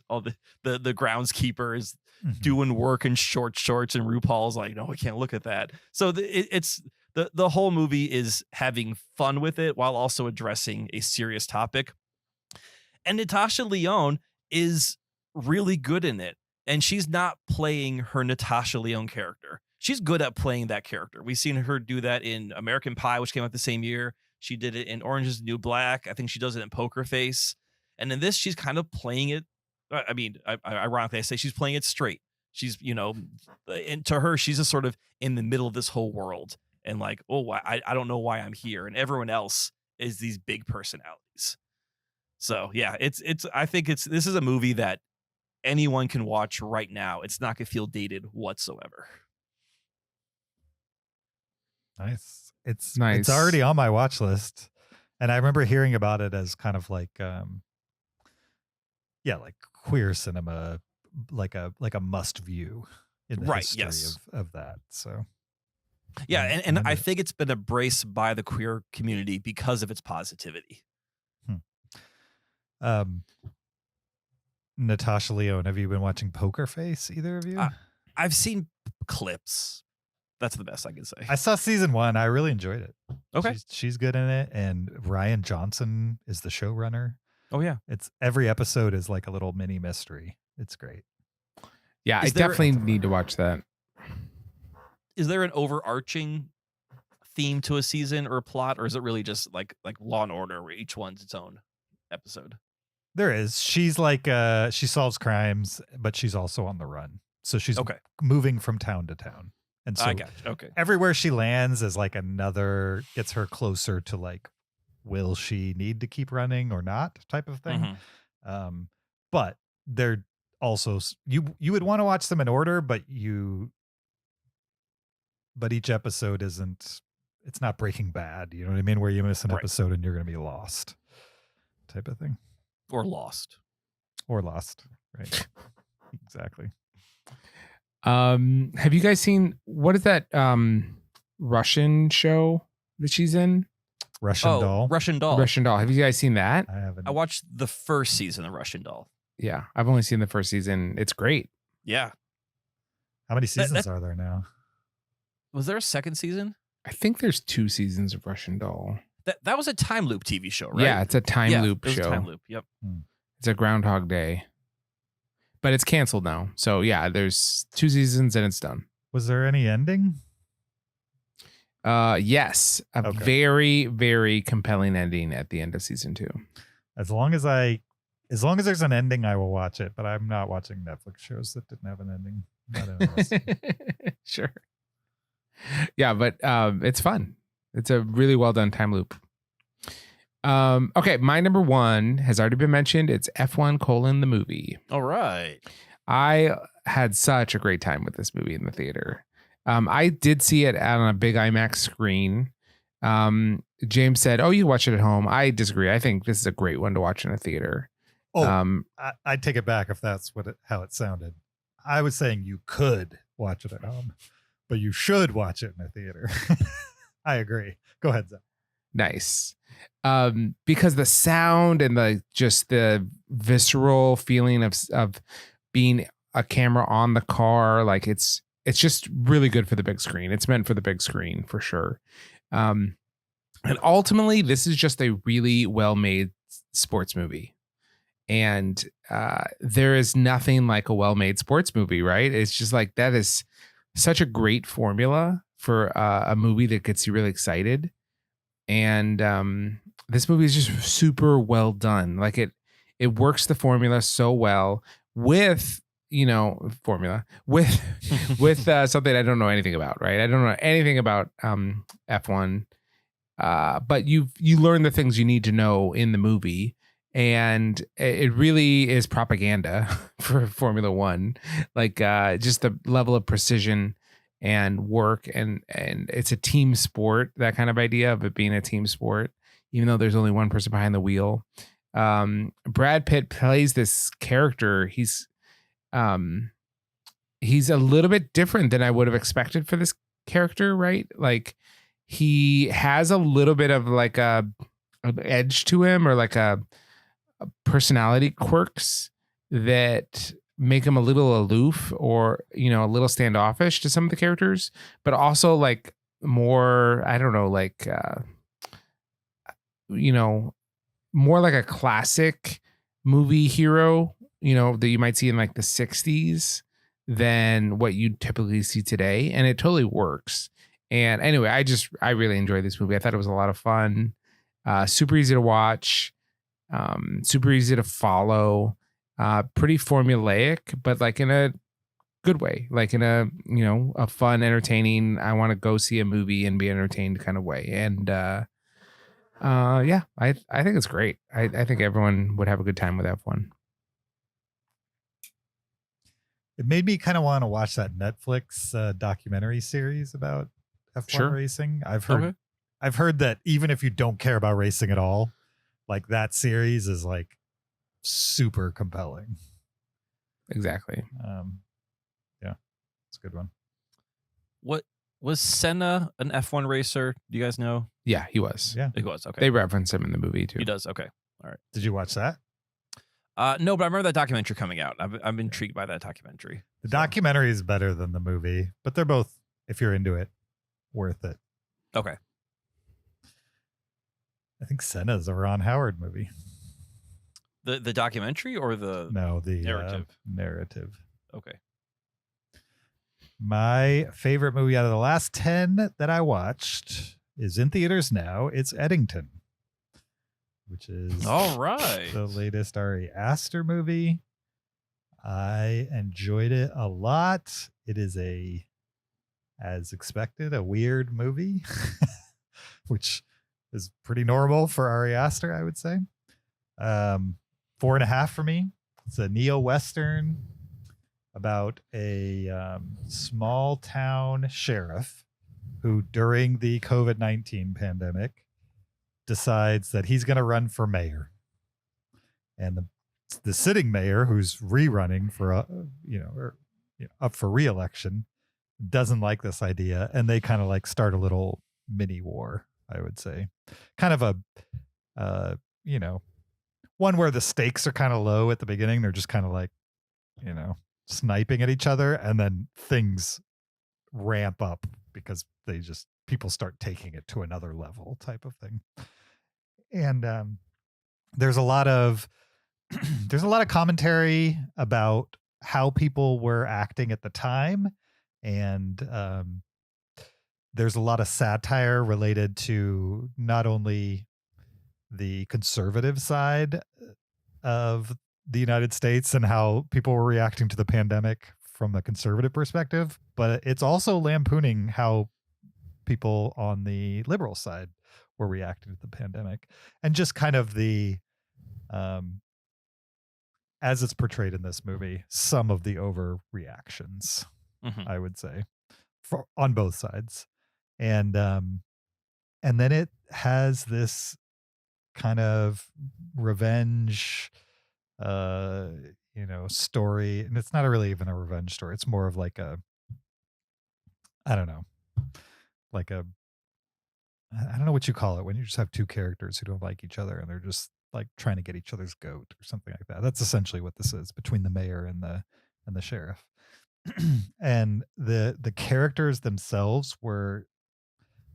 all the groundskeeper is doing work in short shorts and RuPaul's like, no, I can't look at that. So the whole movie is having fun with it while also addressing a serious topic. And Natasha Lyonne is really good in it. And she's not playing her Natasha Lyonne character. She's good at playing that character. We've seen her do that in American Pie, which came out the same year. She did it in Orange is the New Black. I think she does it in Poker Face. And in this, she's kind of playing it. I mean, ironically, I say she's playing it straight. She's, and to her, she's just sort of in the middle of this whole world. And like, oh, I don't know why I'm here. And everyone else is these big personalities. So yeah, I think this is a movie that anyone can watch right now. It's not gonna feel dated whatsoever. Nice. It's Nice. It's already on my watch list. And I remember hearing about it as kind of like like queer cinema, like a must view in the history of that. So yeah, and I think it's been embraced by the queer community because of its positivity. Natasha Lyonne, have you been watching Poker Face, either of you? I've seen clips. That's the best I can say. I saw season 1. I really enjoyed it. Okay. She's good in it, and Ryan Johnson is the showrunner. Oh yeah. It's every episode is like a little mini mystery. It's great. Yeah, I Is there- definitely need to watch that. Is there an overarching theme to a season or a plot, or is it really just like Law and Order, where each one's its own episode? There is. She's like she solves crimes, but she's also on the run. So she's Okay. moving from town to town. And so I got you. Okay. everywhere she lands is like another gets her closer to like, will she need to keep running or not type of thing. Mhm. But they're also you would want to watch them in order, but each episode it's not Breaking Bad. You know what I mean? Where you miss an Right. episode and you're going to be lost type of thing. Or Lost. Or lost. Right. Exactly. Have you guys seen what is that Russian show that she's in? Russian Doll. Russian Doll. Russian Doll. Have you guys seen that? I haven't. I watched the first season of Russian Doll. Yeah, I've only seen the first season. It's great. Yeah. How many seasons are there now? Was there a second season? I think there's 2 seasons of Russian Doll. That was a time loop TV show, right? Yeah, it's a time loop it was show. a time loop. Yep. It's a Groundhog Day. But it's canceled now. So yeah, there's 2 seasons and it's done. Was there any ending? Yes. A Okay. very, very compelling ending at the end of season 2. As long as there's an ending, I will watch it. But I'm not watching Netflix shows that didn't have an ending. I'm not interested. Sure. Yeah, but it's fun. It's a really well done time loop. Okay, my number 1 has already been mentioned. It's F1: the movie. All right. I had such a great time with this movie in the theater. I did see it on a big IMAX screen. James said, "Oh, you watch it at home." I disagree. I think this is a great one to watch in a theater. Oh, I'd take it back if that's how it sounded. I was saying you could watch it at home, but you should watch it in a theater. I agree. Go ahead, Zach. Nice. Because the sound and the visceral feeling of being a camera on the car, like it's just really good for the big screen. It's meant for the big screen for sure. And ultimately, this is just a really well-made sports movie. And there is nothing like a well-made sports movie, right? It's just like that is such a great formula for a movie that gets you really excited. And this movie is just super well done. Like it works the formula so well with with something I don't know anything about, right? I don't know anything about F1, but you learn the things you need to know in the movie, and it really is propaganda for Formula One, like just the level of precision and work, and it's a team sport, that kind of idea of it being a team sport, even though there's only one person behind the wheel. Brad Pitt plays this character. He's a little bit different than I would have expected for this character, right? Like he has a little bit of like an edge to him, or like a personality quirks that make him a little aloof, or a little standoffish to some of the characters, but also like more, I don't know, like more like a classic movie hero, that you might see in like the 60s than what you typically see today. And it totally works. And anyway, I really enjoyed this movie. I thought it was a lot of fun, super easy to watch, super easy to follow, pretty formulaic, but like in a good way, like in a, a fun, entertaining, I want to go see a movie and be entertained kind of way. And yeah, I think it's great. I think everyone would have a good time with F1. It made me kind of want to watch that Netflix documentary series about F1 Sure. racing. I've Okay. heard that even if you don't care about racing at all, like that series is like super compelling. Exactly. Yeah, it's a good one. What was Senna an F1 racer? Do you guys know? Yeah, he was. Yeah. He was. Okay. They reference him in the movie too. He does. Okay. Did you watch that? No, but I remember that documentary coming out. I'm intrigued by that documentary. The documentary is better than the movie, but they're both if you're into it, worth it. Okay. I think Senna's a Ron Howard movie. The documentary or the No, the narrative? Narrative. Okay. My favorite movie out of the last 10 that I watched is in theaters now. It's Eddington, which is All right. the latest Ari Aster movie. I enjoyed it a lot. It is as expected, a weird movie, which is pretty normal for Ari Aster, I would say. 4.5 for me. It's a neo-Western about a small town sheriff who, during the COVID-19 pandemic, decides that he's going to run for mayor. And the sitting mayor, who's rerunning for up for re-election, doesn't like this idea, and they kind of like start a little mini war, I would say. Kind of a one where the stakes are kind of low at the beginning. They're just kind of like, sniping at each other, and then things ramp up because people start taking it to another level type of thing. And there's a lot of commentary about how people were acting at the time, and there's a lot of satire related to not only the conservative side of the United States and how people were reacting to the pandemic from a conservative perspective, but it's also lampooning how people on the liberal side were reacting to the pandemic, and just kind of the as it's portrayed in this movie, some of the overreactions, I would say, on both sides. And then it has this kind of revenge story, and it's not really even a revenge story. It's more of like I don't know what you call it when you just have two characters who don't like each other and they're just like trying to get each other's goat or something like that. That's essentially what this is, between the mayor and the sheriff. And the characters themselves were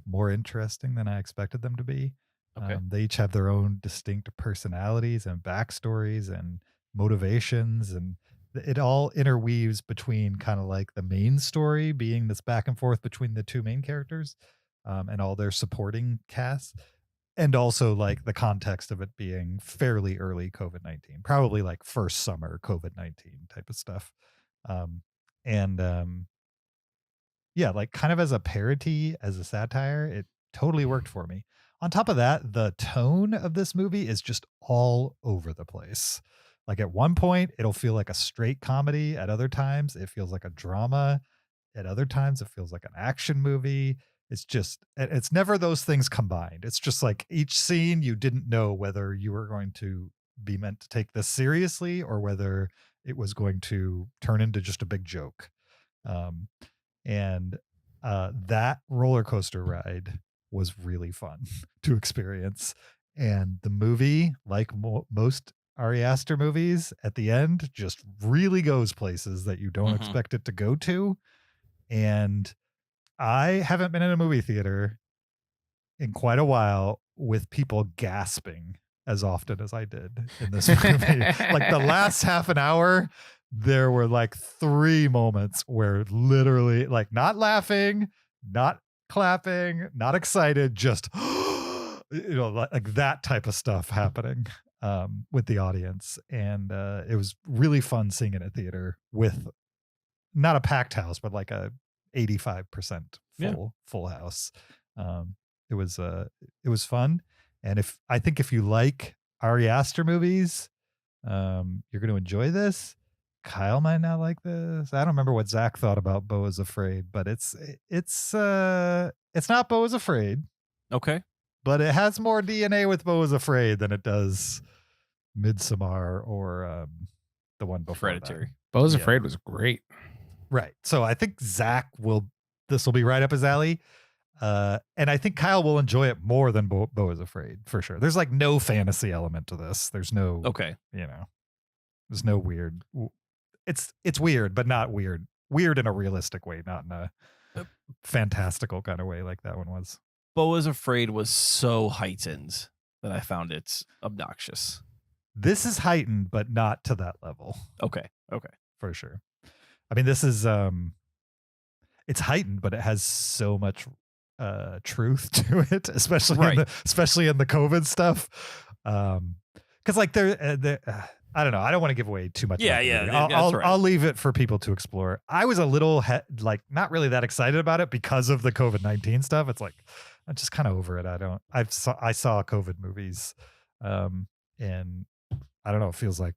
more interesting than I expected them to be. Okay. They each have their own distinct personalities and backstories and motivations, and it all interweaves between kind of like the main story being this back and forth between the two main characters, and all their supporting casts, and also like the context of it being fairly early COVID-19, probably like first summer COVID-19 type of stuff. Yeah, like kind of as a parody, as a satire, it totally worked for me. On top of that, the tone of this movie is just all over the place. Like at one point, it'll feel like a straight comedy. At other times, it feels like a drama. At other times, it feels like an action movie. It's never those things combined. It's just like each scene, you didn't know whether you were going to be meant to take this seriously or whether it was going to turn into just a big joke. That roller coaster ride was really fun to experience. And the movie, like most Ari Aster movies, at the end just really goes places that you don't expect it to go to. And I haven't been in a movie theater in quite a while with people gasping as often as I did in this movie. Like the last half an hour, there were like 3 moments where literally like not laughing, not clapping, not excited, just like that type of stuff happening with the audience. And it was really fun seeing it at theater with not a packed house, but like a 85% full house. It was fun. And I think if you like Ari Aster movies, you're going to enjoy this. Kyle might not like this. I don't remember what Zach thought about Beau is Afraid, but it's not Beau is Afraid. Okay. But it has more DNA with Beau is Afraid than it does Midsommar or the one before Hereditary. Beau is Afraid was great. Right. So I think this will be right up his alley. And I think Kyle will enjoy it more than Beau is Afraid, for sure. There's like no fantasy element to this. There's no, there's no weird. It's weird, but not weird. Weird in a realistic way, not in a fantastical kind of way like that one was. Beau is Afraid was so heightened that I found it obnoxious. This is heightened, but not to that level. Okay. For sure. I mean, this is it's heightened, but it has so much truth to it, especially Right. especially in the COVID stuff. Because like I don't know. I don't want to give away too much. Yeah, about the yeah, movie. that's I'll, right. I'll leave it for people to explore. I was a little like not really that excited about it because of the COVID-19 stuff. It's like I'm just kind of over it. I saw COVID movies, and I don't know. It feels like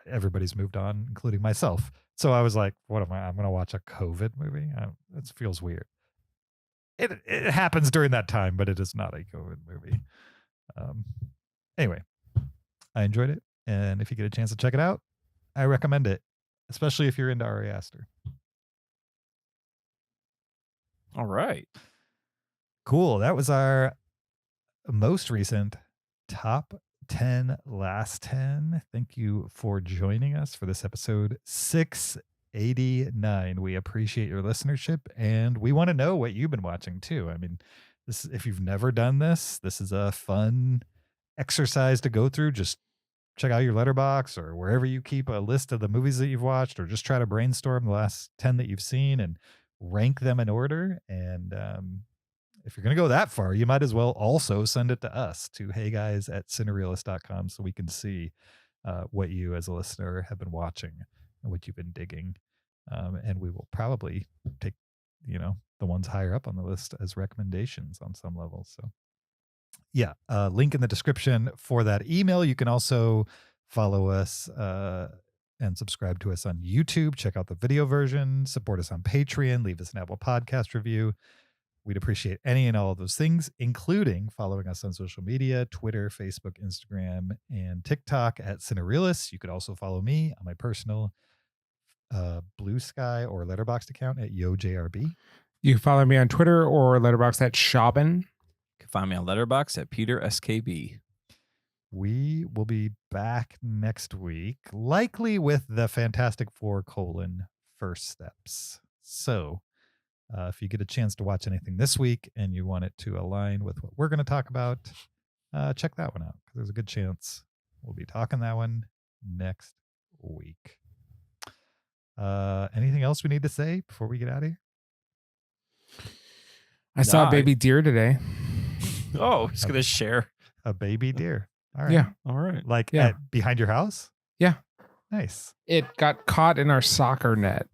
everybody's moved on, including myself. So I was like, what am I? I'm going to watch a COVID movie? It feels weird. It happens during that time, but it is not a COVID movie. Anyway, I enjoyed it. And if you get a chance to check it out, I recommend it, especially if you're into Ari Aster. All right. Cool. That was our most recent top 10 last 10. Thank you for joining us for this episode 689. We appreciate your listenership, and we want to know what you've been watching too. I mean, if you've never done this is a fun exercise to go through. Just check out your Letterboxd or wherever you keep a list of the movies that you've watched, or just try to brainstorm the last 10 that you've seen and rank them in order. And if you're going to go that far, you might as well also send it to us to heyguys@cinereelists.com so we can see what you as a listener have been watching and what you've been digging. And we will probably take, the ones higher up on the list as recommendations on some level. So yeah, link in the description for that email. You can also follow us and subscribe to us on YouTube. Check out the video version, support us on Patreon, leave us an Apple Podcast review. We'd appreciate any and all of those things, including following us on social media, Twitter, Facebook, Instagram, and TikTok @Cinereelists. You could also follow me on my personal Blue Sky or Letterboxd account @YoJRB. You can follow me on Twitter or Letterboxd @Shaubin. You can find me on Letterboxd @PeterSKB. We will be back next week, likely with the Fantastic Four: First Steps. So if you get a chance to watch anything this week and you want it to align with what we're going to talk about, check that one out, because there's a good chance we'll be talking that one next week. Anything else we need to say before we get out of here? I saw a baby deer today. Oh, he's going to share. A baby deer. All right. Yeah. All right. Like Yeah. behind your house? Yeah. Nice. It got caught in our soccer net,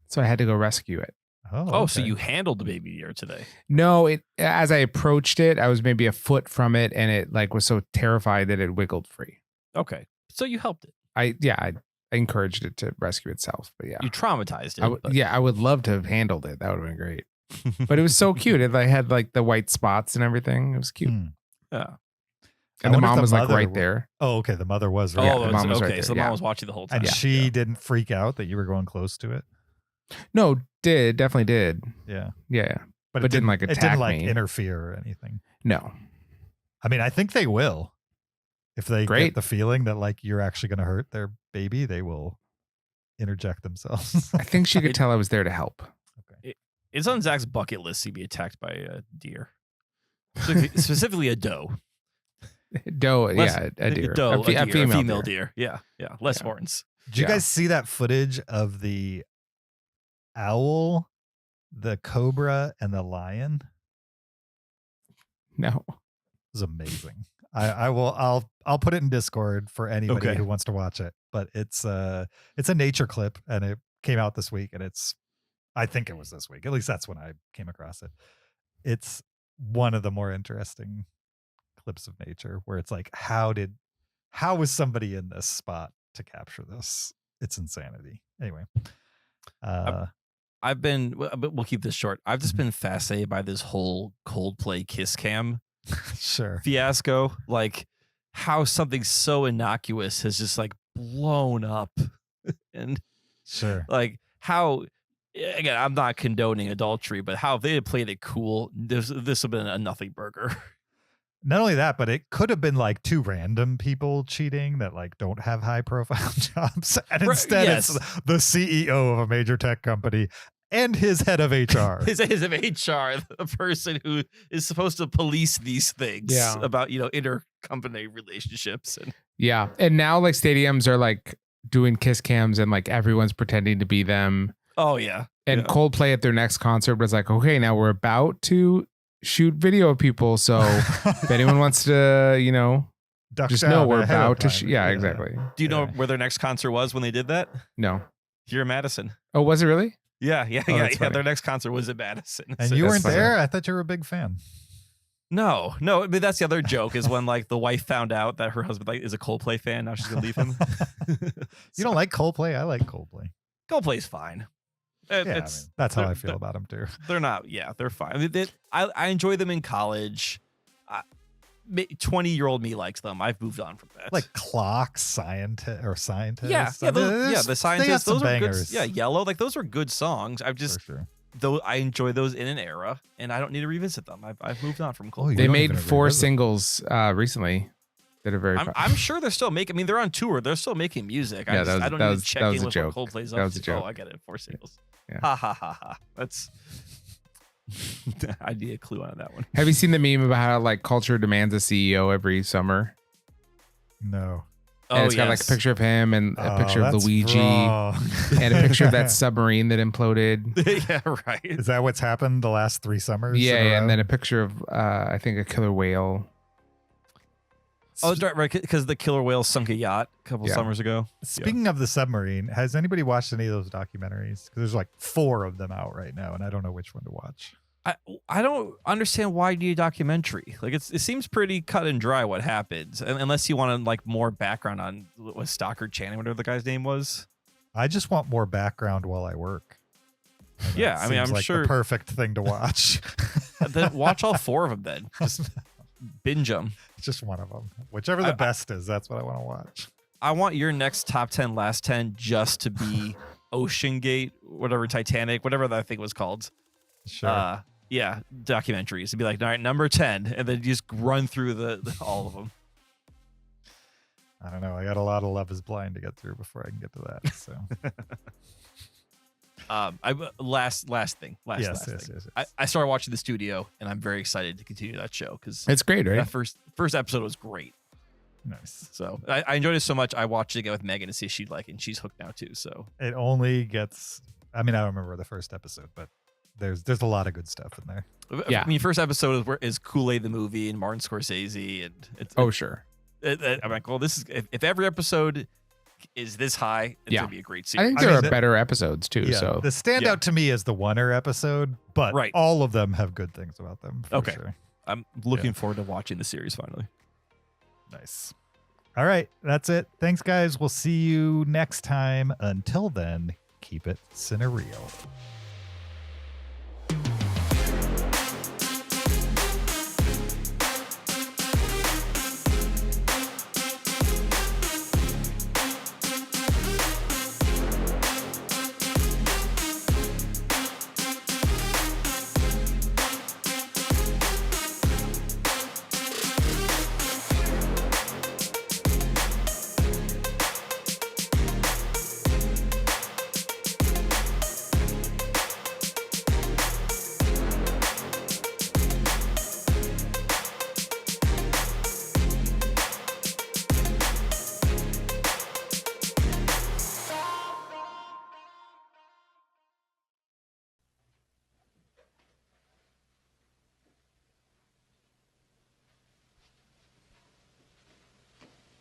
so I had to go rescue it. Oh, so okay. you handled the baby deer today. No, as I approached it, I was maybe a foot from it, and it was so terrified that it wiggled free. Okay. So you helped it. I encouraged it to rescue itself, but yeah. You traumatized it. but- I would love to have handled it. That would have been great. But it was so cute. It had the white spots and everything. It was cute. Hmm. Yeah. I And the wonder if mom the was mother right w- there. Oh, okay. The mother was Oh, right. the there. mom was right okay. there, So the yeah. mom was watching the whole time. And she didn't freak out that you were going close to it. No, definitely did. Yeah. Yeah. But It didn't, it attack didn't like me. interfere or anything. No. I mean, I think they will. If they Great. get the feeling that like you're actually going to hurt their baby, they will interject themselves. I think she could tell I was there to help. It's on Zach's bucket list to be attacked by a deer. Specifically a doe. Doe, Less- yeah, a deer. Doe, a female deer. deer. Yeah. Less Yeah. horns. Did you Yeah. guys see that footage of the owl, the cobra, and the lion? No. It was amazing. I'll put it in Discord for anybody Okay. who wants to watch it. But it's a nature clip, and it came out this week, and I think it was this week. At least that's when I came across it. It's one of the more interesting clips of nature, where it's like, how was somebody in this spot to capture this? It's insanity. Anyway, We'll keep this short. I've just been fascinated by this whole Coldplay kiss cam sure. fiasco. Like how something so innocuous has just like blown up. And Sure. like how, again, I'm not condoning adultery, but how if they had played it cool, this would have been a nothing burger. Not only that, but it could have been like two random people cheating that like don't have high profile jobs. And Right, instead yes. it's the CEO of a major tech company and his head of HR. His of HR, the person who is supposed to police these things about, intercompany relationships. And Yeah. And now like stadiums are like doing kiss cams and like everyone's pretending to be them. oh yeah. And Yeah. Coldplay at their next concert was like, okay, now we're about to shoot video of people. So if anyone wants to, Duck just down know we're ahead of about to. time. Yeah, exactly. Do you know where their next concert was when they did that? No. Here in Madison. Oh, was it really? Yeah. Oh, that's funny. Their next concert was in Madison. And So- you That's weren't funny. there? I thought you were a big fan. No. I mean, that's the other joke is when like the wife found out that her husband like is a Coldplay fan. Now she's gonna leave him. You don't like Coldplay? I like Coldplay. Coldplay's fine. It's That's how they're- I feel about them too. they're not. Yeah, they're fine. I mean, I enjoy them in college. 20-year-old me likes them. I've moved on from that. Like clock scientists. yeah, the scientists. Those are good. bangers. Yeah, Yellow. Like those are good songs. I've just for sure. though I enjoy those in an era, and I don't need to revisit them. I've moved on from Oh, Coldplay. you They don't made even 4 revisit. singles recently that are very I'm sure they're still making. I mean, they're on tour. They're still making music. Yeah, I don't that even was- check that in was a with joke. what Coldplay's That up was a to. joke. Oh, I get it. 4 singles. Yeah. Ha ha ha ha. That's. I need a clue on that one. Have you seen the meme about how like culture demands a CEO every summer? No. And it's got like a picture of him and a picture of that's Luigi wrong. and a picture of that submarine that imploded. Yeah, right. Is that what's happened the last 3 summers? Yeah, in a and row? then a picture of I think a killer whale. Oh, that's right, because the killer whale sunk a yacht a couple Yeah. summers ago. Speaking of the submarine, has anybody watched any of those documentaries? Because there's like 4 of them out right now, and I don't know which one to watch. I don't understand why you need a documentary. Like it seems pretty cut and dry what happens, unless you want like more background on what Stockard Channing, whatever the guy's name was. I just want more background while I work. And Yeah, that I mean, seems I'm like sure- the perfect thing to watch. Then watch all 4 of them. Then just binge them. Just one of them, whichever the best is. That's what I want to watch. I want your next top 10, last 10 just to be Ocean Gate, whatever, Titanic, whatever that thing was called. Sure. Yeah, documentaries. It'd be like, all right, number 10, and then you just run through the all of them. I don't know. I got a lot of Love Is Blind to get through before I can get to that. So Last thing. Yes. I started watching The Studio, and I'm very excited to continue that show because It's great, right? that first episode was great. Nice. So I enjoyed it so much. I watched it again with Megan to see if she'd like it, and she's hooked now too. So It only gets. I mean, I don't remember the first episode, but there's a lot of good stuff in there. Yeah. I mean, first episode is Kool-Aid the movie and Martin Scorsese, and it's Oh, sure. I'm like, well, this is if every episode is this high, it's Yeah. gonna be a great I series. think I there mean, are the- better episodes too. Yeah. So The standout to me is the Oneer episode, but Right. all of them have good things about them. For Okay. Sure. I'm looking forward to watching the series finally. Nice. All right. That's it. Thanks, guys. We'll see you next time. Until then, keep it cinereal.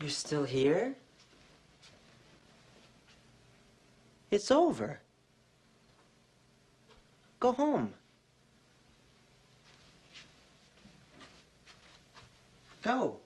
You're still here? It's over. Go home. Go.